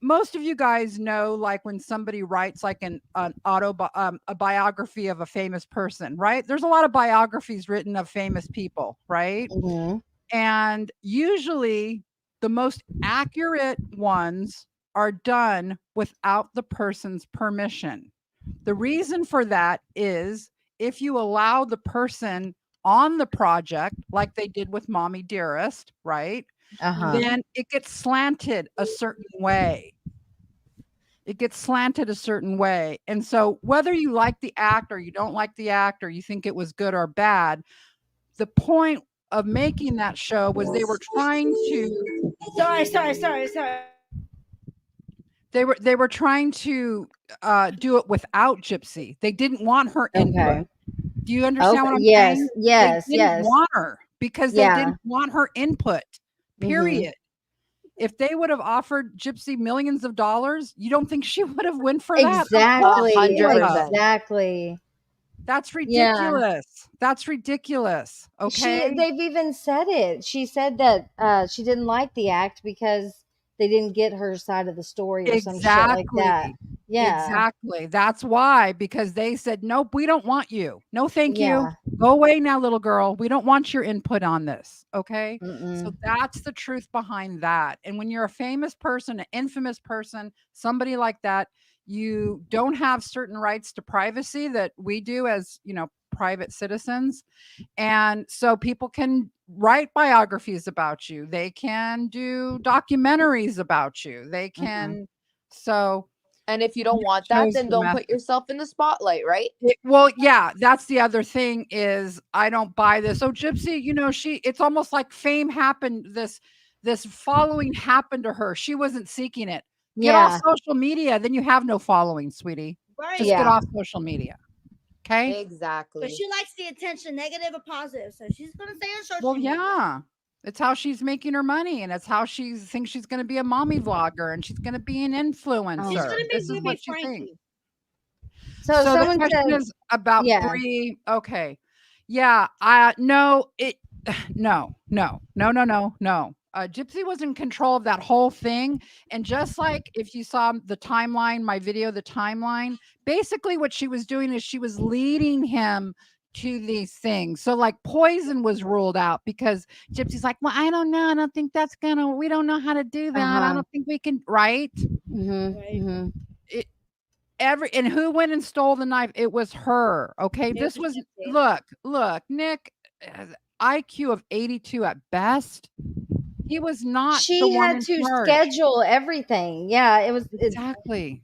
Most of you guys know, like, when somebody writes like a biography of a famous person, right? There's a lot of biographies written of famous people, right? And usually the most accurate ones are done without the person's permission. The reason for that is if you allow the person on the project, like they did with Mommy Dearest, right? Then it gets slanted a certain way. And so whether you like the act or you don't like the act or you think it was good or bad, the point of making that show was they were trying to They were trying to do it without Gypsy. They didn't want her input. Do you understand what I'm saying? Yes, they didn't want her because they didn't want her input. Period. if they would have offered Gypsy millions of dollars, you don't think she would have went for that? Exactly. 100%. Exactly. That's Yeah. ridiculous. That's ridiculous. Okay. They've even said it. She said that she didn't like the act because they didn't get her side of the story or some shit like that. Yeah. Exactly. That's why, because they said, nope, we don't want you. No, thank you. Yeah. Go away now, little girl. We don't want your input on this. Okay. Mm-mm. So that's the truth behind that. And when you're a famous person, an infamous person, somebody like that, you don't have certain rights to privacy that we do as, private citizens. And so people can write biographies about you. They can do documentaries about you. They can, so. And if you don't want that, then don't put yourself in the spotlight, right? Well, yeah, that's the other thing is I don't buy this. So Gypsy, it's almost like fame happened. This following happened to her. She wasn't seeking it. Get off social media, then you have no following, sweetie. Right. Just get off social media. Okay. Exactly. But she likes the attention, negative or positive. So she's gonna stay on social Well, media. yeah. It's how she's making her money, and it's how she thinks she's going to be a mommy vlogger, and she's going to be an influencer. She's gonna be This is Ruby what she Frankie. thinks. So the someone question said, is about Brie. Okay. Yeah. No. Gypsy was in control of that whole thing. And just like if you saw the timeline, my video, the timeline, basically what she was doing is she was leading him to these things. So like poison was ruled out because Gypsy's like, well, I don't know. I don't think we don't know how to do that. I don't think we can, right? Mm-hmm. And who went and stole the knife? It was her. Okay. This was, look, Nick, IQ of 82 at best. He was not. She had to schedule everything. Yeah, it was exactly.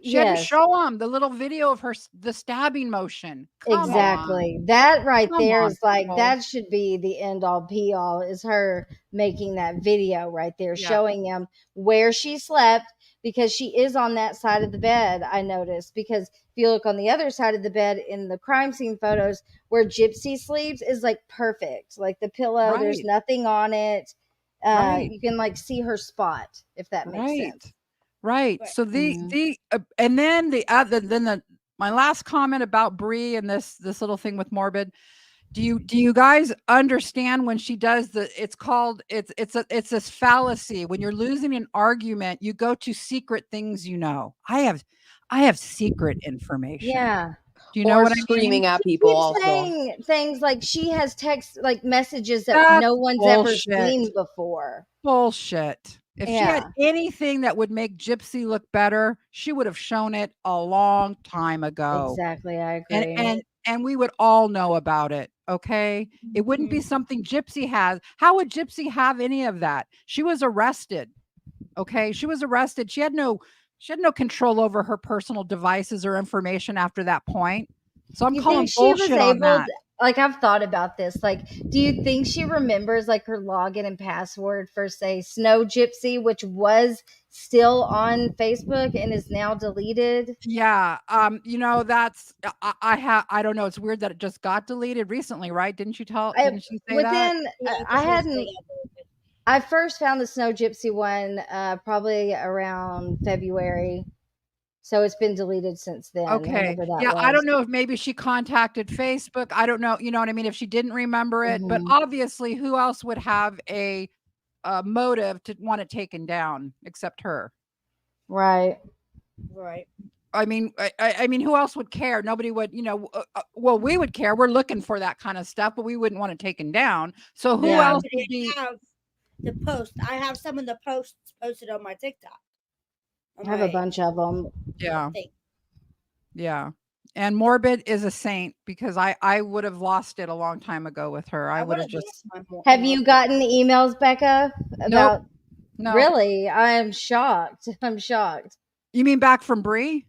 She had to show him the little video of the stabbing motion. Exactly. That right there is like, that should be the end all be all, is her making that video right there, showing him where she slept, because she is on that side of the bed, I noticed. Because if you look on the other side of the bed in the crime scene photos, where Gypsy sleeps is like perfect. Like the pillow, there's nothing on it. You can like see her spot, if that makes sense. Right. So and then my last comment about Brie and this little thing with Morbid. Do you guys understand when she does it's this fallacy? When you're losing an argument, you go to secret things. I have secret information. Yeah. Do you know what I mean? Screaming at people also. Saying things like she has text like messages that no one's ever seen before. Bullshit. If she had anything that would make Gypsy look better, she would have shown it a long time ago. Exactly, I agree. And we would all know about it. Okay. It wouldn't be something Gypsy has. How would Gypsy have any of that? She was arrested. Okay. She was arrested. She had no control over her personal devices or information after that point. So I'm calling bullshit on that. Like, I've thought about this. Like, do you think she remembers like her login and password for, say, Snow Gypsy, which was still on Facebook and is now deleted? Yeah. That's I don't know. It's weird that it just got deleted recently, right? Didn't she say that? I first found the Snow Gypsy one probably around February. So it's been deleted since then. Okay. Yeah, I don't know if maybe she contacted Facebook. I don't know. You know what I mean? If she didn't remember it, but obviously, who else would have a motive to want it taken down except her? Right. I mean, who else would care? Nobody would. Well, we would care. We're looking for that kind of stuff, but we wouldn't want it taken down. So who else would be? The post. I have some of the posts posted on my TikTok. I have a bunch of them. Yeah. Yeah. And Morbid is a saint, because I would have lost it a long time ago with her. I would have just. Have you gotten emails, Becca? About? No. Really? I'm shocked. You mean back from Brie?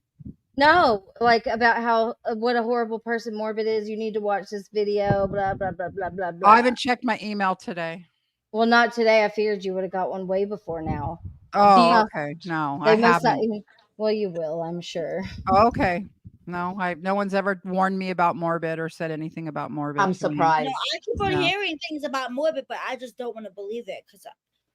No, like about what a horrible person Morbid is. You need to watch this video. Blah blah blah blah blah blah. I haven't checked my email today. Well, not today. I figured you would have got one way before now. Oh, okay. No, I haven't. Well, you will, I'm sure. Oh, okay. No one's ever warned me about Morbid or said anything about Morbid. I'm surprised. No, I keep on hearing things about Morbid, but I just don't want to believe it because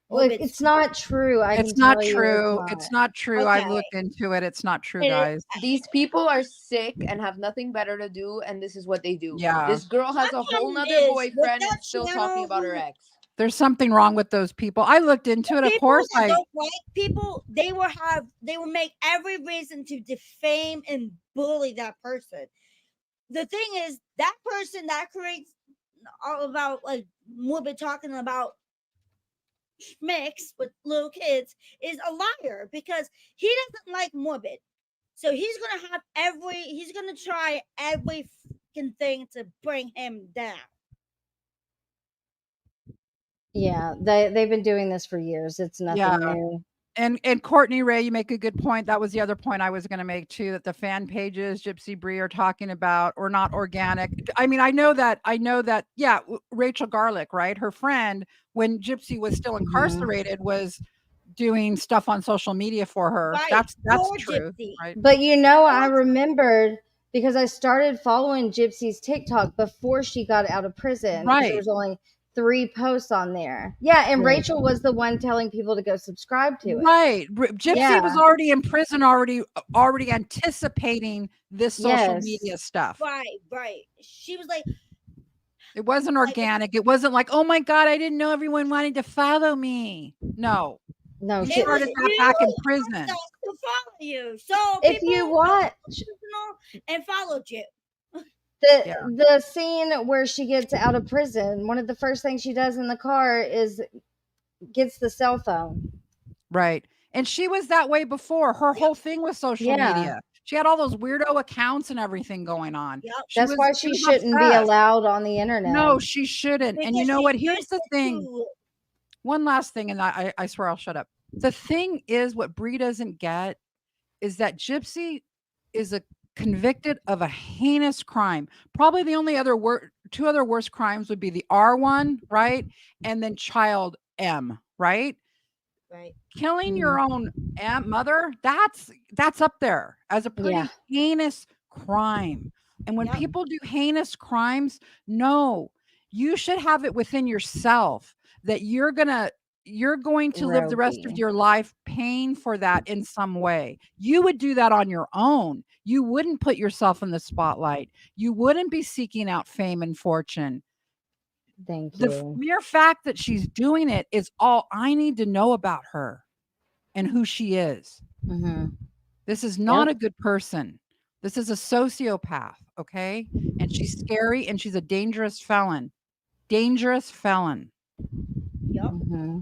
Look, it's not true. I It's can not tell you true. It's not true. I've Okay. looked into it. It's not true, It is- guys. These people are sick and have nothing better to do, and this is what they do. Yeah. This girl has a whole nother boyfriend and still talking about her ex. There's something wrong with those people. I looked into it. Of course, that I. don't like people, they will make every reason to defame and bully that person. The thing is, that person that creates all about like morbid talking about mix with little kids is a liar because he doesn't like morbid. So he's gonna try every fucking thing to bring him down. Yeah, they've been doing this for years. It's nothing new. And Courtney Ray, you make a good point. That was the other point I was going to make too, that the fan pages Gypsy Brie are talking about or not organic. I mean, I know that, yeah, Rachel Garlick, right? Her friend, when Gypsy was still incarcerated, was doing stuff on social media for her. Right. That's For true. Gypsy. Right? But I remembered because I started following Gypsy's TikTok before she got out of prison. Right. There was only 3 posts on there. Yeah, and Right. Rachel was the one telling people to go subscribe to it. Right. Gypsy was already in prison, already anticipating this social media stuff. Right. She was like, It wasn't organic. It wasn't like, oh my God, I didn't know everyone wanted to follow me. No. No, she started that back in prison. to follow you. So If people you watch and followed you. the scene where she gets out of prison, one of the first things she does in the car is gets the cell phone. Right. And she was that way before. Her whole thing was social media. She had all those weirdo accounts and everything going on. Yep. That's why she was shouldn't be obsessed. allowed on the internet. No, she shouldn't. And you Because know she what? Here's used the thing. One last thing, and I swear I'll shut up. The thing is, what Brie doesn't get is that Gypsy is convicted of a heinous crime. Probably the only other two other worst crimes would be the R one, right? And then child M, right? Right. Killing your own mother, that's up there as a pretty heinous crime. And when people do heinous crimes, no, you should have it within yourself that you're going to live the rest of your life paying for that in some way. You would do that on your own. You wouldn't put yourself in the spotlight. You wouldn't be seeking out fame and fortune. Thank The you. mere fact that she's doing it is all I need to know about her and who she is. Mm-hmm. This is not a good person. This is a sociopath, okay? And she's scary and she's a dangerous felon. Dangerous felon. Yep. Mm-hmm.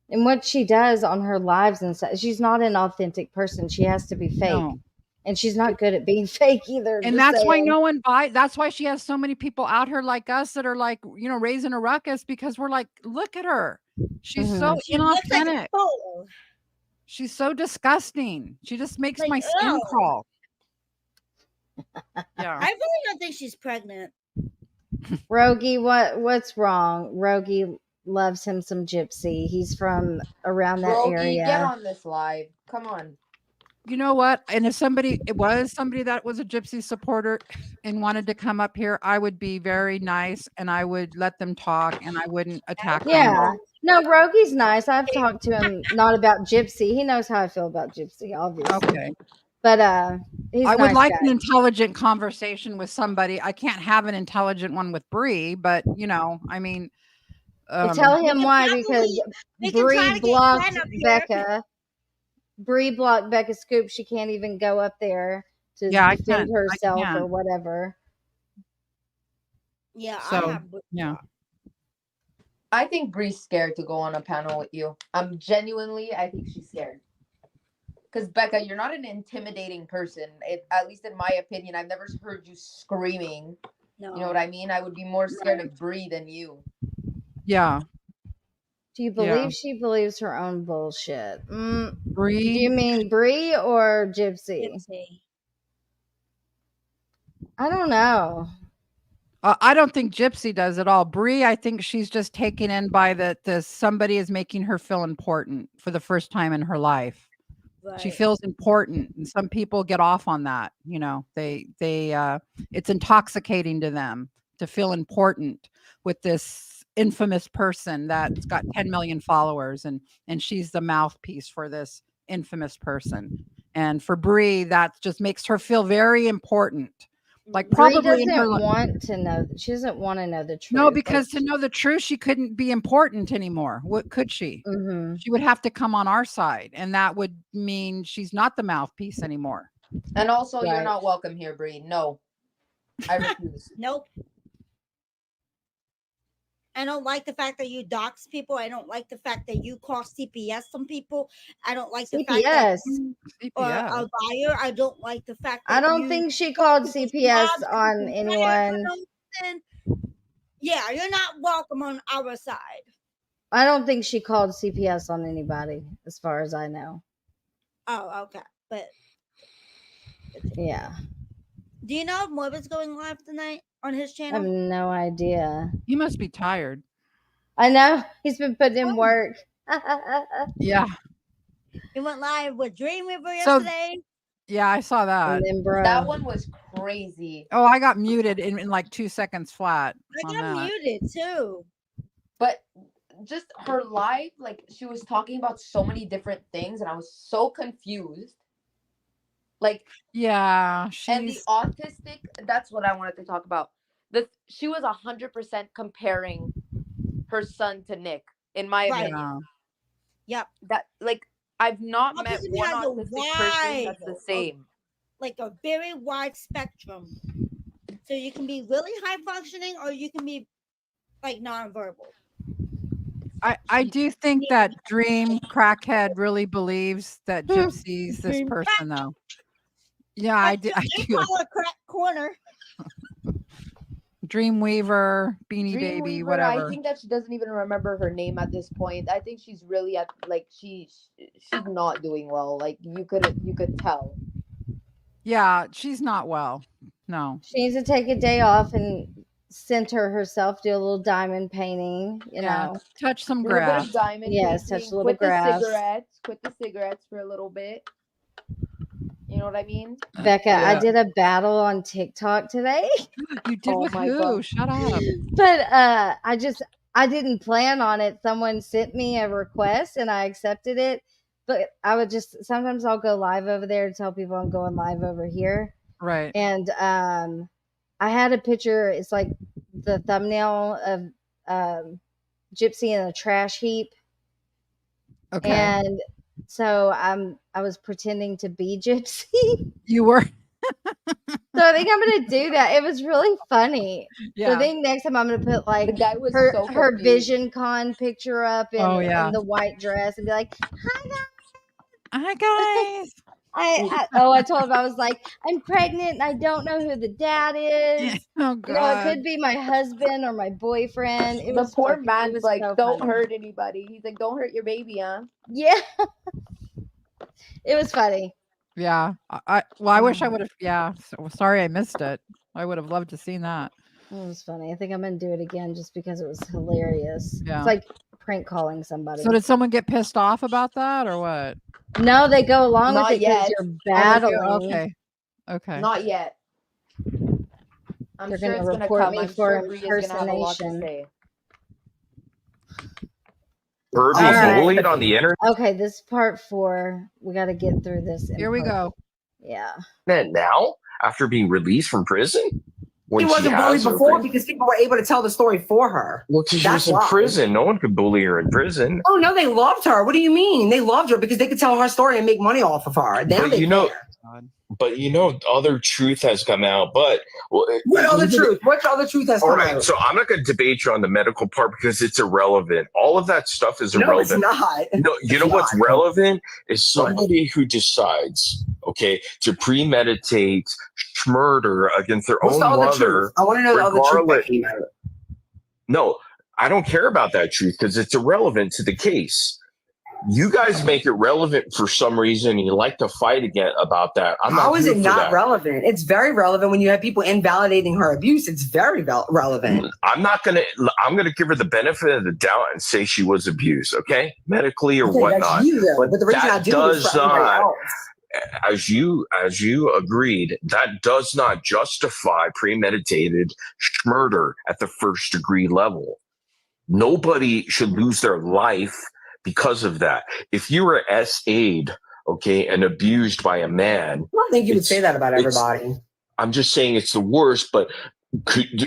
And what she does on her lives and stuff, she's not an authentic person. She has to be fake. No. And she's not good at being fake either. And that's why no one buys. That's why she has so many people out here like us that are like, raising a ruckus because we're like, look at her. She's so inauthentic. She's so disgusting. She just makes my skin crawl. Yeah. I really don't think she's pregnant. Rogie, what's wrong? Rogie loves him some Gypsy. He's from around that Rogie, area. get on this live. Come on. You know what? And if somebody that was a Gypsy supporter and wanted to come up here, I would be very nice and I would let them talk and I wouldn't attack them. Yeah. No, Rogie's nice. I've talked to him not about Gypsy. He knows how I feel about Gypsy, obviously. Okay. But he's I a would nice like guy. an intelligent conversation with somebody. I can't have an intelligent one with Brie, but I mean, Tell him why, because we can try Brie to get blocked Glenn up here. Becca. Brie blocked Becca Scoop. She can't even go up there to I defend can't. herself or whatever. Yeah, I think Brie's scared to go on a panel with you. I think she's scared. Because Becca, you're not an intimidating person. At least in my opinion, I've never heard you screaming. No. You know what I mean? I would be more scared of Brie than you. Yeah. Do you believe she believes her own bullshit? Brie? Do you mean Brie or Gypsy? I don't know. I don't think Gypsy does at all. Brie, I think she's just taken in by the somebody is making her feel important for the first time in her life. Right. She feels important, and some people get off on that. They it's intoxicating to them to feel important with this infamous person that's got 10 million followers, and she's the mouthpiece for this infamous person. And for Brie, that just makes her feel very important. Like Brie probably in her doesn't want to know. She doesn't want to know the truth. no, because to know the truth, she couldn't be important anymore. What could she? Mm-hmm. She would have to come on our side, and that would mean she's not the mouthpiece anymore. And also, you're Right. not welcome here, Brie. No, I refuse. Nope. I don't like the fact that you dox people. I don't like the fact that you call CPS on people. I don't like the fact that you are a liar. I don't like the fact that I don't you think she called CPS robbed on people anyone. Yeah, you're not welcome on our side. I don't think she called CPS on anybody, as far as I know. Oh, okay. But Yeah, do you know if Morbid's going live tonight on his I have channel? no idea. He must be tired. I know he's been putting in work. Yeah. He went live with Dreamweaver So- yesterday. Yeah, I saw that. And then, bro, That one was crazy. Oh, I got muted in like 2 seconds flat. I on got that. muted too. But just her live, like she was talking about so many different things, and I was so confused. Like, Yeah, and the she's autistic, that's what I wanted to talk about. She was 100% comparing her son to Nick, in my Right. opinion. Yep. That, like, I've not met Autism one has a autistic person that's the wide- same. Like a very wide spectrum. So you can be really high functioning or you can be like nonverbal. I do think that Dream Crackhead really believes that Gypsy's this Dream person, though. Yeah, I do. They call it crack corner. Dreamweaver, Beanie Baby, Dreamweaver, whatever. I think that she doesn't even remember her name at this point. I think she's really at she's not doing well. Like you could tell. Yeah, she's not well. No. she needs to take a day off and center herself, do a little diamond painting. You know, touch some Do a little bit grass. of diamond Yes, painting, touch a little quit grass. Quit the cigarettes for a little bit. You know what I mean? Becca, I Yeah. did a battle on TikTok today. You did Oh with my who? God. Shut up. But I didn't plan on it. Someone sent me a request and I accepted it. But I would just sometimes I'll go live over there to tell people I'm going live over here. Right. And I had a picture, it's like the thumbnail of Gypsy in a trash heap. Okay. And so I was pretending to be Gypsy. You were. So I think I'm gonna do that. It was really funny. So Yeah. I think next time I'm gonna put The like guy was her so her confused. Vision Con picture up in, Oh, yeah. in the white dress and be like, "Hi guys." Hi, guys. I told him I was like, I'm pregnant and I don't know who the dad is. Oh, You know, it God. could be my husband or my boyfriend. It The was poor fucking- it man's was like, so don't funny. hurt anybody. He's like, don't hurt your baby, huh? Yeah. It was funny. Yeah. I wish I would have. Yeah. So, sorry I missed it. I would have loved to seen that. It was funny. I think I'm gonna do it again just because it was hilarious. Yeah. It's like prank calling somebody. So did someone get pissed off about that or what? No, they go along Not with it because yet. you're battling. Okay. Okay. Not yet. I'm They're sure gonna it's gonna report come. me I'm for sure Brie is gonna have a lot to impersonation. say. Her being All right. bullied on the internet Okay, this is part 4. We got to get through this. Here we go. Yeah. now after being released from prison. When He she wasn't bullied has her before thing? because people were able to tell the story for her. Well, because she That's was in why. prison. No one could bully her in prison. Oh no, they loved her. What do you mean? They loved her because they could tell her story and make money off of her. Now But they you know, care. other truth has come out. But What other truth? What other truth has All come right, out? so I'm not going to debate you on the medical part because it's irrelevant. All of that stuff is No, it's irrelevant. not. No, you know It's what's not. relevant is somebody who decides, okay, to premeditate murder against their What's own the other mother. truth? I want to know the other truth that regardless- came out. No, I don't care about that truth because it's irrelevant to the case. You guys make it relevant for some reason. You like to fight again about that. I'm How not is here it for not that. relevant? It's very relevant when you have people invalidating her abuse. It's very relevant. I'm gonna give her the benefit of the doubt and say she was abused, okay, medically or Okay, whatnot. that's you though. But the reason I that do it is does for everybody not, else. as you agreed, that does not justify premeditated murder at the first degree level. Nobody should lose their life because of that. If you were SA'd, okay, and abused by a man, I don't think you would say that about everybody. I'm just saying it's the worst, but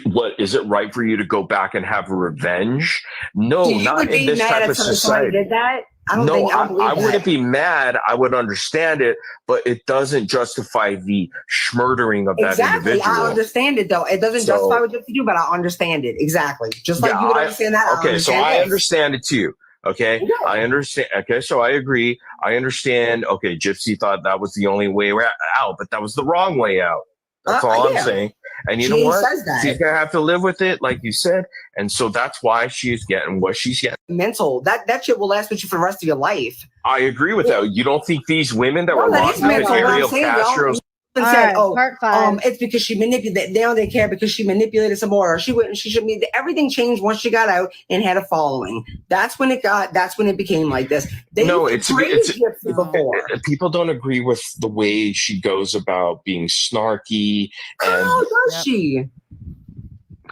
what is it right for you to go back and have revenge? No, So you not would in be this mad type at of somebody society. did that? I don't believe I that. wouldn't be mad. I would understand it, but it doesn't justify the schmurdering of that Exactly. individual. I understand it though. It doesn't So- justify what Gypsy do, but I understand it. Exactly. Just like Yeah, you would understand that. Okay, so I understand it too. Okay, Yeah. I understand. Okay, so I agree. I understand. Okay, Gypsy thought that was the only way out, but that was the wrong way out. That's all I'm yeah. saying. And you She know what? says that. She's gonna have to live with it, like you said. And so that's why she's getting what she's getting. Mental. That shit will last with you for the rest of your life. I agree with that. You don't think these women that No, were that locked is in mental. What I'm Ariel saying, y'all. Castro's And All said, right, "Oh, part 5. it's because she manipulated. Now they care because she manipulated some more. Or she wouldn't. She should be. Everything changed once she got out and had a following. That's when it became like this. They praised Gypsy before. People don't agree with the way she goes about being snarky. And How does she?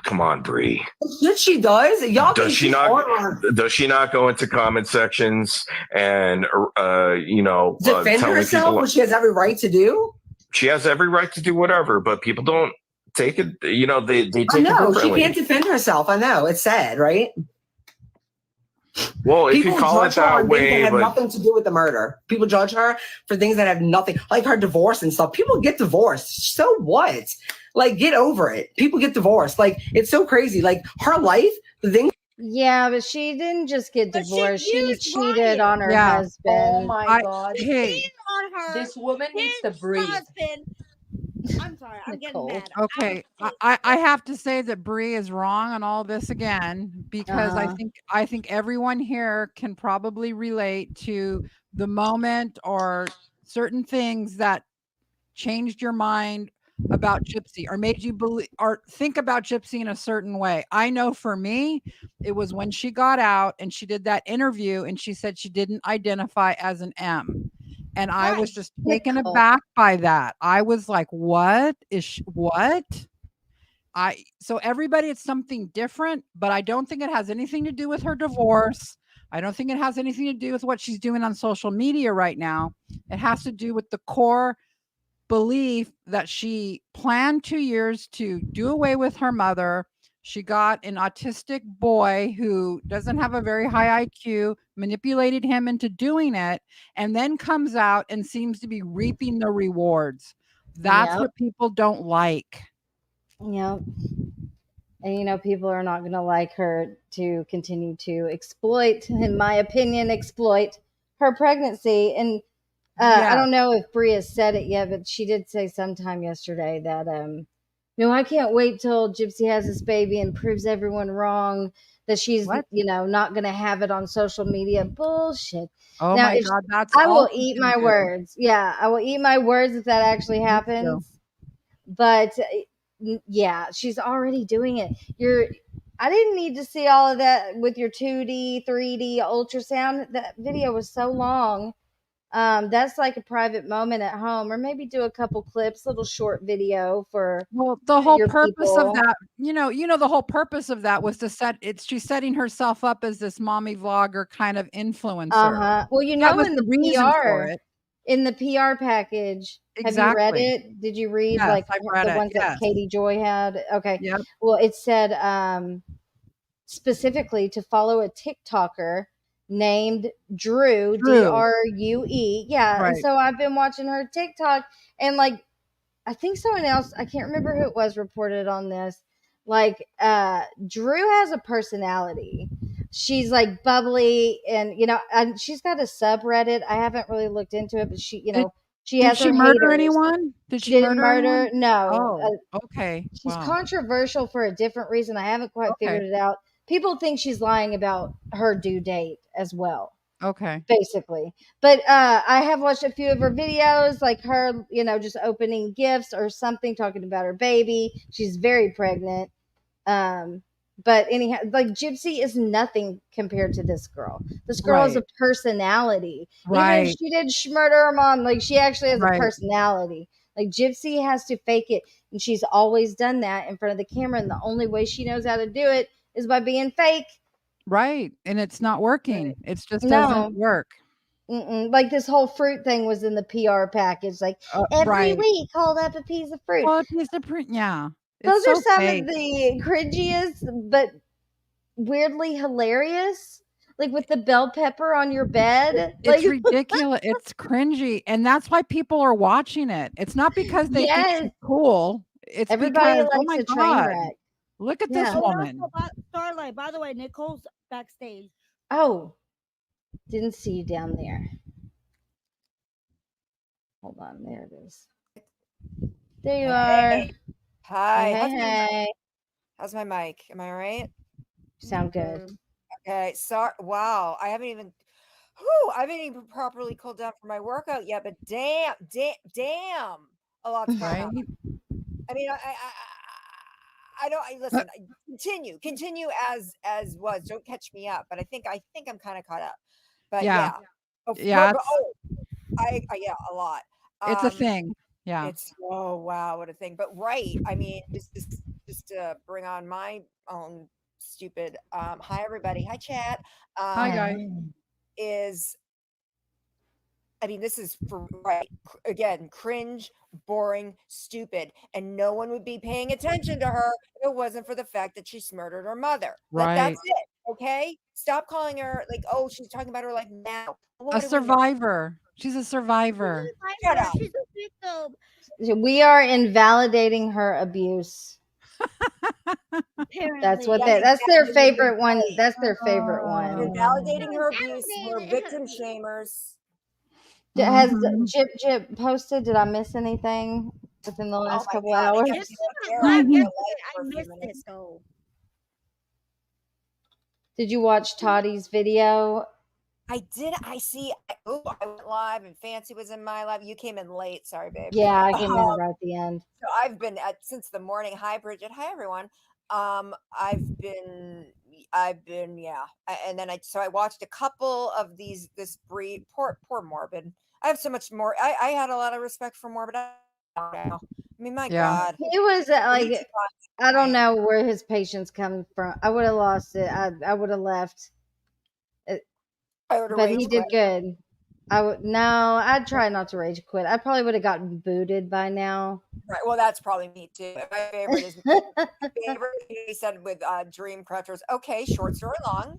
Come on, Brie. Shit, she does. Y'all Does think she she's not? on Does she not go into comment sections and defend telling herself, people? which she has every right to do? She has every right to do whatever, but people don't take it. They take I it know she differently. can't defend herself. I know it's sad, right? Well, if People you call it judge her that on things way, that have but nothing to do with the murder. People judge her for things that have nothing, like her divorce and stuff. People get divorced. So what? Like, get over it. People get divorced. Like, it's so crazy. Like, her life, the thing. Yeah, but she didn't just get divorced. She used cheated on her Yeah. husband. Oh my god. Hey, on her. This woman needs to breathe. Husband. I'm sorry. I'm getting mad. okay. I have to say that Brie is wrong on all this again because I think everyone here can probably relate to the moment or certain things that changed your mind about Gypsy or made you believe or think about Gypsy in a certain way. I know for me, it was when she got out and she did that interview and she said she didn't identify as an M. And I was just taken aback by that. I was like, what? So everybody, it's something different, but I don't think it has anything to do with her divorce. I don't think it has anything to do with what she's doing on social media right now. It has to do with the core belief that she planned 2 years to do away with her mother. She got an autistic boy who doesn't have a very high IQ, manipulated him into doing it, and then comes out and seems to be reaping the rewards. That's Yep. what people don't like. Yep. And people are not going to like her to continue to exploit, in my opinion, her pregnancy. And I don't know if Brie has said it yet, but she did say sometime yesterday that, I can't wait till Gypsy has this baby and proves everyone wrong, that she's, not going to have it on social media. Bullshit. Oh Now, my God, that's I will all she eat can my do. words. Yeah, I will eat my words if that actually happens. But yeah, she's already doing it. I didn't need to see all of that with your 2D, 3D ultrasound. That video was so long. That's like a private moment at home, or maybe do a couple clips, little short video for the whole your purpose people. of that, the whole purpose of that was to she's setting herself up as this mommy vlogger kind of influencer. Well, that was in the the reason for PR, it. in the PR package. Have you read Exactly. it? Did you read Yes, I've read the it, ones that yes. Katie Joy had? Okay. Yep. Well, it said specifically to follow a TikToker named Drew. Drue. Yeah. Right. And so I've been watching her TikTok, and I think someone else, I can't remember who it was, reported on this. Drew has a personality. She's bubbly, and and she's got a subreddit. I haven't really looked into it, but she Did has she her murder haters. anyone? Did She she didn't murder? anyone? No. Oh, okay. She's Wow. controversial for a different reason. I haven't quite figured it out. People think she's lying about her due date as well. Okay. Basically. But I have watched a few of her videos, like her, just opening gifts or something, talking about her baby. She's very pregnant. But anyhow, Gypsy is nothing compared to this girl. This girl has a personality. Even if she did murder her mom, she actually has a personality. Gypsy has to fake it, and she's always done that in front of the camera. And the only way she knows how to do it is by being fake. Right. And it's not working. It just No. doesn't work. Like this whole fruit thing was in the PR package. Like every right. week, hold up a piece of fruit. Well, a piece of fruit, yeah. Those It's are so some fake. of the cringiest, but weirdly hilarious. Like with the bell pepper on your bed. It's ridiculous. It's cringy. And that's why people are watching it. It's not because they think Yes. it's cool. It's Everybody because, oh likes my a train God, wreck. look at Yeah. this Oh, woman. Starlight, by the way, Nicole's backstage. Oh, didn't see you down there. Hold on, there it is. There you are. Hi. Hey. How's my mic? Am I all right? Sound good. Okay. Sorry. Wow. I haven't even properly cooled down for my workout yet. But damn, a lot's going on. I mean, I don't. Listen. Continue as was. Don't catch me up. But I think I'm kind of caught up. But yeah. Yeah. Yeah, a lot. It's a thing. Yeah. It's wow, what a thing. But right, I mean, just to bring on my own stupid hi everybody, hi chat. Hi guys. I mean, this is for right again, cringe, boring, stupid, and no one would be paying attention to her if it wasn't for the fact that she murdered her mother. Like, that's it. Okay, stop calling her like, oh, she's talking about her like now. A survivor. She's a survivor. Shut up. She's a victim. We are invalidating her abuse. That's what that's their favorite one. That's their favorite one. You're validating her abuse. We're victim shamers. Has Jip posted? Did I miss anything within the last couple hours? I missed it though. Did you watch Toddy's video? I did. I went live and Fancy was in my live. You came in late. Sorry, babe. Yeah, I came in right at the end. So I've been since the morning. Hi, Bridget. Hi, everyone. I've been, yeah. And then I watched a couple of this Brie, poor Morbid. I have so much more. I had a lot of respect for Morbid. I mean, my God. He was like, I don't know where his patience comes from. I would have lost it. I would have left. But he did good. I'd try not to rage quit. I probably would have gotten booted by now. Right. Well, that's probably me too. My favorite is he said with Dreamcraft was okay, short story long.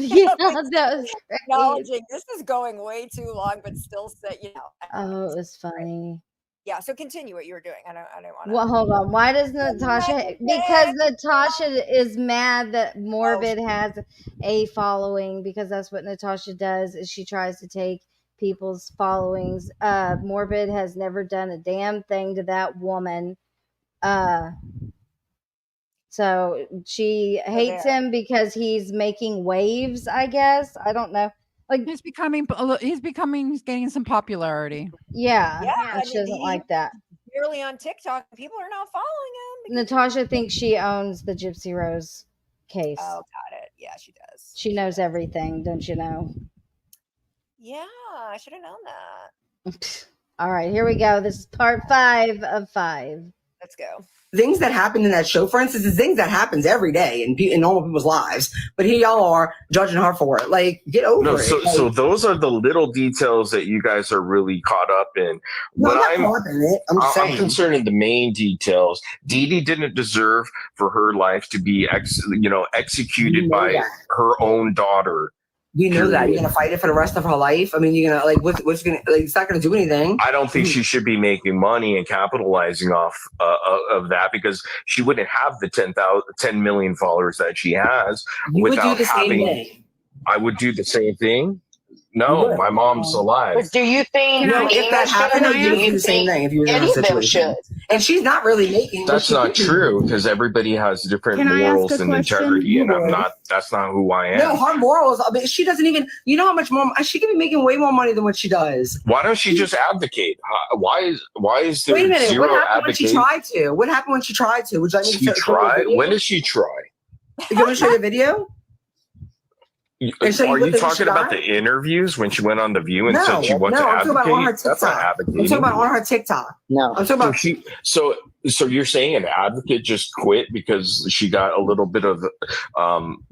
Yeah, that was acknowledging this is going way too long, but still say, Oh, it was funny. Yeah, so continue what you were doing. I don't want to. Well, hold on. Why does Natasha? Because Natasha is mad that Morbid has a following, because that's what Natasha does. Is she tries to take people's followings. Morbid has never done a damn thing to that woman. So she hates him because he's making waves. I guess I don't know. Like he's gaining some popularity. Yeah, she doesn't like that. Barely on TikTok, people are not following him. Natasha thinks she owns the Gypsy Rose case. Oh, got it. Yeah, she does. She knows everything, don't you know? Yeah, I should have known that. All right, here we go. This is part 5 of 5. Let's go. Things that happen in that show, for instance, is things that happens every day in normal people's lives. But here y'all are judging her for it. Like, get over it. So those are the little details that you guys are really caught up in. But I'm concerned in the main details. Dee Dee didn't deserve for her life to be executed by her own daughter. You know that you're gonna fight it for the rest of her life. I mean, you're gonna what's gonna it's not gonna do anything. I don't think she should be making money and capitalizing off of that, because she wouldn't have the 10 million followers that she has. You would do the same thing. I would do the same thing. No, my mom's alive. But do you think if that happened, you would do the same thing if you were in a situation? And she's not really making. That's not true, because everybody has different morals and integrity, and that's not who I am. No, her morals. I mean, she doesn't even. You know how much more she could be making? Way more money than what she does. Why don't she just advocate? Why is there Wait a minute. zero What happened when she advocating? tried to? What happened when she tried to? Would you like me to She tried. When did she try? You want me to show you the video? Are you talking about the interviews when she went on The View and said she wants to advocate? I'm talking about on her That's not TikTok. advocating. I'm talking about on her TikTok. No. I'm talking about. So you're saying an advocate just quit because she got a little bit of, like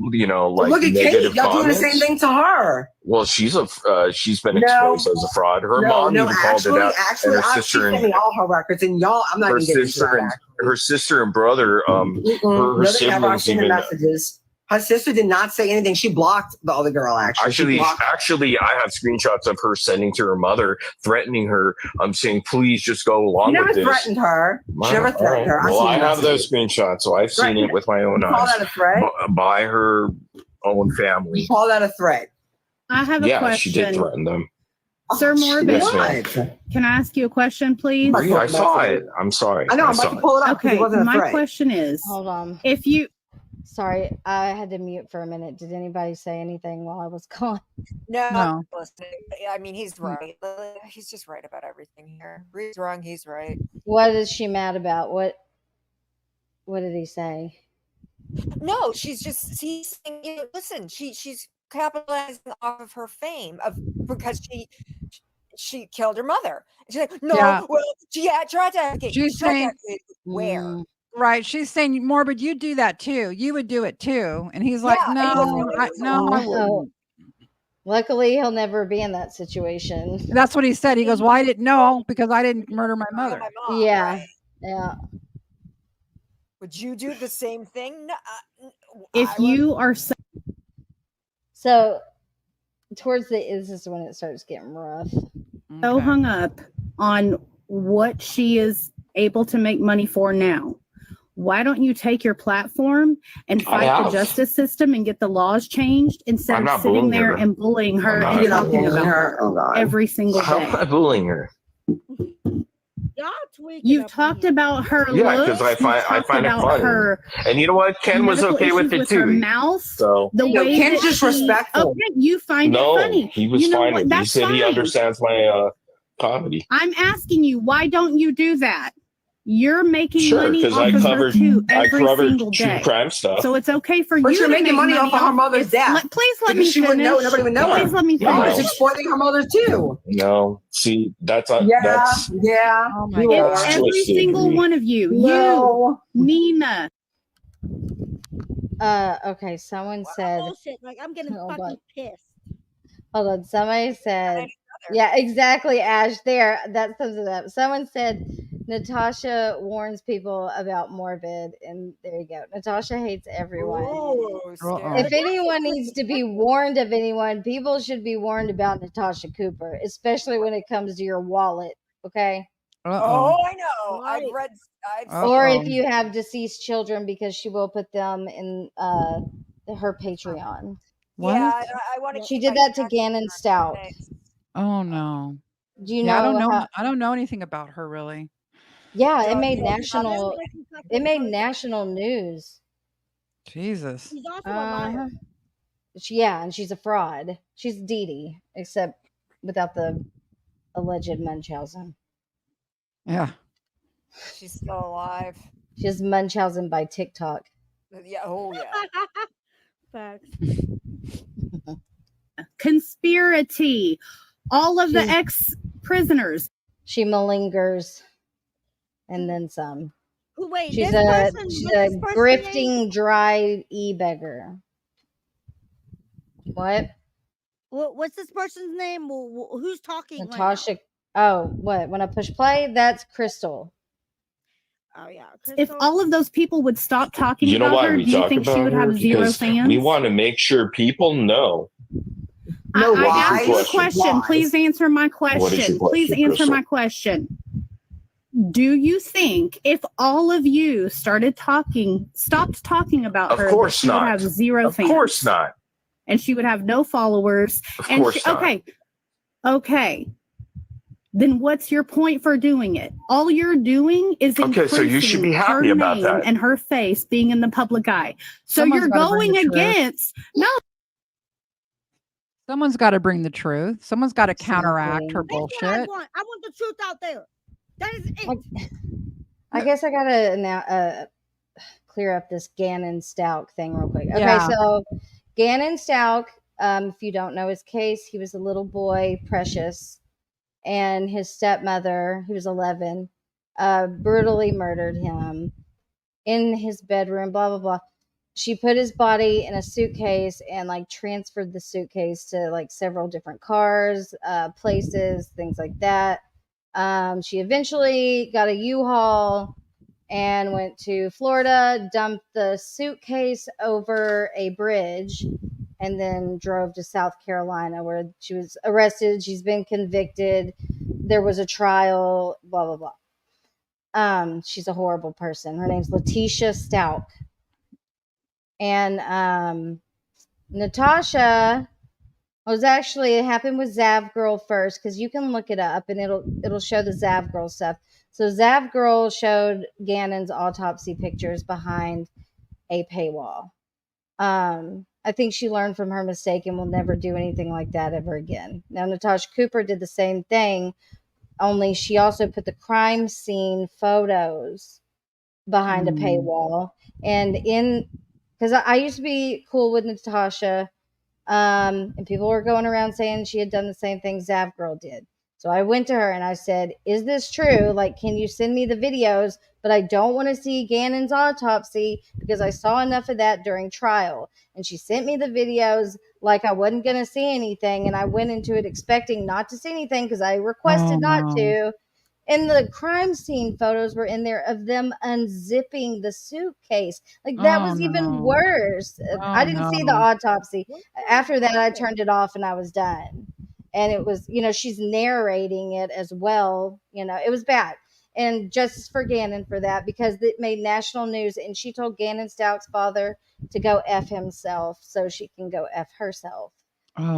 Look at negative Kate. Y'all doing the comments? same thing to her. Well, she's been exposed as a fraud. Her mom even called it out, and her sister she sent me all her records, and y'all, I'm not her even getting sister and her sister and brother, her siblings even. Messages. Her sister did not say anything. She blocked the other girl. Actually, I have screenshots of her sending to her mother, threatening her. I'm saying, please just go along with this. She never threatened her. Well, I have those screenshots, so I've seen it with my own eyes. Call that a threat? By her own family. You call that a threat? I have a question. Yeah, she did threaten them. Sir Morbid, Yes, can I ask you a question, please? I saw it. I'm sorry. I know. I'm about to pull it up. Okay, my question is, hold on. If you, sorry, I had to mute for a minute. Did anybody say anything while I was gone? No. Listening. I mean, he's right. He's just right about everything here. Bree's wrong. He's right. What is she mad about? What did he say? No, he's saying, listen, she's capitalizing off of her fame because she killed her mother. And she's like, no, well, tried to advocate. She's saying, where? Right. She's saying, Morbid, you do that too. You would do it too. And he's like, no, I wouldn't. Luckily, he'll never be in that situation. That's what he said. He goes, well, I didn't know because I didn't murder my mother. Yeah. Right? Yeah. Would you do the same thing? No, if you are so towards this is when it starts getting rough. so hung up on what she is able to make money for now, why don't you take your platform and fight the justice system and get the laws changed instead of sitting there and bullying her and talking about her every single day? How am I bullying her? You've talked about her looks. Yeah, because I find it funny. And you know what? Ken was okay with it too. Her mouth, so the way Ken's disrespectful. Okay, you find it funny. He was fine with it. He said he understands my comedy. I'm asking you, why don't you do that? You're making money off I of covered, her too I every covered single true day. crime stuff. So it's okay for But you you're to making make money off of her mother's death. Please let me she finish. wouldn't know. Nobody would know. Please let me Yeah, finish. she's exploiting her mother too. No, see, that's Oh my It's God. every single one of you. You, Nina. Okay, someone said bullshit. Like I'm getting fucking pissed. hold on, somebody said exactly, Ash, there, that sums it up. Someone said Natasha warns people about Morbid, and there you go. Natasha hates everyone. If anyone needs to be warned of anyone, people should be warned about Natasha Cooper, especially when it comes to your wallet, okay? Oh, I know. I've read. Or if you have deceased children, because she will put them in her Patreon. What? Yeah, I want to. She did that to Gannon Stout. Oh no. Do you I don't know know. how- I don't know anything about her really. Yeah, it made national. It made national news. Jesus. She's also a liar. And she's a fraud. She's Dee Dee, except without the alleged Munchausen. Yeah. She's still alive. She's Munchausen by TikTok. Yeah. Oh yeah. Facts. Conspiracy. All of the ex-prisoners. She malingers, and then some. Who wait? She's this a person, she's what's a this person's grifting name? dry e-beggar. What? What's this person's name? Who's talking? Natasha. Oh, what? When I push play, that's Crystal. Oh yeah. If all of those people would stop talking You know about why her, we do you talk think she about would her? have zero Because fans? we want to make sure people know. I asked you a question. Why? Please answer my What is your question. Please question, answer my Crystal? question. Do you think if all of you stopped talking about Of her, course she would not. have zero Of fans? course not. And she would have no followers. Of and course not. Okay. Then what's your point for doing it? All you're doing is Okay, so you should be increasing happy her about name that. and her face being in the public eye. So Someone's you're gotta bring going the truth. against Someone's got to bring the truth. Someone's got to counteract her That's what I bullshit. want. I want the truth out there. That is it. I guess I gotta now clear up this Gannon Stout thing real quick. Okay, Yeah. so Gannon Stout If you don't know his case, he was a little boy, Precious, and his stepmother, who was 11, brutally murdered him in his bedroom, blah, blah, blah. She put his body in a suitcase and like transferred the suitcase to like several different cars, places, things like that. She eventually got a U-Haul and went to Florida, dumped the suitcase over a bridge, and then drove to South Carolina where she was arrested. She's been convicted. There was a trial, blah, blah, blah. She's a horrible person. Her name's Letitia Stout. And Natasha was actually, it happened with Zav Girl first, because you can look it up and it'll show the Zav Girl stuff. So Zav Girl showed Gannon's autopsy pictures behind a paywall. I think she learned from her mistake and will never do anything like that ever again. Now, Natasha Cooper did the same thing, only she also put the crime scene photos behind a paywall. And because I used to be cool with Natasha, and people were going around saying she had done the same thing Zav Girl did. So I went to her and I said, is this true? Like, can you send me the videos? But I don't want to see Gannon's autopsy because I saw enough of that during trial. And she sent me the videos like I wasn't going to see anything. And I went into it expecting not to see anything because I requested not to. And the crime scene photos were in there of them unzipping the suitcase. Like, that was even worse. I didn't see the autopsy. After that, I turned it off and I was done. And it was, she's narrating it as well. It was bad. And justice for Gannon for that, because it made national news. And she told Gannon Stout's father to go F himself so she can go F herself.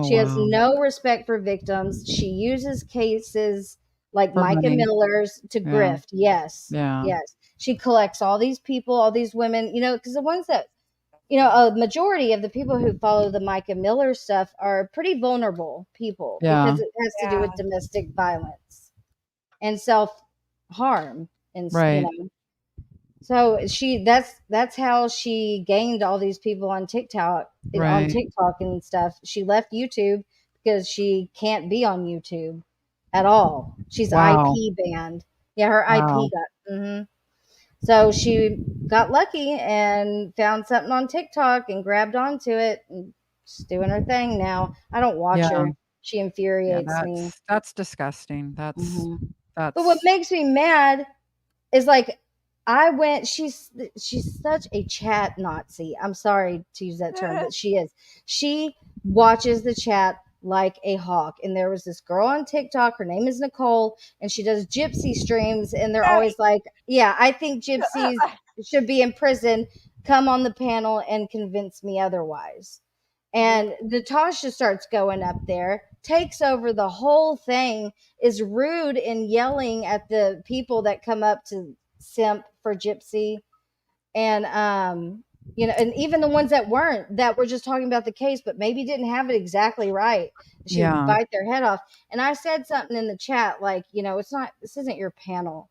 She has no respect for victims. She uses cases like For Micah money. Miller's to Yeah. grift. Yes. Yeah. Yes. She collects all these people, all these women, because the ones that, a majority of the people who follow the Micah Miller stuff are pretty vulnerable people because it has to do with domestic violence and self-harm. And, Right. So that's how she gained all these people on TikTok Right. and stuff. She left YouTube because she can't be on YouTube at all. She's Wow. IP banned. Yeah, her Wow. IP got. So she got lucky and found something on TikTok and grabbed onto it and she's doing her thing now. I don't watch Yeah. her. She infuriates Yeah, me. that's disgusting. That's But what makes me mad is like she's such a chat Nazi. I'm sorry to use that term, but she is. She watches the chat like a hawk. And there was this girl on TikTok, her name is Nicole, and she does gypsy streams, and they're always like, yeah, I think gypsies should be in prison. Come on the panel and convince me otherwise. And Natasha starts going up there, takes over the whole thing, is rude and yelling at the people that come up to simp for Gypsy. And, and even the ones that were just talking about the case, but maybe didn't have it exactly right. She would Yeah. bite their head off. And I said something in the chat, like, this isn't your panel.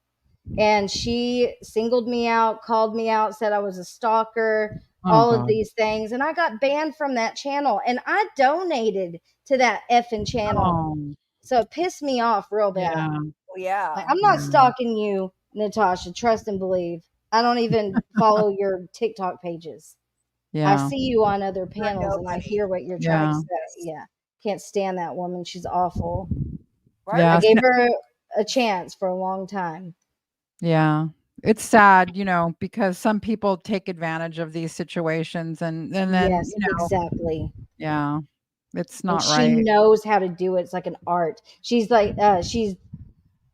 And she singled me out, called me out, said I was a stalker, all of God. these things. And I got banned from that channel. And I donated to that effing channel. Oh. So it pissed me off real bad. Yeah. Yeah. Like, I'm not stalking you, Natasha. Trust and believe. I don't even follow your TikTok pages. I Yeah. see you on other panels and I hear what you're trying to Yeah. say. Yeah. Can't stand that woman. She's awful. Yeah. I gave her a chance for a long time. Yeah. It's sad, because some people take advantage of these situations and then, Yes, exactly. yeah, it's And not she right. knows how to do it. It's like an art. She's like, she's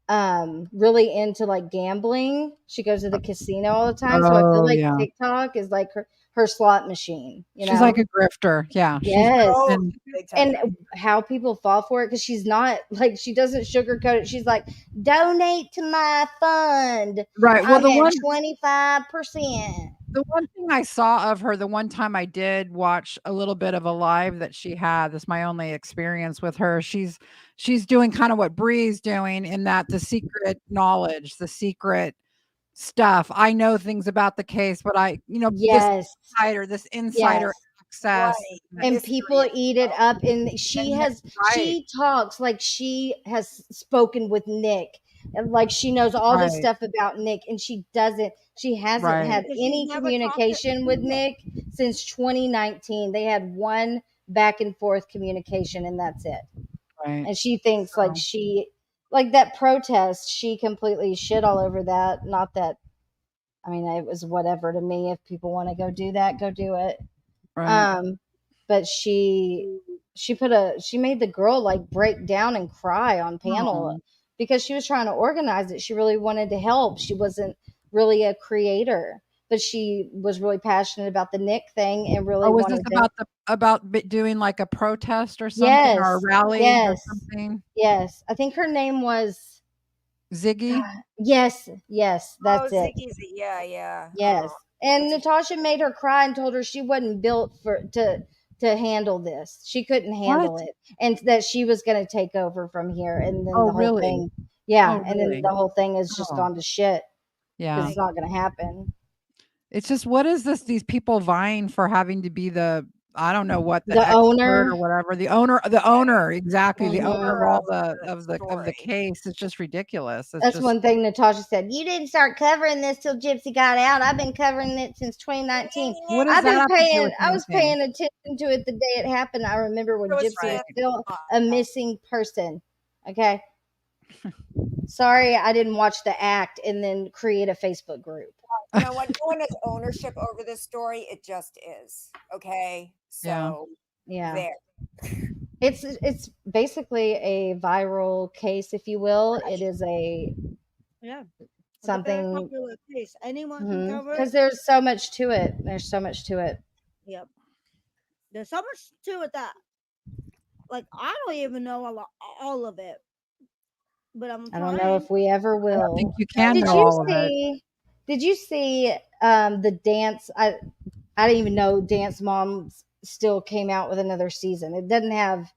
really into like gambling. She goes to the casino all the time. So I feel Oh, like yeah. TikTok is like her slot machine. She's like a grifter. Yeah. Yes. She's And how people fall for it, because she's not like, she doesn't sugarcoat it. She's like, donate to my fund. Right. Well, I'm at 25%. The one thing I saw of her, the one time I did watch a little bit of a live that she had, this is my only experience with her. She's doing kind of what Brie's doing, in that the secret knowledge, the secret stuff. I know things about the case, but Yes. this insider success. And people eat it up, and she talks like she has spoken with Nick, and like she knows all this Right. stuff about Nick, and she doesn't. She hasn't Right. had Because she's any never communication with Nick since 2019. They had one back and forth communication, and that's it. Right. And she thinks like like that protest, she completely shit all over that. Not that, I mean, it was whatever to me. If people want to go do that, go do it. Right. But she made the girl like break down and cry on panel because she was trying to organize it. She really wanted to help. She wasn't really a creator, but she was really passionate about the Nick thing and really was wanted this about doing like a protest or something, yes, or a rally or something? Yes, I think her name was Ziggy. Yes, that's it. Ziggy's yeah. Yes. And Natasha made her cry and told her she wasn't built to handle this. She couldn't handle it, and that she was going to take over from here. And then the whole thing, and then the whole thing has just gone to shit. Yeah, it's not going to happen. It's just, what is this? These people vying for having to be the, I don't know what, the owner or whatever, the owner, exactly, the owner of all of the case. It's just ridiculous. That's just one thing Natasha said. You didn't start covering this till Gypsy got out. I've been covering it since 2019. What does that have to do with I was anything? paying attention to it the day it happened. I remember when Gypsy was still a missing person. Okay. Sorry, I didn't watch the act and then create a Facebook group. You know, when no one has ownership over this story, it just is. Okay. So there. It's basically a viral case, if you will. It is a something popular case. Anyone can cover it. because there's so much to it. There's so much to it. Yep. There's so much to it that, like, I don't even know all of it. But I don't know if we ever will. I don't think you can know all of it. Did you see the dance? I didn't even know Dance Moms still came out with another season. It doesn't have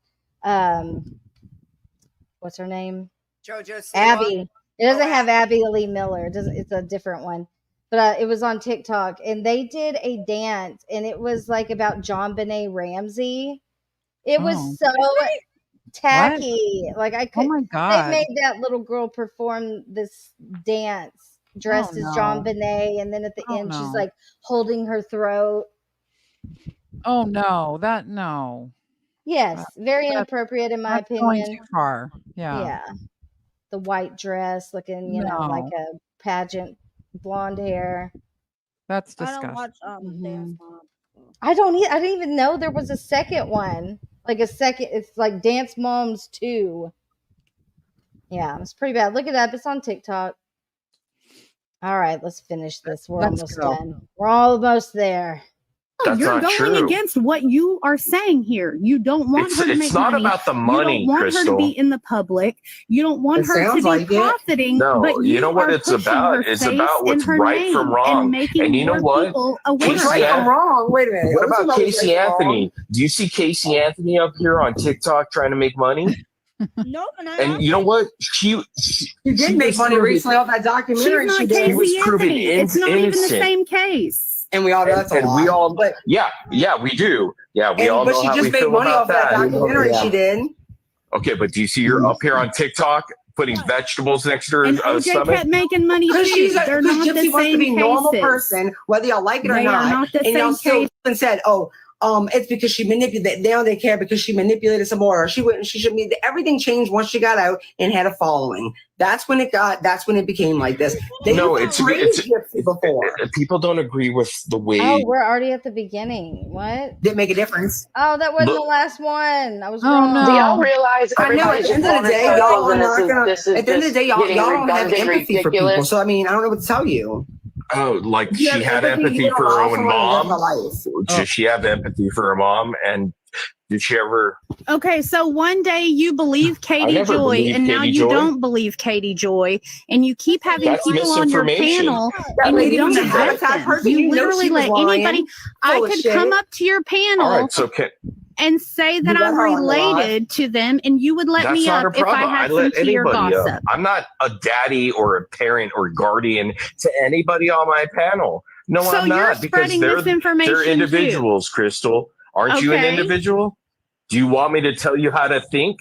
what's her name? JoJo Siwa. Abby. It doesn't have Abby Lee Miller. It's a different one. But it was on TikTok, and they did a dance, and it was like about John Benet Ramsey. It was so tacky. What? Like I could. Oh my God. They made that little girl perform this dance dressed as John Benet, and then at the end she's like holding her throat. Oh no, no. Yes, very inappropriate in my opinion. Going too far. Yeah. The white dress, looking, you know, like a pageant, blonde hair. That's disgusting. I don't watch Dance Moms. I didn't even know there was a second one. It's like Dance Moms 2. Yeah, it's pretty bad. Look it up. It's on TikTok. All right, let's finish this. We're almost done. We're almost there. That's You're not going true. against what you are saying here. You don't want her to make It's not money. about the money, You don't want her Crystal. to be in the public. You don't want It her to sounds be like it. profiting. No, but you know what are it's pushing about? her It's face about what's and her right from name wrong. And making And you know more what? people aware. What's right from wrong? Wait a minute. What What's about Casey right from Anthony? wrong? Do you see Casey Anthony up here on TikTok trying to make money? No, And you know what? She did make was money proven- recently off that documentary. She's She not did. Casey was proven Anthony. It's not even the innocent. same case. And we all know that's a and lie. we all, But yeah, we do. Yeah, we all but know she how just we made feel money about off that that. documentary. She did. Okay, but do you see her up here on TikTok putting vegetables next to her And OJ stomach? kept making money Because too. They're not the Gypsy wants to be same a normal cases. person, whether y'all like it or They are not the and y'all same still case. and said, "Oh, it's because she manipulated." Now they care because she manipulated some more. Or she wouldn't. She should be. Everything changed once she got out and had a following. That's when it became like this. No, it's praised Gypsy before. people don't agree with the way. Oh, we're already at the beginning. What? Didn't make a difference. Oh, that wasn't Look- the last one. I was Oh, wrong. no. Do y'all realize I know. At the end of the day, y'all are not gonna. This is At the end of the day, y'all getting don't have redundant, empathy for people. ridiculous. So I mean, I don't know what to tell you. Oh, like You she have had empathy, empathy you don't for her allow own someone to live mom. a life. Does she have empathy for her mom? And did she ever? Okay, so one day you believe Katie never Joy, believed and now Katie you Joy. don't believe Katie Joy, and you keep having That's people on your misinformation. panel, That and lady you was don't a heart vet attack them. person. You You know literally she was let lying. anybody. I Full of could shit. come up to your panel All right, so and say that You let I'm her on the line. related to them, and you would let that's me not up a if I problem. had I some let tea or anybody gossip. up. I'm not a daddy or a parent or guardian to anybody on my panel. No, So I'm you're not, because spreading they're misinformation too. individuals, Crystal. Aren't you an Okay. individual? Do you want me to tell you how to think?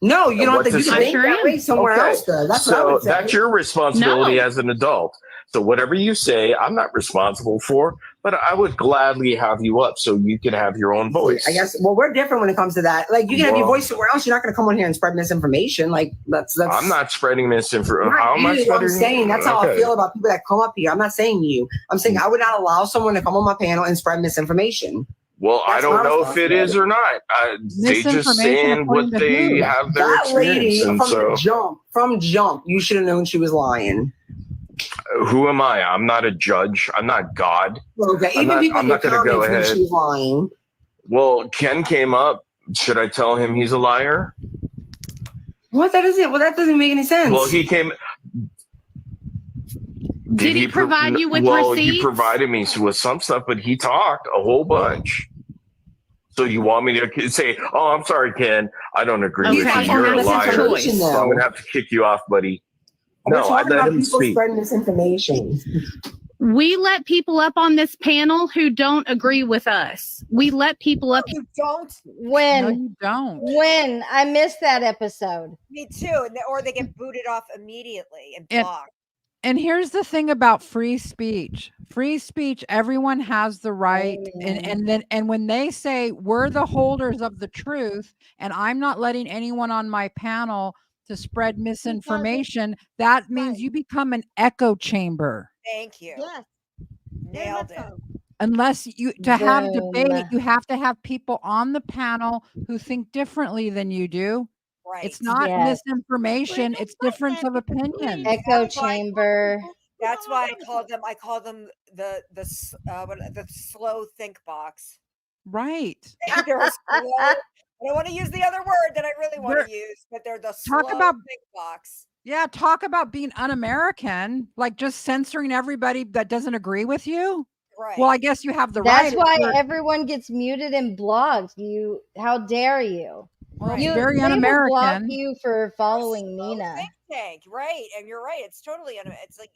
No, you don't have What to. You to can say? think that way. Someone else does. That's what I So would say. that's your responsibility No. as an adult. So whatever you say, I'm not responsible for, but I would gladly have you up so you can have your own voice. I guess. Well, we're different when it comes to that. Like, you can have your voice somewhere else. You're not going to come on here and spread misinformation. Like, that's. I'm not spreading misinformation. How am I You, spreading? I'm saying that's how I feel about people that come up here. I'm not saying you. I'm saying I would not allow someone to come on my panel and spread misinformation. Well, I don't know if it is or not. They just saying what they have their That lady experience, and from so from jump, you should have known she was lying. who am I? I'm not a judge. I'm not God. Okay, I'm not going to go ahead. She was lying. Well, Ken came up. Should I tell him he's a liar? What? That doesn't make any sense. Well, he came. Did he provide you with Well, receipts? he provided me with some stuff, but he talked a whole bunch. So you want me to say, "Oh, I'm sorry, Ken. I don't agree with you. You're a liar. So I'm going to have to kick you off, buddy." No, I let him speak. Spreading misinformation. We let people up on this panel who don't agree with us. We let people up. You don't. When? No, you don't. When? I missed that episode. Me too. Or they get booted off immediately and blocked. And here's the thing about free speech. Free speech, everyone has the right. And when they say we're the holders of the truth, and I'm not letting anyone on my panel to spread misinformation, that means you become an echo chamber. Thank you. Yes. Nailed it. Unless to have Boom. debate, you have to have people on the panel who think differently than you do. Right. It's not Yes. misinformation, it's difference of opinion. Echo chamber. That's why I call them the slow think box. Right. They're slow. I don't want to use the other word that I really want to use, but they're the slow think box. Yeah, talk about being un-American, like just censoring everybody that doesn't agree with you. Right. Well, I guess you have the That's right. why everyone gets muted and blocked. How dare you? Well, You very they will block un-American. you for following Nina. Think tank, right? And you're right. It's totally it's like,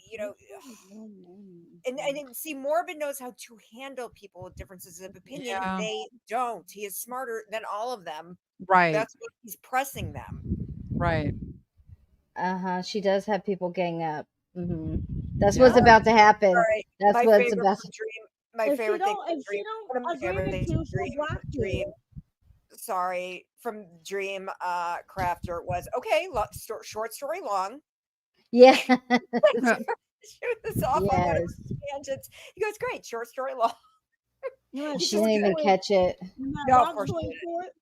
and see, Morbid knows how to handle people with differences of opinion. Yeah. They don't. He is smarter than all of them. Right. That's what he's pressing them. Right. She does have people gang up. That's what's about to happen. Right. That's My what's favorite about from to. Dream. My If favorite you thing don't- from if Dream. you don't One of my agree favorite with things you, from she'll Dream. block you. Dream. Sorry, from Dream Crafter was okay. Short story long. Yeah. Shoot this off on one of his tangents. He goes, "Great, short story long." She didn't even catch it. No, of course she didn't.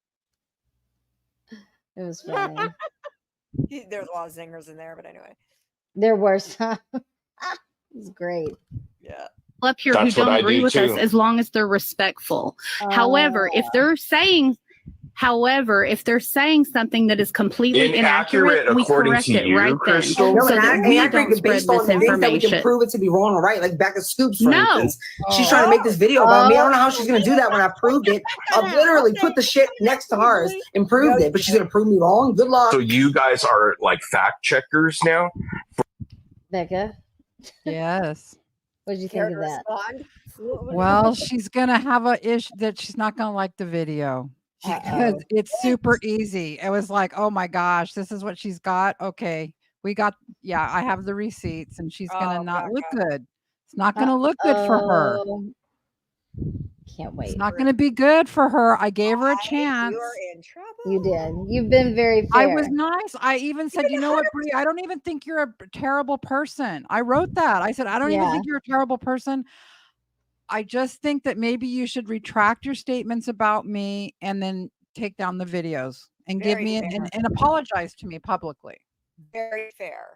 It was funny. There's a lot of zingers in there, but anyway. There were some. It's great. Yeah. Up here who That's what don't I agree do with us too. as long as they're respectful. However, if they're saying something that is completely inaccurate, we according correct to it you, right Crystal? then, so that we don't spread based on the things that we can misinformation. prove it to be wrong or right. Like back to Scoops, for No. instance. She's trying to make this video about me. I don't know how she's going to do that when I proved it. I've literally put the shit next to hers and proved it, but she's going to prove me wrong. Good luck. So you guys are like fact checkers now? Becca, Yes. what did you think of that? Well, she's gonna have a issue that she's not gonna like the video because it's super easy. It was like, oh my gosh, this is what she's got. Okay, I have the receipts, and she's gonna not look good. It's not gonna look good for her. Can't wait. It's not gonna be good for her. I gave her a chance. You're in trouble. You did. You've been very fair. I was nice. I even said, you know what, Brie, I don't even think you're a terrible person. I wrote that. I said, I don't even think you're a terrible person. I just think that maybe you should retract your statements about me and then take down the videos and give me and apologize to me publicly. Very fair.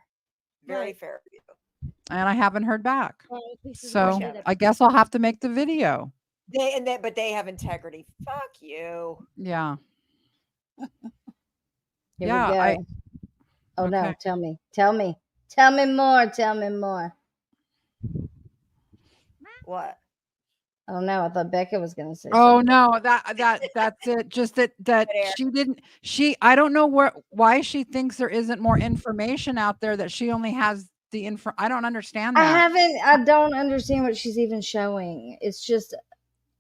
Very fair of you. And I haven't heard back. this is So bullshit. I guess I'll have to make the video. But they have integrity. Fuck you. Yeah. Here Yeah, we go. Oh no, tell me more. What? Oh no, I thought Becca was gonna say Oh something. no, that's it. Just that I don't know why she thinks there isn't more information out there, that she only has the info. I don't understand that. I don't understand what she's even showing. It's just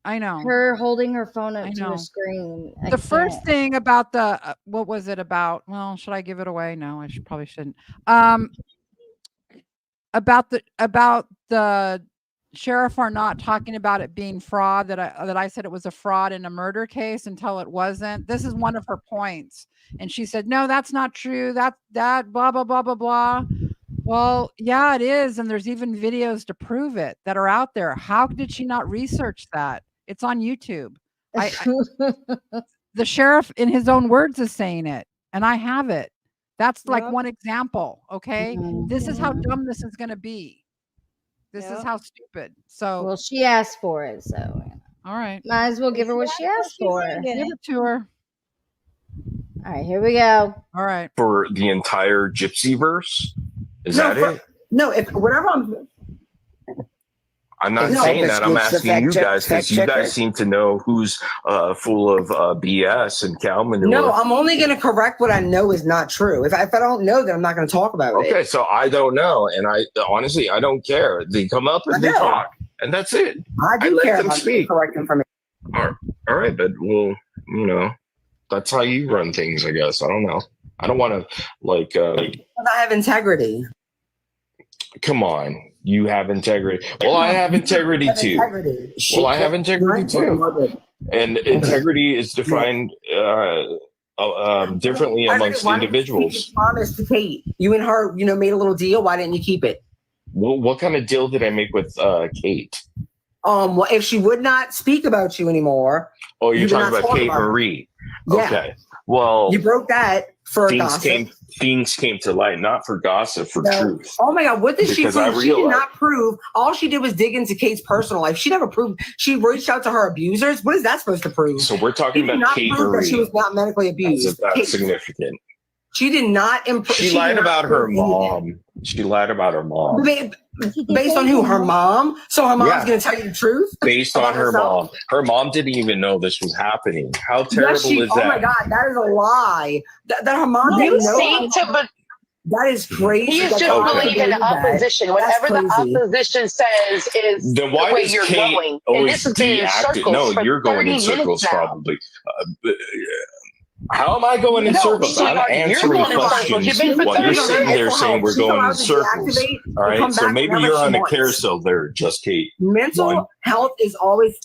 I know. Her holding her phone up I to know. her screen. I The first can't. thing about the what was it about? Well, should I give it away? No, I probably shouldn't. About the sheriff or not talking about it being fraud, that I said it was a fraud in a murder case until it wasn't. This is one of her points. And she said, no, that's not true. That blah, blah, blah, blah, blah. Well, yeah, it is. And there's even videos to prove it that are out there. How did she not research that? It's on YouTube. The sheriff, in his own words, is saying it. And I have it. That's like one example. Okay. This is how dumb this is going to be. This is how stupid. So, well, she asked for it. So, all right. Might as well give her what she asked for. Give it to her. All right, here we go. All right. For the entire Gypsy verse? Is that it? No, if whatever I'm not saying that. I'm asking you guys because you guys seem to know who's full of BS and cow manure. No, I'm only going to correct what I know is not true. If I don't know, then I'm not going to talk about it. Okay, so I don't know, and I honestly I don't care. They come up and they talk, and that's it. I do care let them about speak. correct information. All right, but well, you know, that's how you run things, I guess. I don't know. I don't want to like. I have integrity. Come on. You have integrity. Well, I have integrity too. Well, I have integrity too. And integrity is defined differently amongst individuals. You promised to Kate. You and her, made a little deal. Why didn't you keep it? Well, what kind of deal did I make with Kate? Well, if she would not speak about you anymore. Oh, you're talking about Kate Marie. Yeah. Okay. Well, you broke that for gossip. Things came to light, not for gossip, for truth. Oh my God, what did she Because prove? She did not prove. All she did was dig into Kate's personal life. She never proved. She reached out to her abusers. What is that supposed to prove? So we're talking about Kate prove Marie. that she was not medically abused. That's significant. She did not. She lied about her mom. She lied about her mom. Based on who? Her mom? So her mom's going to tell you the truth? Based on her mom. Her mom didn't even know this was happening. How terrible is that? Oh my God, that is a lie. That her mom didn't know. That is crazy. He's just believing the opposition. Whatever the opposition says is then why the way does you're Kate going. And always this has been in circles No, for you're going in 30 circles minutes now. probably. How am I going in circles? I'm answering questions while you're sitting there saying we're going in circles. All right, so maybe you're on a carousel there, Just Kate. Mental health is always.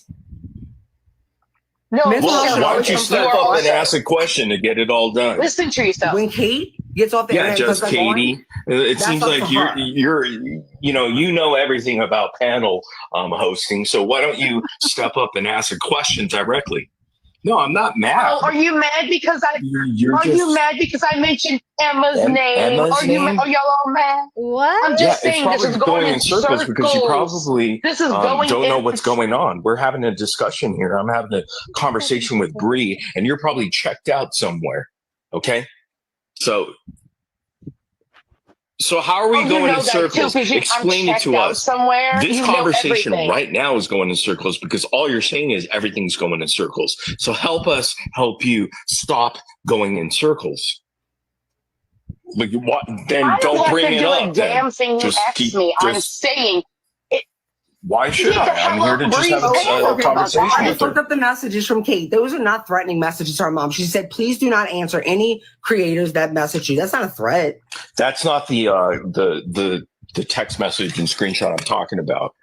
No, well, why don't you step up and ask a question to get it all done? Listen to yourself. When Kate gets off the internet, just Katie. It seems like you're you know everything about panel hosting. So why don't you step up and ask a question directly? No, I'm not mad. Oh, are you mad because you mad because I mentioned Emma's name? Emma's Are y'all all mad? What? I'm just saying this is going in circles because you probably this is going don't know what's going on. We're having a discussion here. I'm having a conversation with Brie, and you're probably checked out somewhere. Okay, so how are we going in circles? Explain it to us. Somewhere. This conversation right now is going in circles because all you're saying is everything's going in circles. So help us help you stop going in circles. Like, then don't bring it up. Damn thing you asked me. I'm saying. Why should I? I'm here to just have a conversation I with her. looked up the messages from Kate. Those are not threatening messages to her mom. She said, please do not answer any creators that message you. That's not a threat. That's not the text message and screenshot I'm talking about.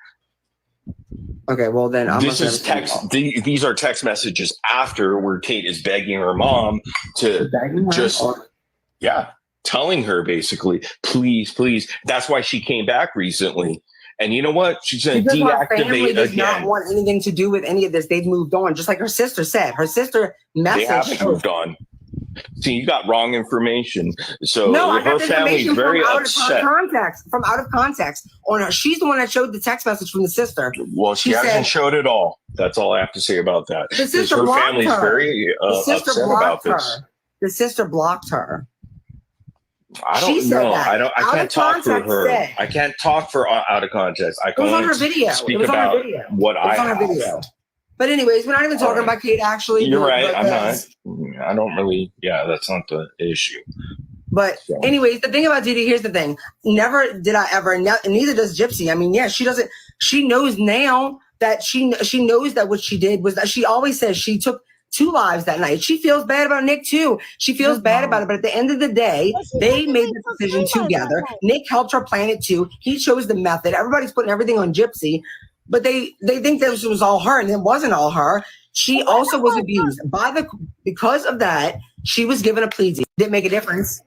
Okay, well then this is text. These are text messages after where Kate is begging her mom to telling her basically, please. That's why she came back recently. And you know what? She's going to deactivate does again. Not want anything to do with any of this. They've moved on, just like her sister said. Her sister messaged. They have moved on. See, you got wrong information. So no, her family's very upset. From out of context on her. She's the one that showed the text message from the sister. Well, she hasn't showed it all. That's all I have to say about that. The sister her blocked family's her. very upset about this. The sister blocked her. I don't know. I can't talk for her. I can't talk for out of context. I can only speak about what I have. But anyways, we're not even talking about Kate. Actually, you're right. I'm not. I don't really. Yeah, that's not the issue. But anyways, the thing about Didi, here's the thing. Never did I ever. Neither does Gypsy. I mean, yeah, she doesn't. She knows now that she knows that what she did was that she always says she took 2 lives that night. She feels bad about Nick too. She feels bad about it, but at the end of the day, they made the decision together. Nick helped her plan it too. He chose the method. Everybody's putting everything on Gypsy, but they think this was all her, and it wasn't all her. She also was abused because of that. She was given a plea deal. Didn't make a difference.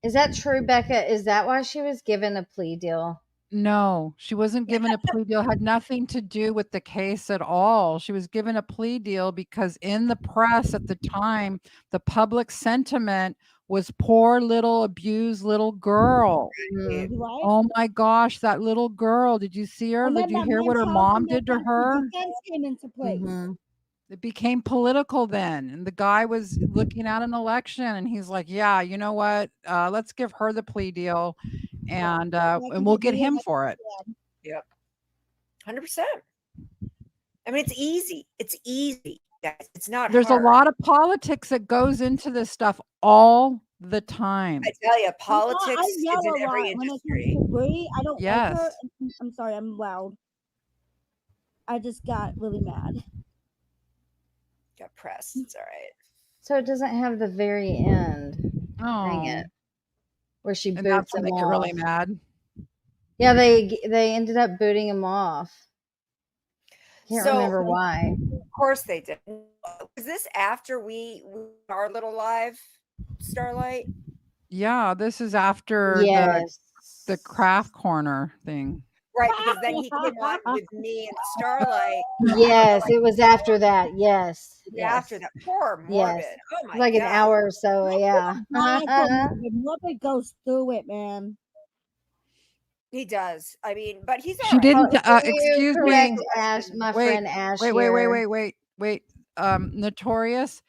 Is that true, Becca? Is that why she was given a plea deal? No, she wasn't given a plea deal. Had nothing to do with the case at all. She was given a plea deal because in the press at the time, the public sentiment was poor little abused little girl. Right. Oh my gosh, that little girl. Did you see her? And Did then you that hear what her mental mom and did to then her? the defense came into place. It became political then. And the guy was looking at an election and he's like, yeah, you know what? Let's give her the plea deal and we'll get him for it. Yep. 100%. I mean, it's easy. It's easy, guys. It's not There's hard. a lot of politics that goes into this stuff all the time. I tell you, politics I is yell in a every lot when it industry. comes to Brie. I don't like her. Yes. I'm sorry, I'm loud. I just got really mad. Got pressed. It's all right. So it doesn't have the very end. Dang it. Where she And boots that's when him they off. get really mad. Yeah, they ended up booting him off. Can't remember why. Of course they did. Was this after we our little live, Starlight? Yeah, this is after the craft corner thing. Right, because then he came on with me and Starlight. Yes, it was after that. Yes. After that. Poor Morbid. Yes. Oh my Like God. an hour or so. Yeah. Morbid goes through it, man. He does. I mean, but he's all She right. didn't excuse me. Correct, Ash, my friend Ash. Wait. Notorious.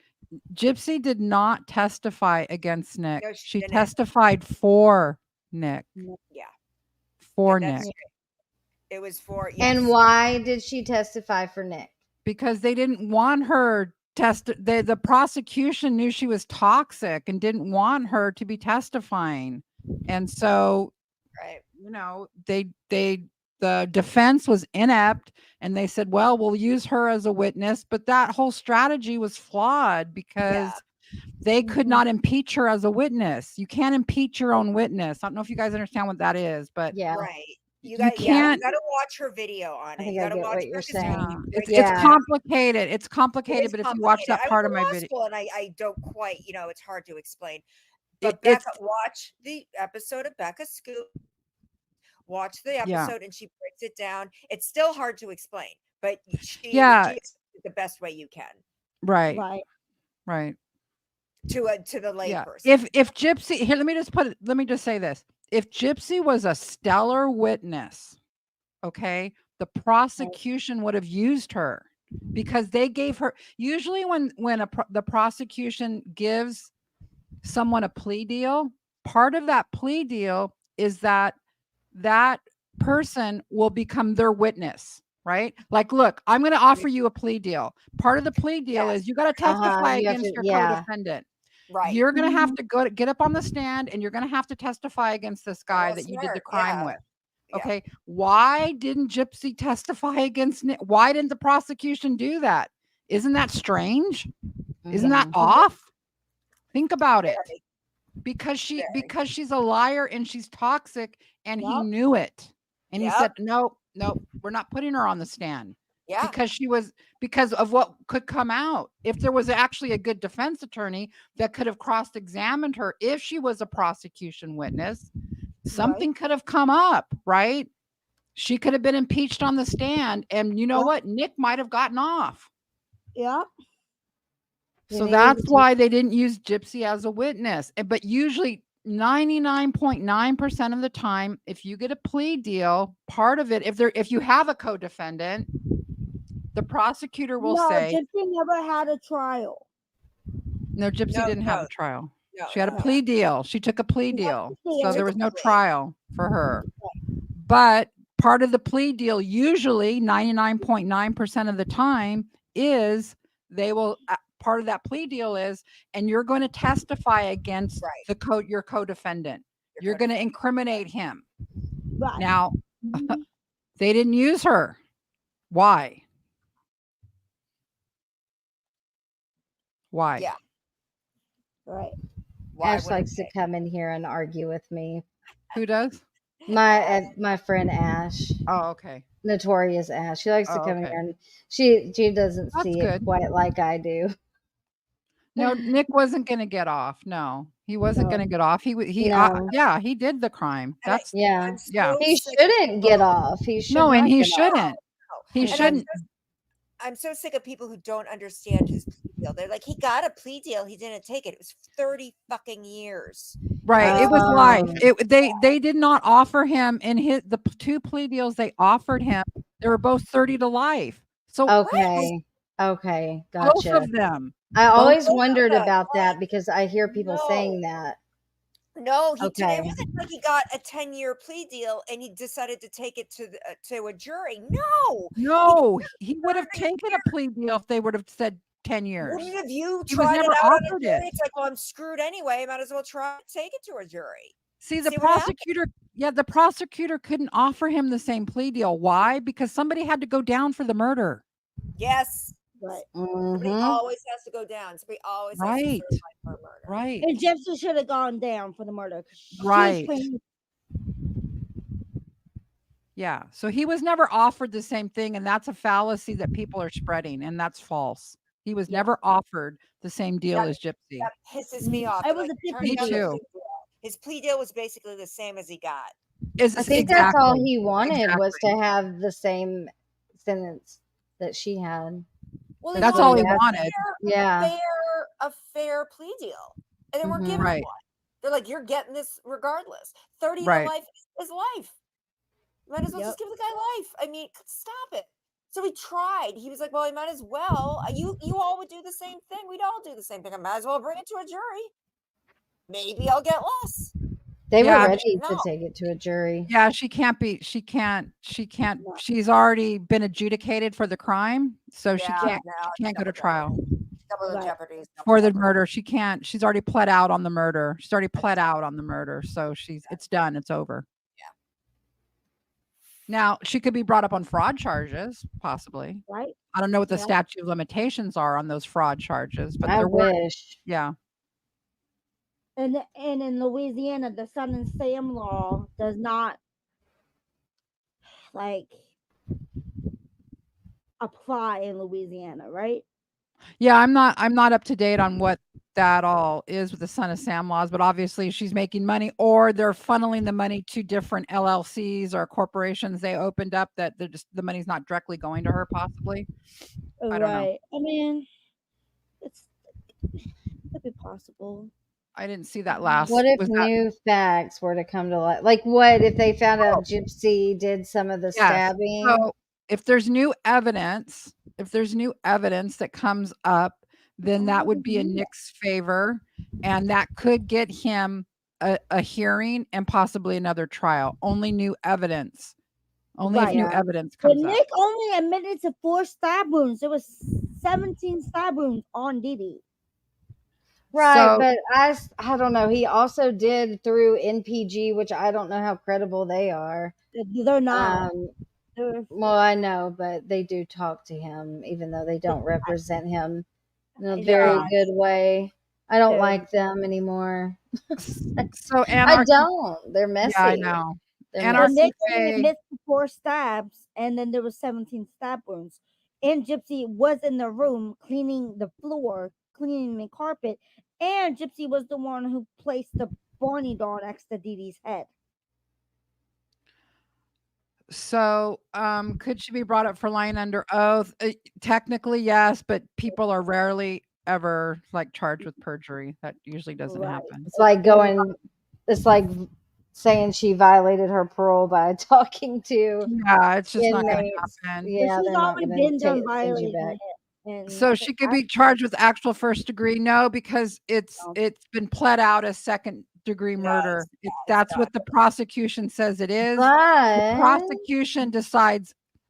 Gypsy did not testify against Nick. No, she didn't. testified for Nick. Yeah. For That's Nick. It was for And why did she testify for Nick? Because they didn't want her the prosecution knew she was toxic and didn't want her to be testifying. And so you know, the defense was inept and they said, well, we'll use her as a witness, but that whole strategy was flawed because they could not impeach her as a witness. You can't impeach your own witness. I don't know if you guys understand what that is, but right. You can't. You gotta watch her video on it. You gotta watch what you're saying. It's complicated. It's complicated, but if you watch that part of my video, and I don't quite, it's hard to explain. But Becca, watch the episode of Becca Scoop. Watch the episode and she breaks it down. It's still hard to explain, but she explains it the best way you can. Right. To the layperson. If Gypsy here, let me just say this. If Gypsy was a stellar witness, okay, the prosecution would have used her because they gave her usually when the prosecution gives someone a plea deal, part of that plea deal is that person will become their witness, right? Like, look, I'm going to offer you a plea deal. Part of the plea deal is you got to testify against your co-defendant. Right. You're going to have to get up on the stand and you're going to have to testify against this guy that you did the crime with. Okay. Why didn't Gypsy testify against Nick? Why didn't the prosecution do that? Isn't that strange? Isn't that off? Think about it. Because she's a liar and she's toxic and he knew it. And he said, no, we're not putting her on the stand. Yeah. Because of what could come out. If there was actually a good defense attorney that could have cross-examined her, if she was a prosecution witness, something could have come up, right? She could have been impeached on the stand. And you know what? Nick might have gotten off. Yeah. So that's why they didn't use Gypsy as a witness. But usually 99.9% of the time, if you get a plea deal, part of it, if you have a co-defendant, the prosecutor will say, Gypsy never had a trial. No, Gypsy didn't have a trial. She had a plea deal. She took a plea deal. So there was no trial for her. But part of the plea deal, usually 99.9% of the time, is they will part of that plea deal is, and you're going to testify against your co-defendant. You're going to incriminate him. Now, they didn't use her. Why? Why? Yeah. Right. Ash likes to come in here and argue with me. Who does? My friend Ash. Oh, okay. Notorious Ash. She likes to Oh, come okay. here and she doesn't That's see good. it quite like I do. No, Nick wasn't going to get off. No, he wasn't going to get off. He No. yeah, he did the crime. That's Yeah. yeah. He shouldn't get off. He should No, and not he get off. shouldn't. He And shouldn't. I'm so sick of people who don't understand his plea deal. They're like, he got a plea deal, he didn't take it. It was 30 fucking years. Right. It was life. They did not offer him in the two plea deals they offered him. They were both 30 to life. So Okay. Okay. Gotcha. both of them. I always Both of wondered them. about that because I hear people saying that. No, it Okay. wasn't like he got a 10-year plea deal and he decided to take it to a jury. No. No, he would have taken a plea deal if they would have said 10 years. Wouldn't have you He was tried it never out on a offered jury? it. It's like, well, I'm screwed anyway. I might as well try to take it to a jury. See, the See what happens? prosecutor couldn't offer him the same plea deal. Why? Because somebody had to go down for the murder. Yes. Right. Somebody Mhm. always has to go down. Somebody always has to Right. serve life for a murder. Right. And Gypsy should have gone down for the murder. She was Right. playing- Yeah. So he was never offered the same thing, and that's a fallacy that people are spreading, and that's false. He was never offered the same deal as Gypsy. That pisses me off. I They're was like, a turn Me down the too. plea deal. His plea deal was basically the same as he got. I think that's all he wanted was to have the same sentence that she had. Well, That's all he wanted. Yeah. A fair plea deal, and they weren't Mhm. giving him Right. one. They're like, you're getting this regardless. 30 to Right. life is life. Might as well just give the guy life. I mean, stop it. So he tried. He was like, well, I might as well. You all would do the same thing. We'd all do the same thing. I might as well bring it to a jury. Maybe I'll get less. They were Yeah, ready no. to take it to a jury. Yeah, she can't. She's already been adjudicated for the crime, so she can't go to trial Double the jeopardy. for the murder. She can't. She's already pled out on the murder. She's already pled out on the murder, so it's done. It's over. Yeah. Now she could be brought up on fraud charges, possibly. Right. I don't know what the Yeah. statute of limitations are on those fraud charges, but I there were. wish. Yeah. And in Louisiana, the Son and Sam law does not apply in Louisiana, right? Yeah, I'm not up to date on what that all is with the Son of Sam laws, but obviously she's making money, or they're funneling the money to different LLCs or corporations they opened up that the money's not directly going to her, possibly. I don't know. Right. I mean, it could be possible. I didn't see that last. What if was that- new facts were to come to light? Like, what if they found out Gypsy did some of the Yes. stabbing? So if there's new evidence, that comes up, then that would be in Nick's favor, and that could get him a hearing and possibly another trial. Only new evidence. Only if Right. new evidence But comes up. Nick only admitted to 4 stab wounds. There was 17 stab wounds on Didi. Right, So- but I don't know. He also did through NPG, which I don't know how credible they are. They're not. Well, I know, but they do talk to him, even though they don't represent him in a very Yeah. good way. I don't Yeah. like them anymore. So I Anarchy. don't. They're messy. Yeah, I know. They're Anarchy Nick Faye- only admits to 4 stabs, and then there was 17 stab wounds. And Gypsy was in the room cleaning the floor, cleaning the carpet, and Gypsy was the one who placed the Barney doll next to Didi's head. So, could she be brought up for lying under oath? Technically, yes, but people are rarely ever charged with perjury. That usually doesn't happen. It's like saying she violated her parole by talking to. Yeah, it's just not going to inmates. happen. Yeah, She's they're not already going been to done send you violating back. it. And So she could be charged with actual first degree. No, because it's been pled out as second degree murder. That's what the prosecution says it is. The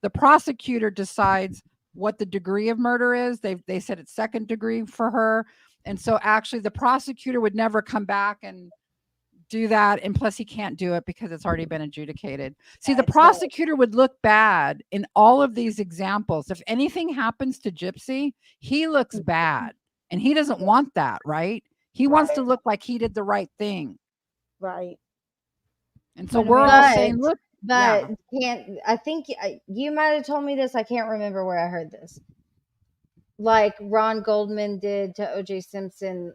But prosecutor decides what the degree of murder is. They said it's second degree for her, and so actually the prosecutor would never come back and do that, and plus he can't do it because it's already been adjudicated. See, the prosecutor would look bad in all of these examples. If anything happens to Gypsy, he looks bad, and he doesn't want that, right? He wants to look like he did the right thing. Right. And so we're all saying, look, but I think you might have told me this. I can't remember where I heard this. Like Ron Goldman did to O.J. Simpson.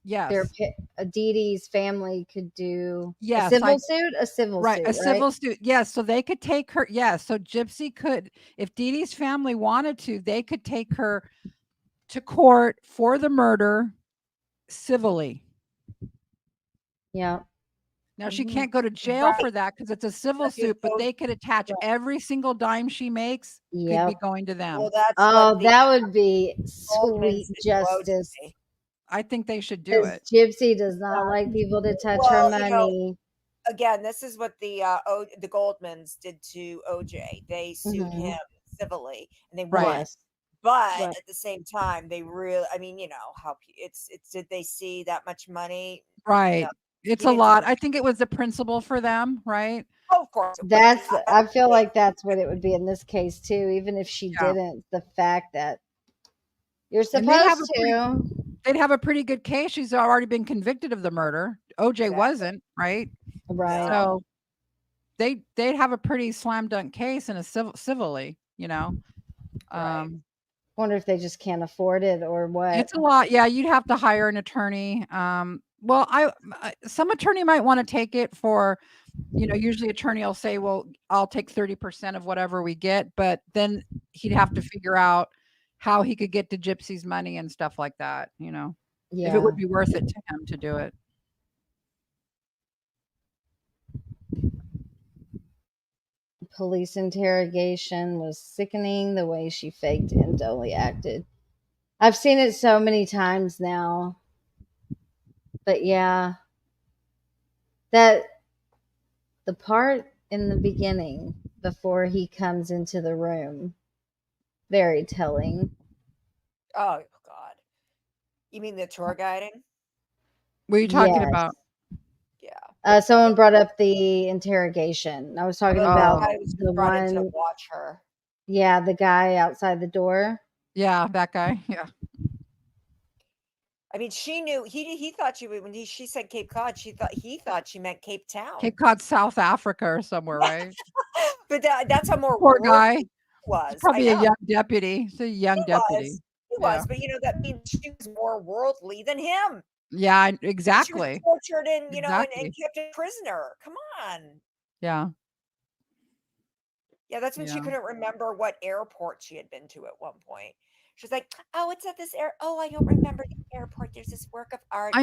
Yes. Dee Dee's family could do a civil suit. A civil suit. Yes. So they could take her. Yes. So Gypsy could, if Dee Dee's family wanted to, they could take her to court for the murder civilly. Yeah. Now she can't go to jail for that because it's a civil suit, but they could attach every single dime she makes could be going to them. Well, that would be sweet justice. I think they should do it. Gypsy does not like people to touch her money. Again, this is what the Goldmans did to OJ. They sued him civilly, and they won. But at the same time, they really, I mean, you know how it's. Did they see that much money? Right. No. It's a lot. I think it was the principle for them, right? Oh, of course. I feel like that's what it would be in this case too. Even if she didn't, the fact that you're supposed to. They'd have a pretty good case. She's already been convicted of the murder. OJ wasn't, right? Right. So they'd have a pretty slam dunk case in a civilly, you know. Wonder if they just can't afford it or what. It's a lot. Yeah, you'd have to hire an attorney. Well, some attorney might want to take it for, you know, usually attorney will say, well, I'll take 30% of whatever we get, but then he'd have to figure out how he could get to Gypsy's money and stuff like that, you know, if it would be worth it to him to do it. Police interrogation was sickening the way she faked and dully acted. I've seen it so many times now. But yeah, that the part in the beginning before he comes into the room, very telling. Oh God. You mean the tour guiding? What are you talking about? Yeah. Someone brought up the interrogation. I was talking about the one to watch her. Yeah, the guy outside the door. Yeah, that guy. Yeah. I mean, she knew he thought she would when she said Cape Cod. He thought she meant Cape Town. Cape Cod, South Africa, or somewhere, right? But that's a more poor guy. Was He's probably a young deputy. He's a young deputy. He was, but you know that means she was more worldly than him. Yeah, exactly. She was tortured and and kept a prisoner. Come on. Yeah. Yeah, that's when she couldn't remember what airport she had been to at one point. She's like, "Oh, it's at this Oh, I don't remember the airport. There's this work of art."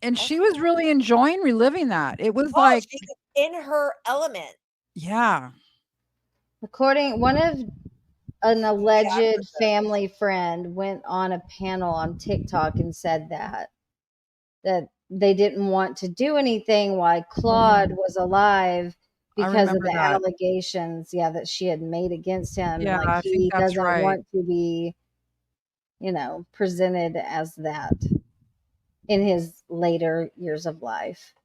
And she was really enjoying reliving that. It was like she was in her element. Yeah. According, an alleged family friend went on a panel on TikTok and said that they didn't want to do anything while Claude was alive because of the allegations, that she had made against him. Yeah, like he doesn't want to be, presented as that in his later years of life.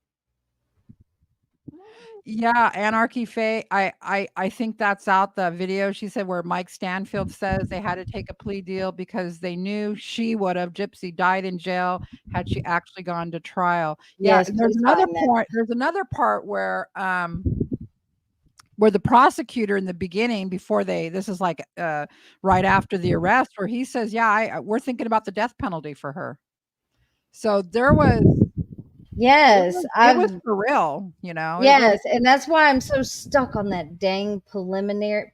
Yeah, Anarchy Faye. I think that's out the video she said where Mike Stanfield says they had to take a plea deal because they knew she would have Gypsy died in jail had she actually gone to trial. Yes, there's another point. There's another part where the prosecutor in the beginning before this is like right after the arrest where he says, we're thinking about the death penalty for her. So there was Yes, it was for real, Yes, and that's why I'm so stuck on that dang preliminary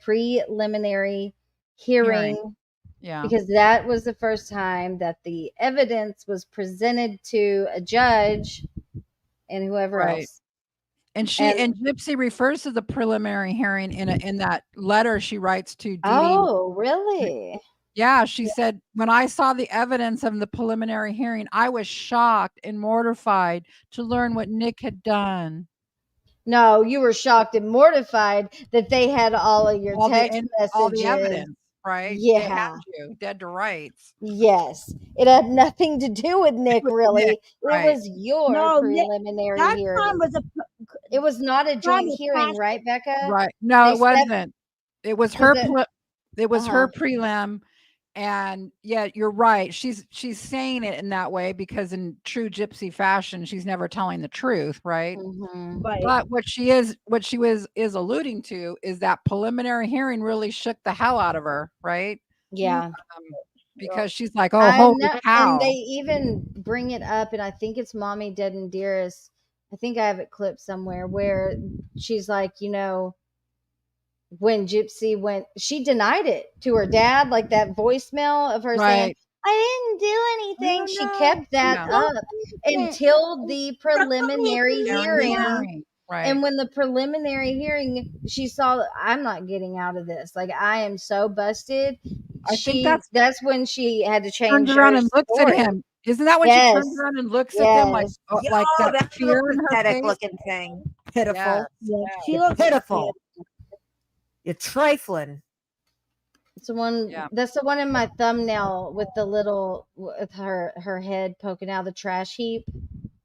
hearing. Yeah. Because that was the first time that the evidence was presented to a judge and whoever else. And Gypsy refers to the preliminary hearing in that letter she writes to Dee Dee. Oh, really? Yeah, she said, when I saw the evidence of the preliminary hearing, I was shocked and mortified to learn what Nick had done. No, you were shocked and mortified that they had all of your text messages. All the evidence. right? They had Yeah. you dead to rights. Yes. It had nothing to do with Nick, really. Nick, It right. was your No, preliminary that hearing. time was It was not a time joint was hearing, past- right, Becca? Right. No, They it stepped- wasn't. It was 'cause her it was Uh-huh. her prelim. And yeah, you're right. She's saying it in that way because in true Gypsy fashion, she's never telling the truth, right? Mhm. Right. But what she is alluding to is that preliminary hearing really shook the hell out of her, right? Yeah. Because she's like, oh, I holy know, cow. and they even bring it up, and I think it's Mommy Dead and Dearest. I think I have it clipped somewhere where she's like, when Gypsy went, she denied it to her dad, like that voicemail of her saying, Right. I didn't do anything. She kept that up until the preliminary hearing. Right. And when the preliminary hearing, she saw, I'm not getting out of this. Like, I am so busted. I think that's when she had to change. turns around her and looks story. at him. Isn't that when she turns around and looks at them like that that's fear a in her pathetic face? looking thing. Pitiful. Yeah, she You're looks pitiful. You're trifling. It's the one. That's the one in my thumbnail with the little with her head poking out of the trash heap.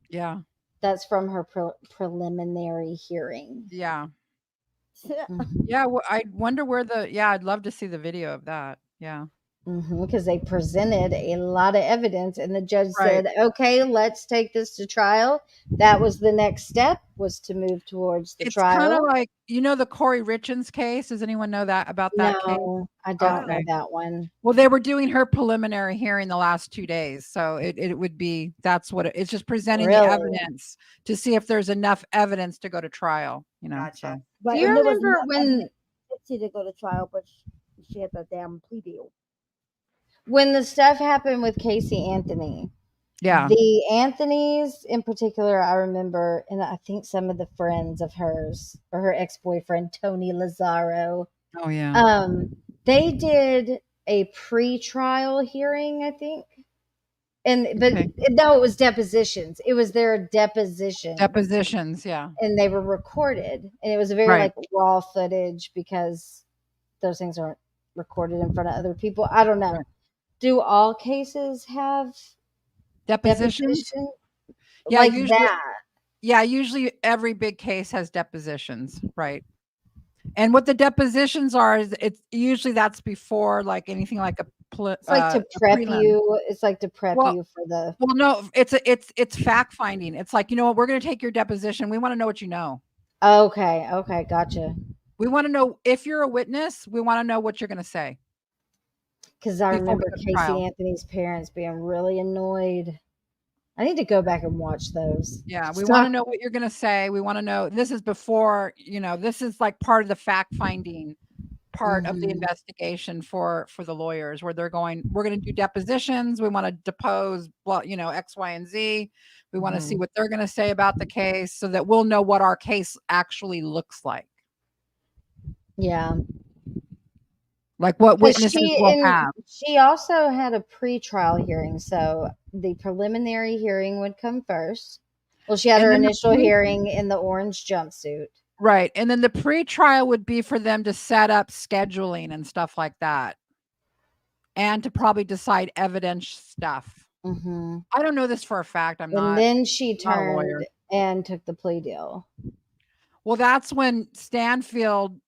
Yeah. That's from her preliminary hearing. Yeah. Yeah. Well, I wonder where I'd love to see the video of that. Yeah. Because they presented a lot of evidence, and the judge Right. said, "Okay, let's take this to trial." That was the next step, was to move towards the It's trial. kind of like, the Corey Richins case. Does anyone know about that case? No, I don't know that one. Well, they were doing her preliminary hearing the last 2 days. So it would be, that's what it's just presenting the Really? evidence to see if there's enough evidence to go to trial, Gotcha. Do you remember when Gypsy to go to trial, but she had that damn plea deal. when the stuff happened with Casey Anthony? Yeah. The Anthonys in particular, I remember, and I think some of the friends of hers, or her ex-boyfriend, Tony Lazzaro. Oh, yeah. They did a pre-trial hearing, I think. But no, it was depositions. It was their deposition. Depositions, yeah. And they were recorded. And it was a very Right. raw footage because those things aren't recorded in front of other people. I don't know. Do all cases have Depositions? deposition? Yeah, Like usually, that. Yeah, usually every big case has depositions, right? And what the depositions are is that's before like anything like It's like to prep you. It's like to prep you for the. Well, no, it's fact finding. It's like, what, we're going to take your deposition. We want to know what you know. Okay, gotcha. We want to know if you're a witness. We want to know what you're going to say. Because I before we remember go to Casey trial. Anthony's parents being really annoyed. I need to go back and watch those. Yeah, we want to know what you're going to say. We want to know, this is before, this is like part of the fact finding part of the investigation for the lawyers, where we're going to do depositions. We want to depose, X, Y, and Z. We want to see what they're going to say about the case so that we'll know what our case actually looks like. Yeah. Like what witnesses we'll have. She also had a pre-trial hearing, so the preliminary hearing would come first. Well, she had her initial hearing in the orange jumpsuit. Right. And then the pre-trial would be for them to set up scheduling and stuff like that. And to probably decide evidence stuff. I don't know this for a fact. And then she turned and took the plea deal. Well, that's when Stanfield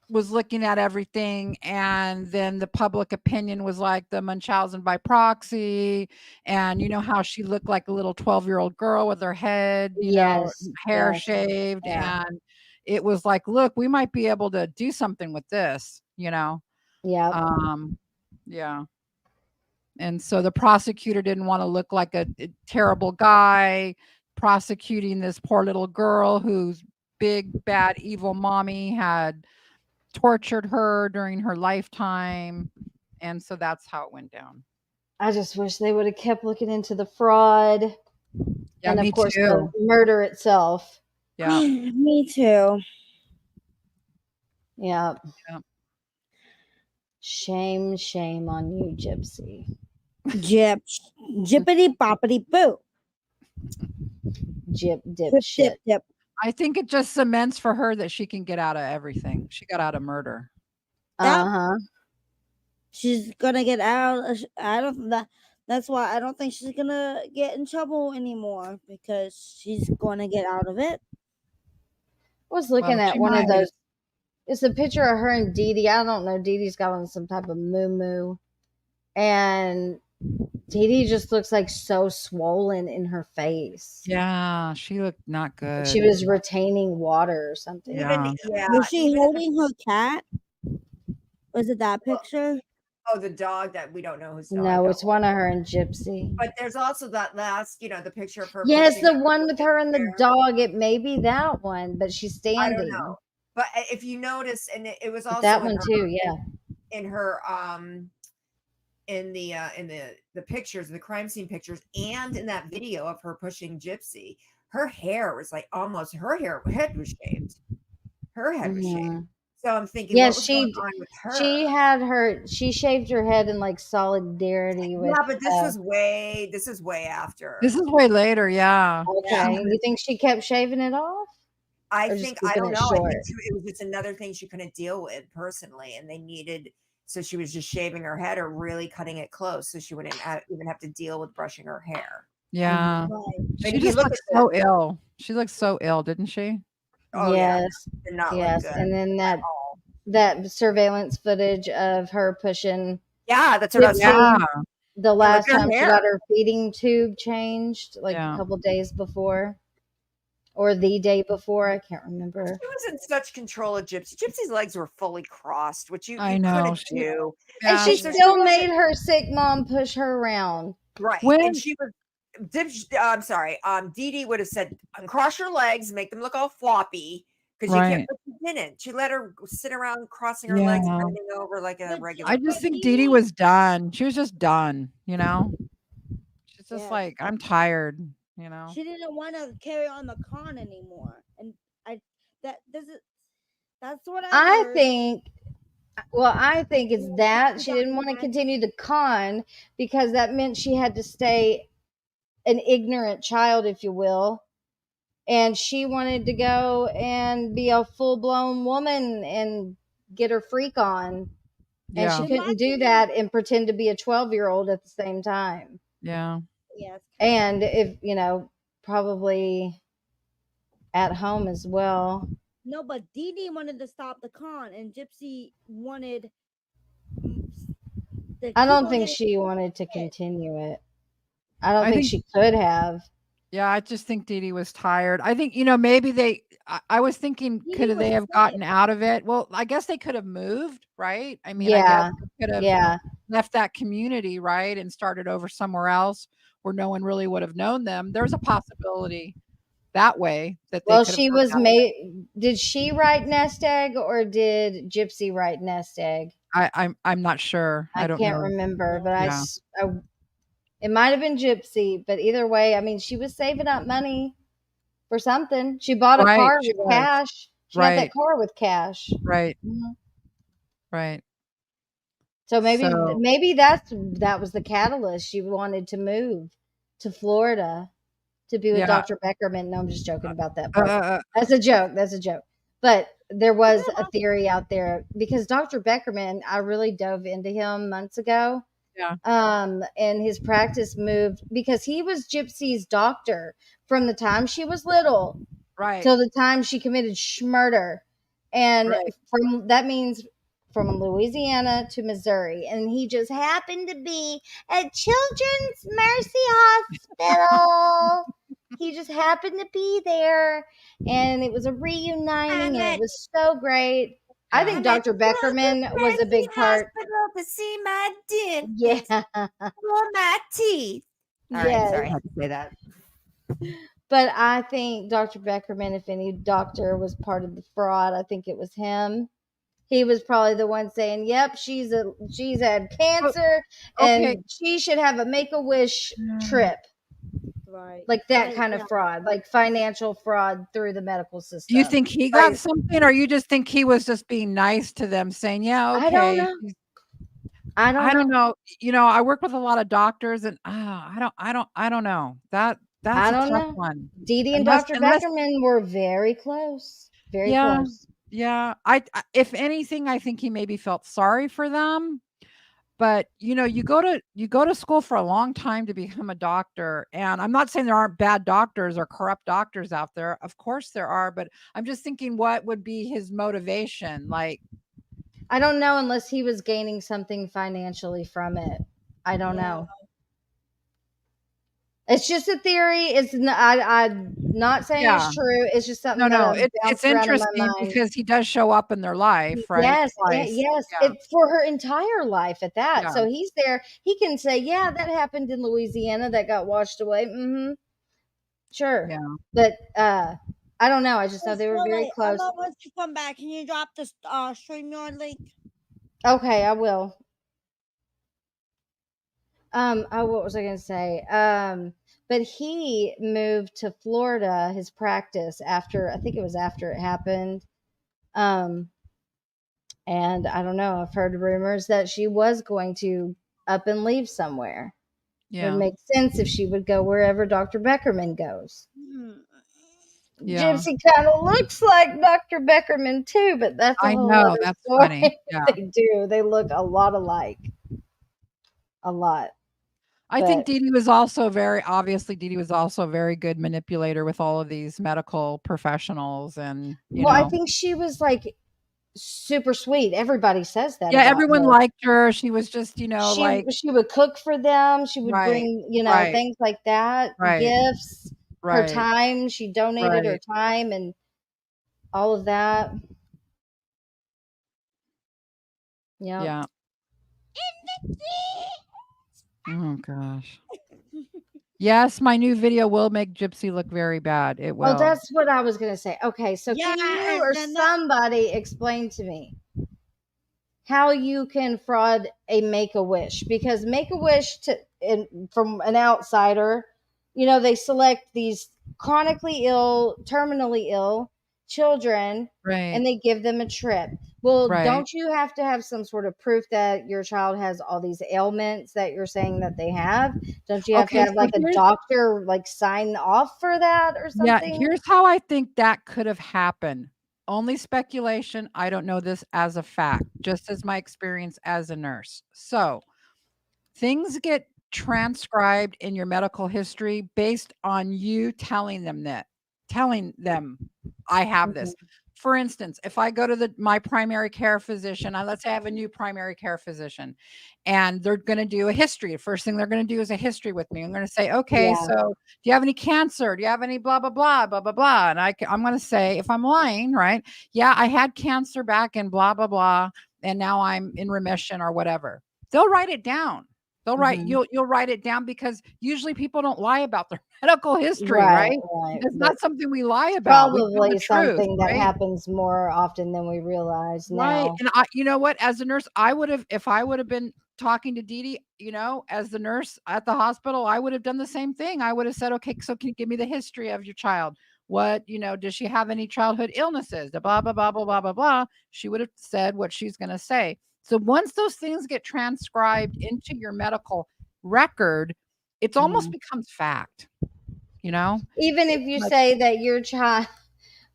was looking at everything, and then the public opinion was like the Munchausen by proxy, and how she looked like a little 12-year-old girl with her head, hair shaved, and it was like, look, we might be able to do something with this, Yeah. And so the prosecutor didn't want to look like a terrible guy prosecuting this poor little girl whose big, bad, evil mommy had tortured her during her lifetime. And so that's how it went down. I just wish they would have kept looking into the fraud. Yeah, and me of course too. the murder itself. Yeah. Me too. Yeah. Shame on you, Gypsy. Jippity boppity boo. Dip. I think it just cements for her that she can get out of everything. She got out of murder. Uh-huh. she's gonna get out. I don't that. That's why I don't think she's gonna get in trouble anymore because she's gonna get out of it. I was looking at one of those. It's a picture of her and Dee Dee. I don't know. Dee Dee's got on some type of moo, and Dee Dee just looks like so swollen in her face. Yeah, she looked not good. She was retaining water or something. Yeah. Was she holding her cat? Was it that picture? Oh, the dog that we don't know who's dog. No, it's one of her and Gypsy. But there's also that last, the picture of her. Yes, pushing the one with her and the dog. It may be that one, but she's standing. I don't know. But if you notice, and it was also that one too. Yeah. In her in the pictures, the crime scene pictures, and in that video of her pushing Gypsy, her hair was like almost head was shaved. Her head was shaved. So I'm thinking, yeah, what was going on with her? She shaved her head in like solidarity with. Yeah, but this is way after. This is way later. Yeah. Okay. You think she kept shaving it off? I don't know. I think it was just another thing she couldn't deal with personally, and they needed. So she was just shaving her head or really cutting it close, so she wouldn't even have to deal with brushing her hair. Yeah. But She just looked so ill. She looked so ill, didn't she? Oh, yes. Did not look Yes. good And then that surveillance footage of her pushing. Yeah, that's what I was saying. The last look at her time she hair. got her feeding tube changed, like a couple days before. Or the day before, I can't remember. She was in such control of Gypsy. Gypsy's legs were fully crossed, which you I know, couldn't do. And she still made her sick mom push her around. Right. And she was Dee Dee would have said, uncross your legs, make them look all floppy. Because you can't, but she didn't. She let her sit around crossing her legs, Yeah. bending over like a regular. I just think Dee Dee was done. She was just done, She's just like, I'm tired, She didn't want to carry on the con anymore, and that's what I heard. think. Well, I think it's that she didn't want to continue the con because that meant she had to stay an ignorant child, if you will. And she wanted to go and be a full-blown woman and get her freak on. And she couldn't do that and pretend to be a 12-year-old at the same time. Yeah. Yes. And if, probably at home as well. No, but Dee Dee wanted to stop the con, and Gypsy wanted. I don't think she wanted to continue it. I don't think she could have. Yeah, I just think Dee Dee was tired. I think, maybe I was thinking, could they have gotten out of it? Well, I guess they could have moved, right? I mean, I guess they could have left that community, right? And started over somewhere else where no one really would have known them. There's a possibility that way that they Well, could have she worked was out. made. Did she write Nest Egg or did Gypsy write Nest Egg? I'm not sure. I don't can't know. remember, but it might have been Gypsy, but either way, I mean, she was saving up money for something. She bought a car with cash. She got that car with cash. Right. Mm-hmm. Right. So maybe that was the catalyst. She wanted to move to Florida to be with Dr. Beckerman. No, I'm just joking about that part. That's a joke. That's a joke. But there was a theory out there because Dr. Beckerman, I really dove into him months ago. Yeah. And his practice moved because he was Gypsy's doctor from the time she was little, right, till the time she committed schmurder, and that means from Louisiana to Missouri, and he just happened to be at Children's Mercy Hospital. He just happened to be there, and it was a reuniting, and it was so great. I think Dr. Beckerman was a big part. To see my dent. Yeah. For my teeth. All right, sorry, I had to say that. But I think Dr. Beckerman, if any doctor was part of the fraud, I think it was him. He was probably the one saying, "Yep, she's had cancer, and she should have a Make-A-Wish trip." Right. Like that kind of fraud, like financial fraud through the medical system. You think he got something, or you just think he was just being nice to them, saying, "Yeah, okay." I don't know. I work with a lot of doctors, and I don't know. That's I don't a tough know. one. Dee Dee and Dr. Beckerman were very close. Very close. Yeah. If anything, I think he maybe felt sorry for them. But you know, you go to school for a long time to become a doctor, and I'm not saying there aren't bad doctors or corrupt doctors out there. Of course there are, but I'm just thinking what would be his motivation? Like, I don't know unless he was gaining something financially from it. I don't know. It's just a theory. It's not, I'm not saying yeah. it's true. It's just something that No, bounced it's around in my interesting mind. because he does show up in their life, right? Yes, Twice. yes. Yeah. It's for her entire life at that. Yeah. So he's there. He can say, yeah, that happened in Louisiana that got washed away. Mm-hmm. Sure. Yeah. But I don't know. I just know they were very close. Once you come back, can you drop the StreamYard link? Okay, I will. What was I going to say? But he moved to Florida, his practice, after, I think it was after it happened. And I don't know, I've heard rumors that she was going to up and leave somewhere. It would make sense if she would go wherever Dr. Beckerman goes. Yeah. Gypsy kind of looks like Dr. Beckerman too, but that's a whole other that's story. funny. Yeah. They do. They look a lot alike. A lot. I think Dee Dee was also Dee Dee was also a very good manipulator with all of these medical professionals, and you know. I think she was like super sweet. Everybody says that. Yeah, about everyone her. liked her. She was just, you know, she would cook for them. She would bring, you know, things like that, gifts, her time. She donated her time and all of that. Yep. Yeah. Oh gosh. Yes, my new video will make Gypsy look very bad. It will. Oh, that's what I was gonna say. Okay, so can you or somebody explain to me how you can fraud a Make-A-Wish? Because Make-A-Wish, from an outsider, you know, they select these chronically ill, terminally ill children, and they give them a trip. Well, don't you have to have some sort of proof that your child has all these ailments that you're saying that they have? Don't you have to have like a doctor like sign off for that or something? Yeah, here's how I think that could have happened. Only speculation. I don't know this as a fact, just as my experience as a nurse. So things get transcribed in your medical history based on you telling them I have this. For instance, if I go to my primary care physician, let's say I have a new primary care physician, and they're going to do a history. The first thing they're going to do is a history with me. I'm going to say, okay, so do you have any cancer? Do you have any blah, blah, blah, blah, blah, blah? And I'm going to say, if I'm lying, right? Yeah, I had cancer back in blah, blah, blah, and now I'm in remission or whatever. They'll write it down. They'll write, you'll write it down, because usually people don't lie about their medical history, right? It's not something we lie about. Probably something that happens more often than we realize now. Right. And you know what, as a nurse, if I would have been talking to Dee Dee, you know, as the nurse at the hospital, I would have done the same thing. I would have said, okay, so can you give me the history of your child? What, you know, does she have any childhood illnesses? The blah, blah, blah, blah, blah, blah, blah. She would have said what she's going to say. So once those things get transcribed into your medical record, it almost becomes fact, you know? Even if you say that your child,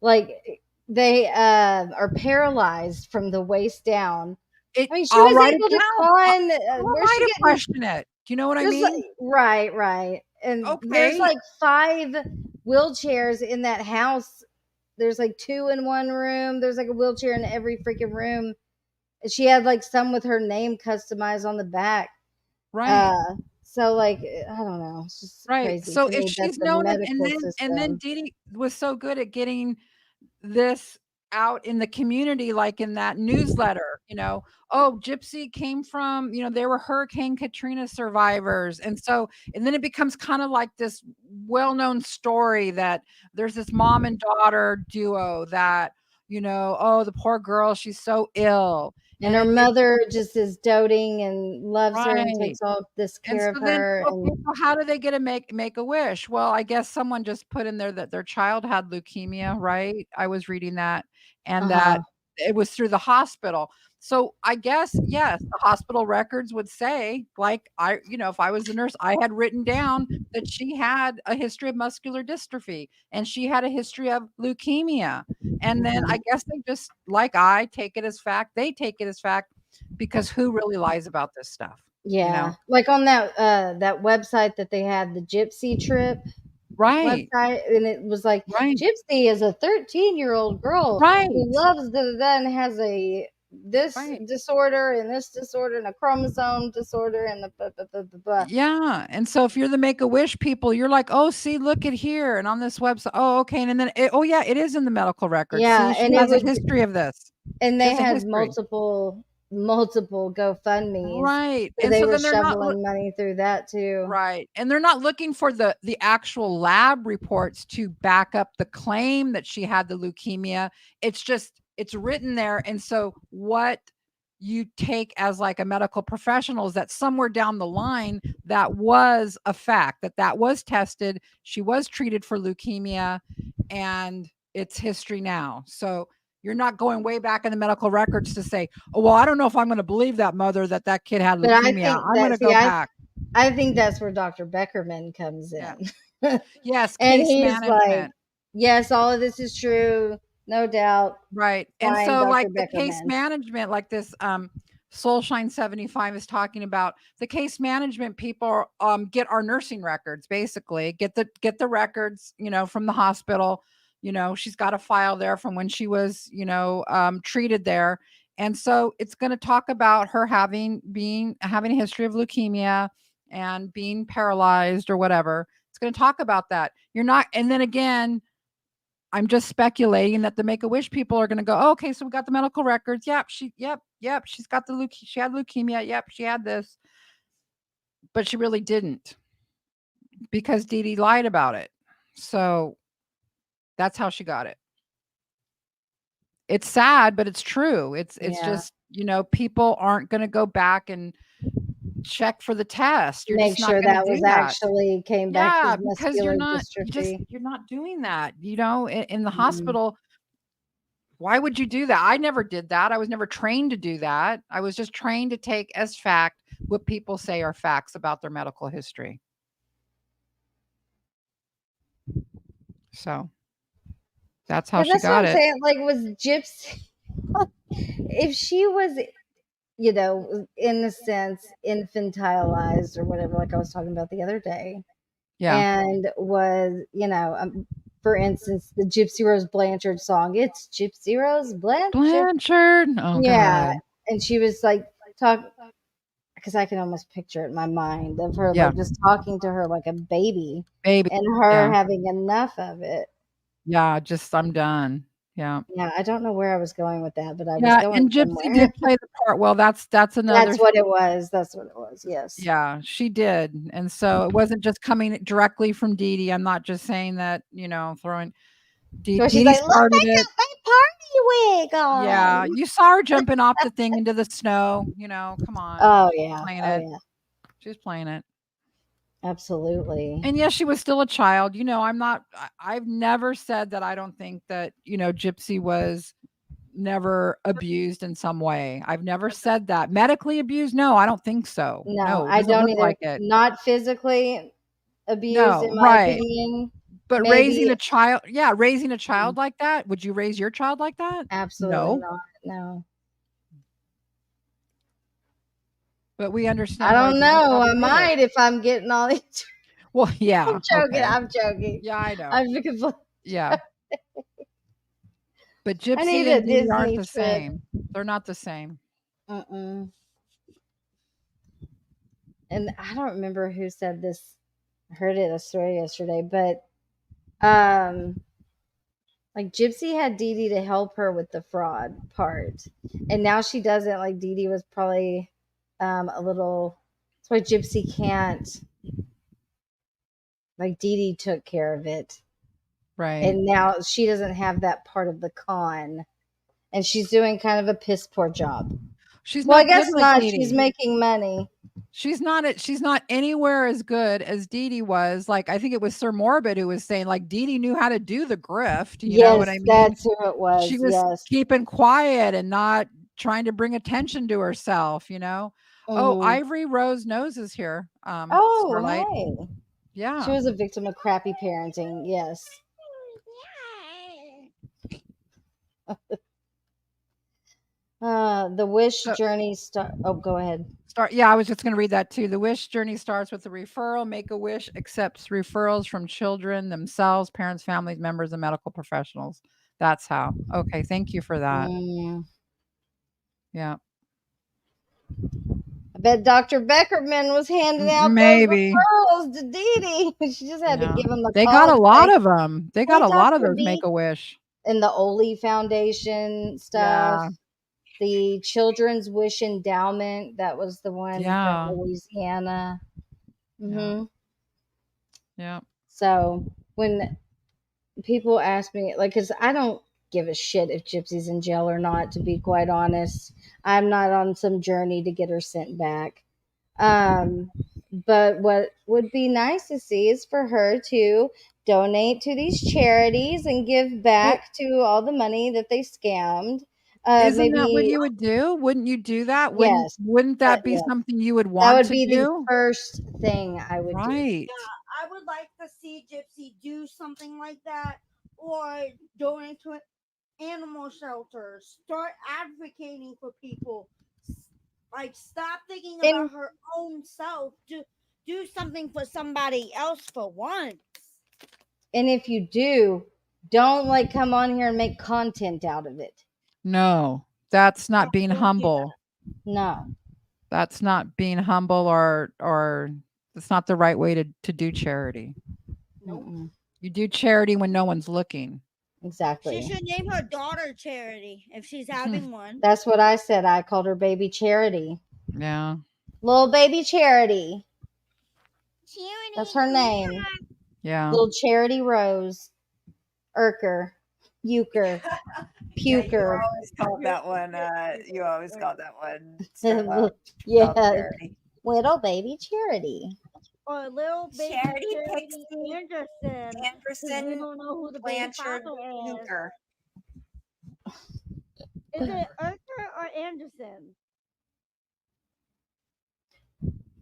like, they are paralyzed from the waist down. I mean, she was able to climb. Where's she getting? Question it. Do you know what I mean? Right. And there's like 5 wheelchairs in that house. There's like 2 in one room. There's like a wheelchair in every freaking room. She had like some with her name customized on the back. Right. So like, I don't know. It's just crazy. So if she's known it, and then Dee Dee was so good at getting this out in the community, like in that newsletter, you know, oh, Gypsy came from, you know, they were Hurricane Katrina survivors. And then it becomes kind of like this well-known story that there's this mom and daughter duo that, you know, oh, the poor girl, she's so ill. And her mother just is doting and loves her and takes all this care of her. So how do they get a Make-A-Wish? Well, I guess someone just put in there that their child had leukemia, right? I was reading that, and that it was through the hospital. So I guess, yes, the hospital records would say, like, if I was the nurse, I had written down that she had a history of muscular dystrophy and she had a history of leukemia. And then I guess they just, like, I take it as fact, they take it as fact. because who really lies about this stuff? Yeah. You know? Like on that that website that they had, the Gypsy Trip Right. website, and it was like Gypsy is a 13-year-old girl who loves and has a this disorder and this disorder and a chromosome disorder and the blah, blah, blah, blah, blah. Yeah. And so if you're the Make-A-Wish people, you're like, oh, see, look at here. And on this website, oh, okay. And then, oh, yeah, it is in the medical records. Yeah, See, and she has it was a history of this. And they She has a had history. multiple GoFundMe's. Right. So And they so were then they're not shoveling money through that too. right. And they're not looking for the actual lab reports to back up the claim that she had the leukemia. It's just, it's written there. And so what you take as like a medical professional is that somewhere down the line, that was a fact, that was tested. She was treated for leukemia and it's history now. So you're not going way back in the medical records to say, oh, well, I don't know if I'm going to believe that mother that kid had But I leukemia. think I'm going to go back. I think that's where Dr. Beckerman comes in. Yes, And case he's like, management. yes, all of this is true, no doubt. Right. And Find so Dr. like the case Beckerman. management, like this Soulshine 75 is talking about, the case management people get our nursing records, basically get the records, you know, from the hospital. You know, she's got a file there from when she was, you know, treated there. And so it's going to talk about her having a history of leukemia and being paralyzed or whatever. It's going to talk about that. You're not, and then again, I'm just speculating that the Make-A-Wish people are going to go, oh, okay, so we got the medical records. Yep, she's got she had leukemia. Yep, she had this, but she really didn't, because Dee Dee lied about it. So that's how she got it. It's sad, but it's true. It's just, you know, people aren't going to go back and check for the test. You're Make just not sure gonna that do was that. actually came back Yeah, as because muscular dystrophy. you're not doing that. You know, in the hospital, why would you do that? I never did that. I was never trained to do that. I was just trained to take as fact what people say are facts about their medical history. So that's how she That's got what I'm it. saying. Like, was Gypsy, if she was, you know, in a sense, infantilized or whatever, like I was talking about the other day, and was, you know, for instance, the Gypsy Rose Blanchard song, it's Gypsy Rose Blanchard. Oh, yeah. God. And she was like, because I can almost picture it in my mind of her, Yeah. like just talking to her like a baby Baby. and her Yeah. having enough of it. Yeah, just I'm done. Yeah. Yeah, I don't know where I was going with that, but I was Yeah, going and Gypsy somewhere. did play the part well. That's another That's what it was. That's what it was. Yes. Yeah, she did. And so it wasn't just coming directly from Dee Dee. I'm not just saying that, you know, throwing Dee So she's Dee like, look, started I it. got my party wig on. Yeah, you saw her jumping off the thing into the snow, you know, come on. Oh She's yeah. playing Oh it. yeah. She's playing it. Absolutely. And yes, she was still a child. You know, I've never said that I don't think that, you know, Gypsy was never abused in some way. I've never said that. Medically abused? No, I don't think so. No, it I doesn't don't look either. like it. Not physically abused, No, in my right. opinion. But Maybe- raising a child like that, would you raise your child like that? Absolutely No. not. No. But we understand. I why don't Dee Dee know. probably I did it. might if I'm getting all these. Well, yeah. I'm joking. Okay. I'm joking. Yeah, I know. I'm looking Yeah. But Gypsy need a and Dee Dee aren't Disney the trip. same. They're not the same. And I don't remember who said this. I heard it a story yesterday, but like Gypsy had Dee Dee to help her with the fraud part, and now she doesn't. Like Dee Dee was probably a little. That's why Gypsy can't. Like Dee Dee took care of it, right? And now she doesn't have that part of the con, and she's doing kind of a piss poor job. She's well, I not guess good like not. Dee Dee. She's making money. She's not anywhere as good as Dee Dee was. Like, I think it was Sir Morbid who was saying, like, Dee Dee knew how to do the grift. You know what I mean? That's who it was. She was keeping quiet and not trying to bring attention to herself, you know? Oh, Ivory Rose Nose is here. Starlight. Hey. Yeah. She was a victim of crappy parenting. Yes. The wish journey start. Oh, go ahead. Yeah, I was just going to read that too. The wish journey starts with a referral. Make-A-Wish accepts referrals from children themselves, parents, families, members, and medical professionals. That's how. Okay, thank you for that. Yeah. I bet Dr. Beckerman was handing out those referrals to Dee Dee. She just had to give them the They call. got a lot of them. They got Hey, a lot of Dr. those B. Make-A-Wish. And the Oli Foundation stuff. Yeah. The Children's Wish Endowment. That was the one Yeah. from Louisiana. Yeah. So when people ask me, like, because I don't give a shit if Gypsy's in jail or not, to be quite honest. I'm not on some journey to get her sent back. But what would be nice to see is for her to donate to these charities and give back to all the money that they scammed. Isn't that what you would do? Wouldn't you do that? Yes. Wouldn't that be Yes. something you would That want would to be do? the first thing I would do. Right. Yeah, I would like to see Gypsy do something like that, or donate to animal shelters. Start advocating for people. Like, stop thinking about her own self. Do something for somebody else for once. And if you do, don't like come on here and make content out of it. No, that's not being humble. No. That's not being humble, or that's not the right way to do charity. Mm-mm. You do charity when no one's looking. Exactly. She should name her daughter Charity if she's having one. That's what I said. I called her Baby Charity. Yeah. Little Baby Charity. That's her name. Yeah. Little Charity Rose. Euchre. Puker. You always called that one. You always called that one. Yeah. Little Baby Charity. Or little baby Charity Charity Anderson. Anderson We don't know who the Blanchard baby father is. Hooker. Is it Arthur or Anderson?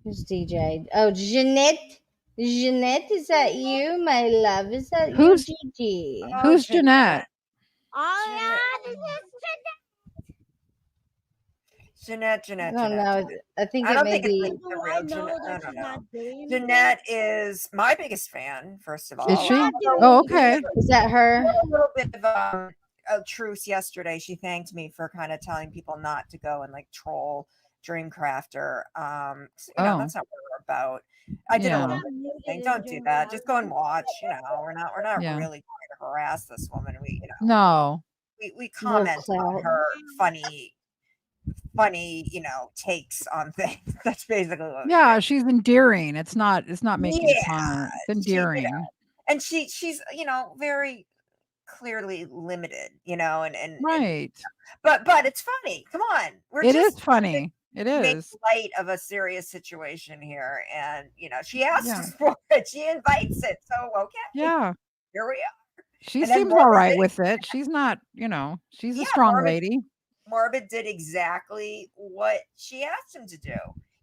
Who's DJ? Oh, Jeanette. Jeanette, is that you, my love? Is that Who's- you, Gigi? Who's Jeanette? Oh, yeah, this is Jeanette. I don't know. I think I it don't may think be. it's the real Jeanette. I don't know. not dating Jeanette is my biggest fan, first of all. Is she? Oh, okay. Is that her? A little bit of a truce yesterday. She thanked me for kind of telling people not to go and like troll Dreamcraft or that's not what we're about. I did a little bit of thing. Don't do that. Just go and watch. We're not Yeah. really trying to harass this woman. No. We comment on her funny, takes on things. That's basically what Yeah, she's endearing. It's not making fun. It's endearing. and she's very clearly limited, and Right. but it's funny. Come on. It is funny. It make is. light of a serious situation here, and she asks for it, she invites it, so okay, Yeah. here we are. She And then seems all right Morbid- with it. She's not, she's a Yeah, strong Morbid- lady. Morbid did exactly what she asked him to do.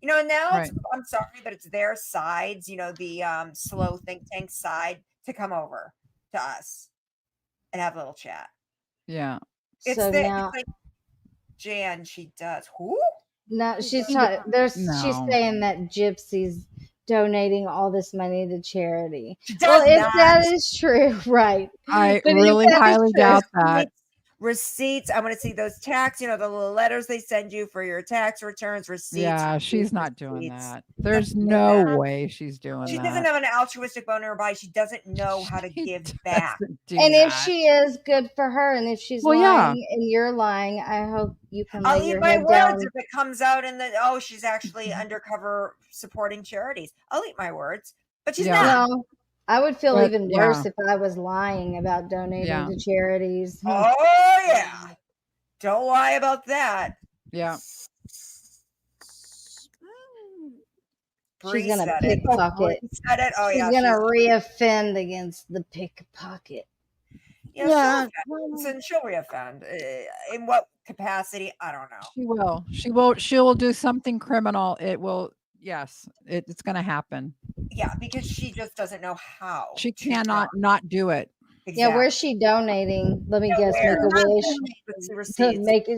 And now it's, I'm sorry, but it's their sides, the slow think tank side, to come over to us and have a little chat. Yeah. It's So the, now- it's like Jan, she does. Who? No, she's She's she's saying that Gypsy's donating all this money to charity. She Well, does if not. that is true, right? I But if really that is highly true- doubt that. Receipts. I want to see those tax, the little letters they send you for your tax returns, receipts. Yeah, she's not doing that. There's no way she's doing She that. doesn't have an altruistic bone in her body. She doesn't know how to give back. And if she is, good for her. And if she's Well, yeah. lying and you're lying, I hope you can I'll lay eat your my head words down. if it comes out in she's actually undercover supporting charities. I'll eat my words, but she's not. No, I would feel But, even worse yeah. if I was lying about donating Yeah. to charities. Oh yeah, don't lie about that. Yeah. Brie She's gonna said it. pickpocket. Brie said it. Oh she's yeah, gonna reoffend against the pickpocket. Yeah, she'll reoffend. In what capacity? I don't know. She will. She will do something criminal. It will. Yes, it's going to happen. Yeah, because she just doesn't know how. She cannot not do it. Yeah, where's she donating? Let me guess. Make a wish.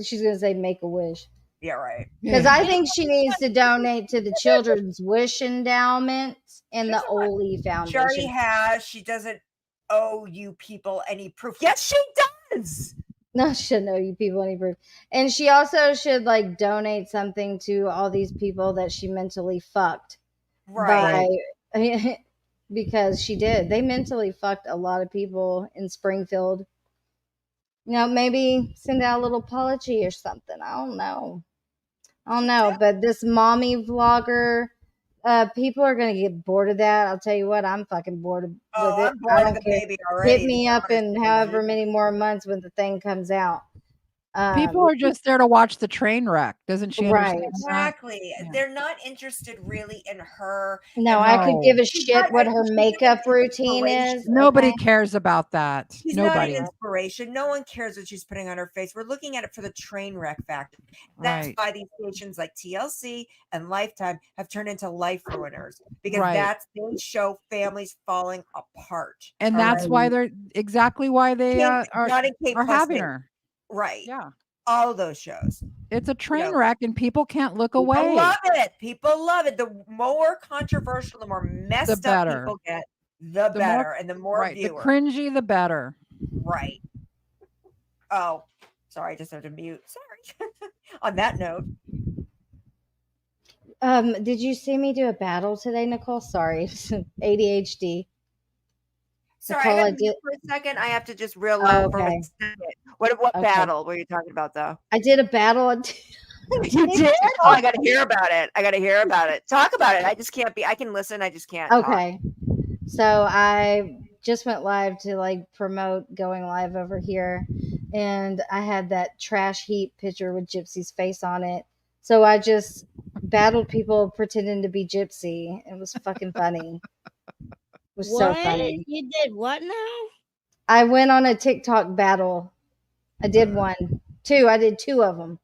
She's gonna say make a wish. Yeah, right. Because I think she needs to donate to the Children's Wish Endowment and the Oli She already Foundation. has. She doesn't owe you people any proof. Yes, she does. No, she shouldn't owe you people any proof. And she also should like donate something to all these people that she mentally fucked. Right. Because she did. They mentally fucked a lot of people in Springfield. You know, maybe send out a little apology or something. I don't know. But this mommy vlogger, people are gonna get bored of that. I'll tell you what, I'm fucking bored with it. I'm bored I of don't the care. baby already. Hit me up in however many more months when the thing comes out. People are just there to watch the train wreck. Doesn't she understand that? Exactly. They're not interested really in her. No, I could give a shit what her makeup routine is. Nobody cares about that. She's not Nobody. an inspiration. No one cares what she's putting on her face. We're looking at it for the train wreck factor. That's Right. why these stations like TLC and Lifetime have turned into life ruiners because Right. they show families falling apart. And that's why they're exactly why they Not in Kate are Plus having Baby. her. Right. Yeah. All of those shows. It's a train wreck and people can't look People away. love it. People love it. The more controversial, the more messed up better. people get, the better. And the more the viewers. cringy, the better. Right. Oh, sorry. I just have to mute. Sorry. On that note. Did you see me do a battle today, Nicole? Sorry. ADHD. Sorry, Nicole, I got mute for a second. I have to just realize for a second. What Okay. battle were you talking about though? I did a battle. You did? Oh, I gotta hear about it. Talk about it. I just can't be. I can listen. I just can't. Okay. So I just went live to like promote going live over here, and I had that trash heap picture with Gypsy's face on it. So I just battled people pretending to be Gypsy. It was fucking funny. It was so funny. You did what now? I went on a TikTok battle. I did two. I did two of them.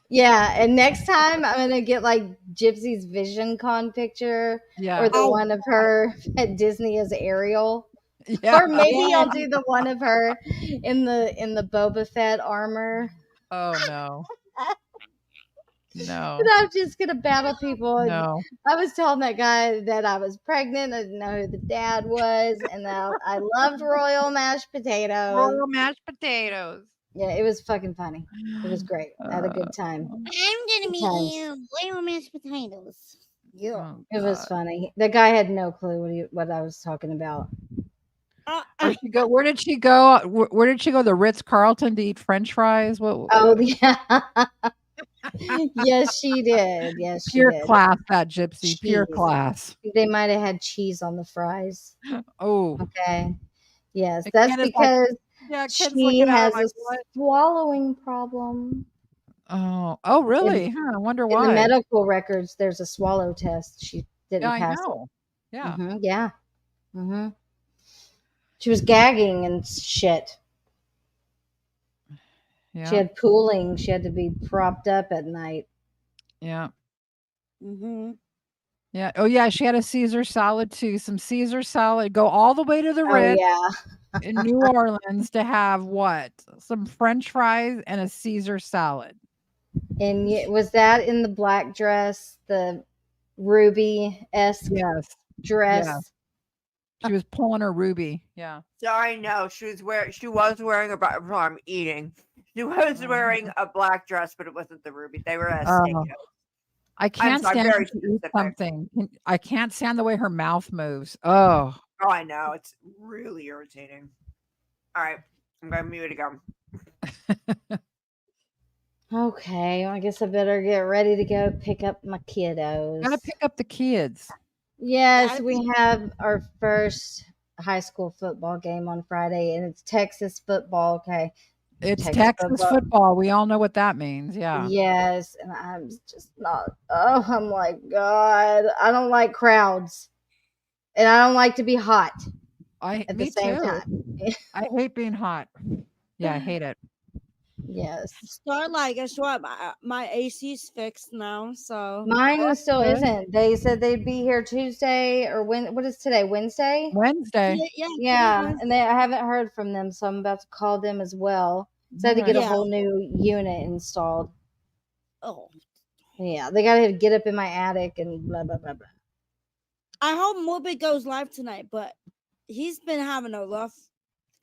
Yeah, and next time I'm gonna get like Gypsy's Vision Con picture, Yeah. or the one of her at Disney as Ariel, Yeah. or maybe I'll do the one of her in the Boba Fett armor. Oh no. No. But I'm just gonna battle people. And No. I was telling that guy that I was pregnant. I didn't know who the dad was, and that I loved royal mashed potatoes. Royal mashed potatoes. Yeah, it was fucking funny. It was great. I had a good time. I'm gonna Good times. be you. Royal mashed potatoes. Yeah. It was funny. The guy had no clue what I was talking about. Where did she go? Where did she go? The Ritz Carlton to eat French fries? What? Oh yeah. Yes, she did. Yes, she Pure did. class, that Gypsy. Pure Cheese. class. They might have had cheese on the fries. Oh. Okay. Yes, The that's kid is like- because Yeah, kids she looking at her has like, a what? swallowing problem. Oh, really? In- Huh, I wonder In why. the medical records, there's a swallow test. She didn't Yeah, I pass know. Yeah. it. Yeah. She was gagging and shit. Yeah. She had pooling. She had to be propped up at night. Yeah. Mm-hmm. Yeah. Oh, yeah. She had a Caesar salad too. Some Caesar salad. Go all the way to the Ritz in New Orleans to have what? Some French fries and a Caesar salad. And was that in the black dress, the ruby-esque dress? Yes. She was pulling her ruby. Yeah. Sorry, no, she was wearing a I'm eating. She was wearing a black dress, but it wasn't the ruby. They were at steakhouse. I can't sorry, stand very to eat specific. something. I can't stand the way her mouth moves. Oh. Oh, I know. It's really irritating. All right. I'm going to mute again. Okay, well, I guess I better get ready to go pick up my kiddos. Gotta pick up the kids. Yes, we have our first high school football game on Friday, and it's Texas football. Okay. It's Texas football. We all know what that means. Yeah. Yes, and I'm just not. Oh, I'm like, God, I don't like crowds, and I don't like to be hot. At the same time. I hate being hot. Yeah, I hate it. Yes. Starlight, guess what? My AC's fixed now, so Mine still isn't. They said they'd be here Tuesday or what is today? Wednesday? Wednesday. Yeah. And I haven't heard from them, so I'm about to call them as well. So I had to get a whole new unit installed. Oh. Yeah, they gotta get up in my attic and blah blah blah blah. I hope Morbid goes live tonight, but he's been having a rough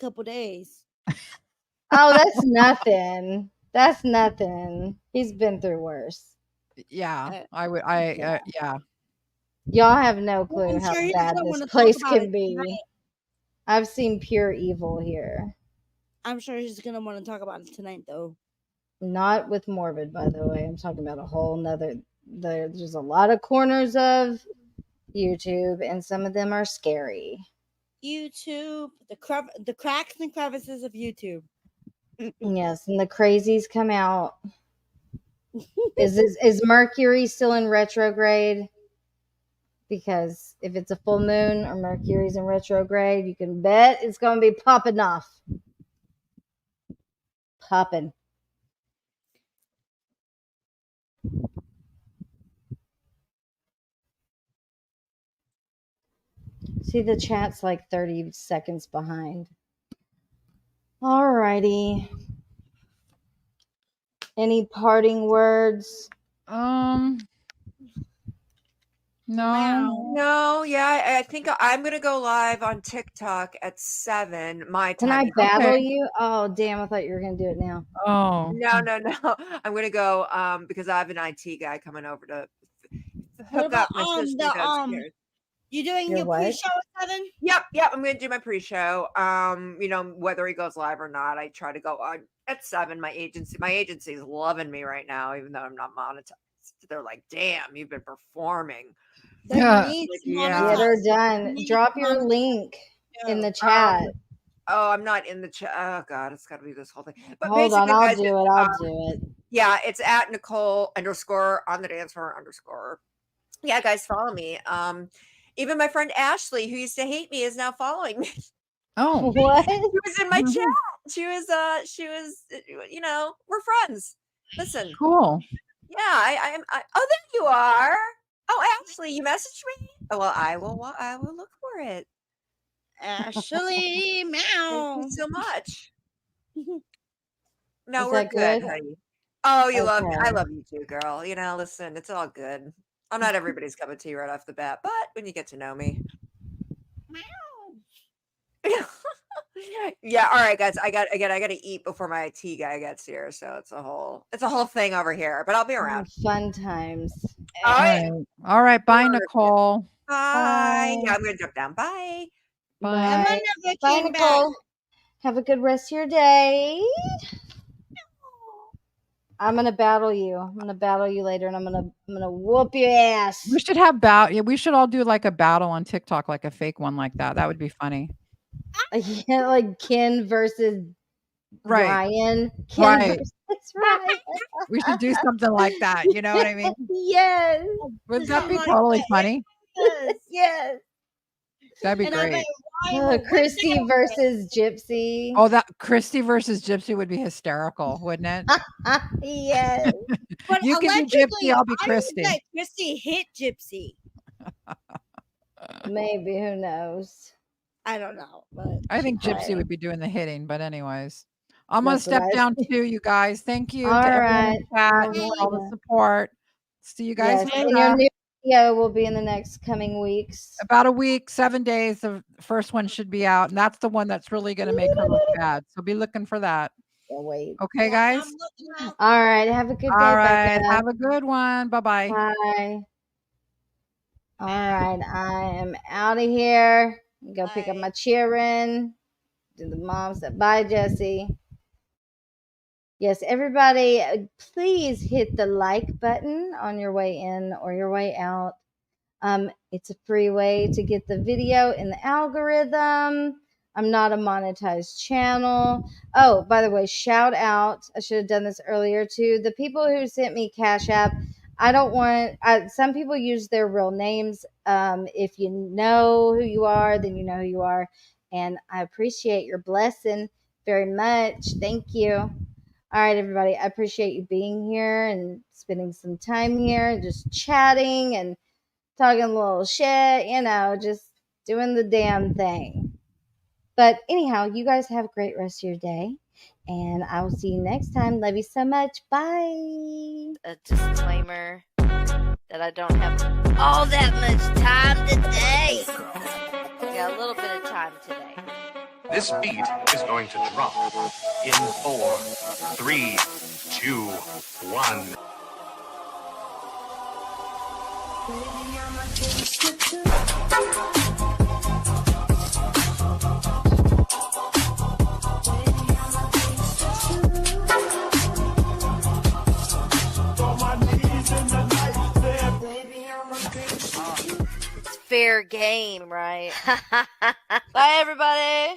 couple days. Oh, that's nothing. That's nothing. He's been through worse. Yeah, yeah. Y'all have no clue I'm how sure he's bad gonna this wanna talk place about can it be. tonight. I've seen pure evil here. I'm sure he's gonna want to talk about it tonight, though. Not with Morbid, by the way. I'm talking about a whole nother. There's a lot of corners of YouTube, and some of them are scary. YouTube, the cracks and crevices of YouTube. Yes, and the crazies come out. Is Mercury still in retrograde? Because if it's a full moon or Mercury's in retrograde, you can bet it's going to be popping off. Popping. See, the chat's like 30 seconds behind. Alrighty. Any parting words? No, yeah, I think I'm gonna go live on TikTok at 7 my Can time. I battle you? Oh, damn! I thought you were gonna do it now. Oh No. I'm gonna go because I have an IT guy coming over to hook up my sister downstairs. You doing Your your what? pre-show at 7? Yep. I'm gonna do my pre-show. Whether he goes live or not, I try to go on at 7. My agency is loving me right now, even though I'm not monetized. They're like, damn, you've been performing. Yeah. Yeah. Get her done. Drop your link in the chat. I'm not in the chat. Oh god, it's got to be this whole thing. But Hold on, basically, I'll guys, do it. I'll do it. Yeah, it's at Nicole _ on the dance floor _ Yeah, guys, follow me. Even my friend Ashley, who used to hate me, is now following me. Oh, what? She was in my chat. She was, we're friends. Listen. Cool. Yeah, I oh, there you are. Oh, Ashley, you messaged me? Oh, well, I will look for it. Ashley, meow. Thank you so much. No, Is we're that good, good? honey. Oh, you love me. I Okay. love you too, girl. Listen, it's all good. I'm not everybody's cup of tea right off the bat, but when you get to know me. Yeah, all right, guys. I got to eat before my IT guy gets here, so it's a whole thing over here. But I'll be around. Fun times. All right. All right. Bye, Nicole. Bye. Yeah, I'm gonna jump down. Bye. Bye. Bye, Nicole. Have a good rest of your day. I'm gonna battle you. I'm gonna battle you later, and I'm gonna whoop your ass. We should have we should all do like a battle on TikTok, like a fake one like that. That would be funny. Yeah, like Ken versus Ryan. Ken Right. versus Ryan. We should do something like that. You know what I mean? Yes. Wouldn't that be totally funny? Yes. That'd be And I great. Christy versus Gypsy. Oh, that Christy versus Gypsy would be hysterical, wouldn't it? Yes. But You can be Gypsy, I'll be Christy. I would let Christy hit Gypsy. Maybe, who knows? I don't know. But I think Gypsy Right. would be doing the hitting, but anyways. I'm gonna That's what step I down think. too, you guys. Thank you All to everyone in right. the chat and for all the support. See you guys Yes, and later. your new video will be in the next coming weeks. About a week, 7 days. The first one should be out, and that's the one that's really going to make her look bad. So be looking for that. Yeah, wait. Okay, guys. All right. Have a good day. All right. Becca. Have a good one. Bye-bye. Bye. All right. I am out of here. Go pick up my cheering. Do the mom said bye, Jesse. Yes, everybody, please hit the like button on your way in or your way out. It's a free way to get the video in the algorithm. I'm not a monetized channel. Oh, by the way, shout out. I should have done this earlier to the people who sent me Cash App. I don't want, some people use their real names. If you know who you are, then you know who you are. And I appreciate your blessing very much. Thank you. All right, everybody. I appreciate you being here and spending some time here, just chatting and talking a little shit, just doing the damn thing. But anyhow, you guys have a great rest of your day, and I will see you next time. Love you so much. Bye. A disclaimer that I don't have all that much time today. I got a little bit of time today. This beat is going to drop in 4, 3, 2, 1. It's fair game, right? Bye, everybody.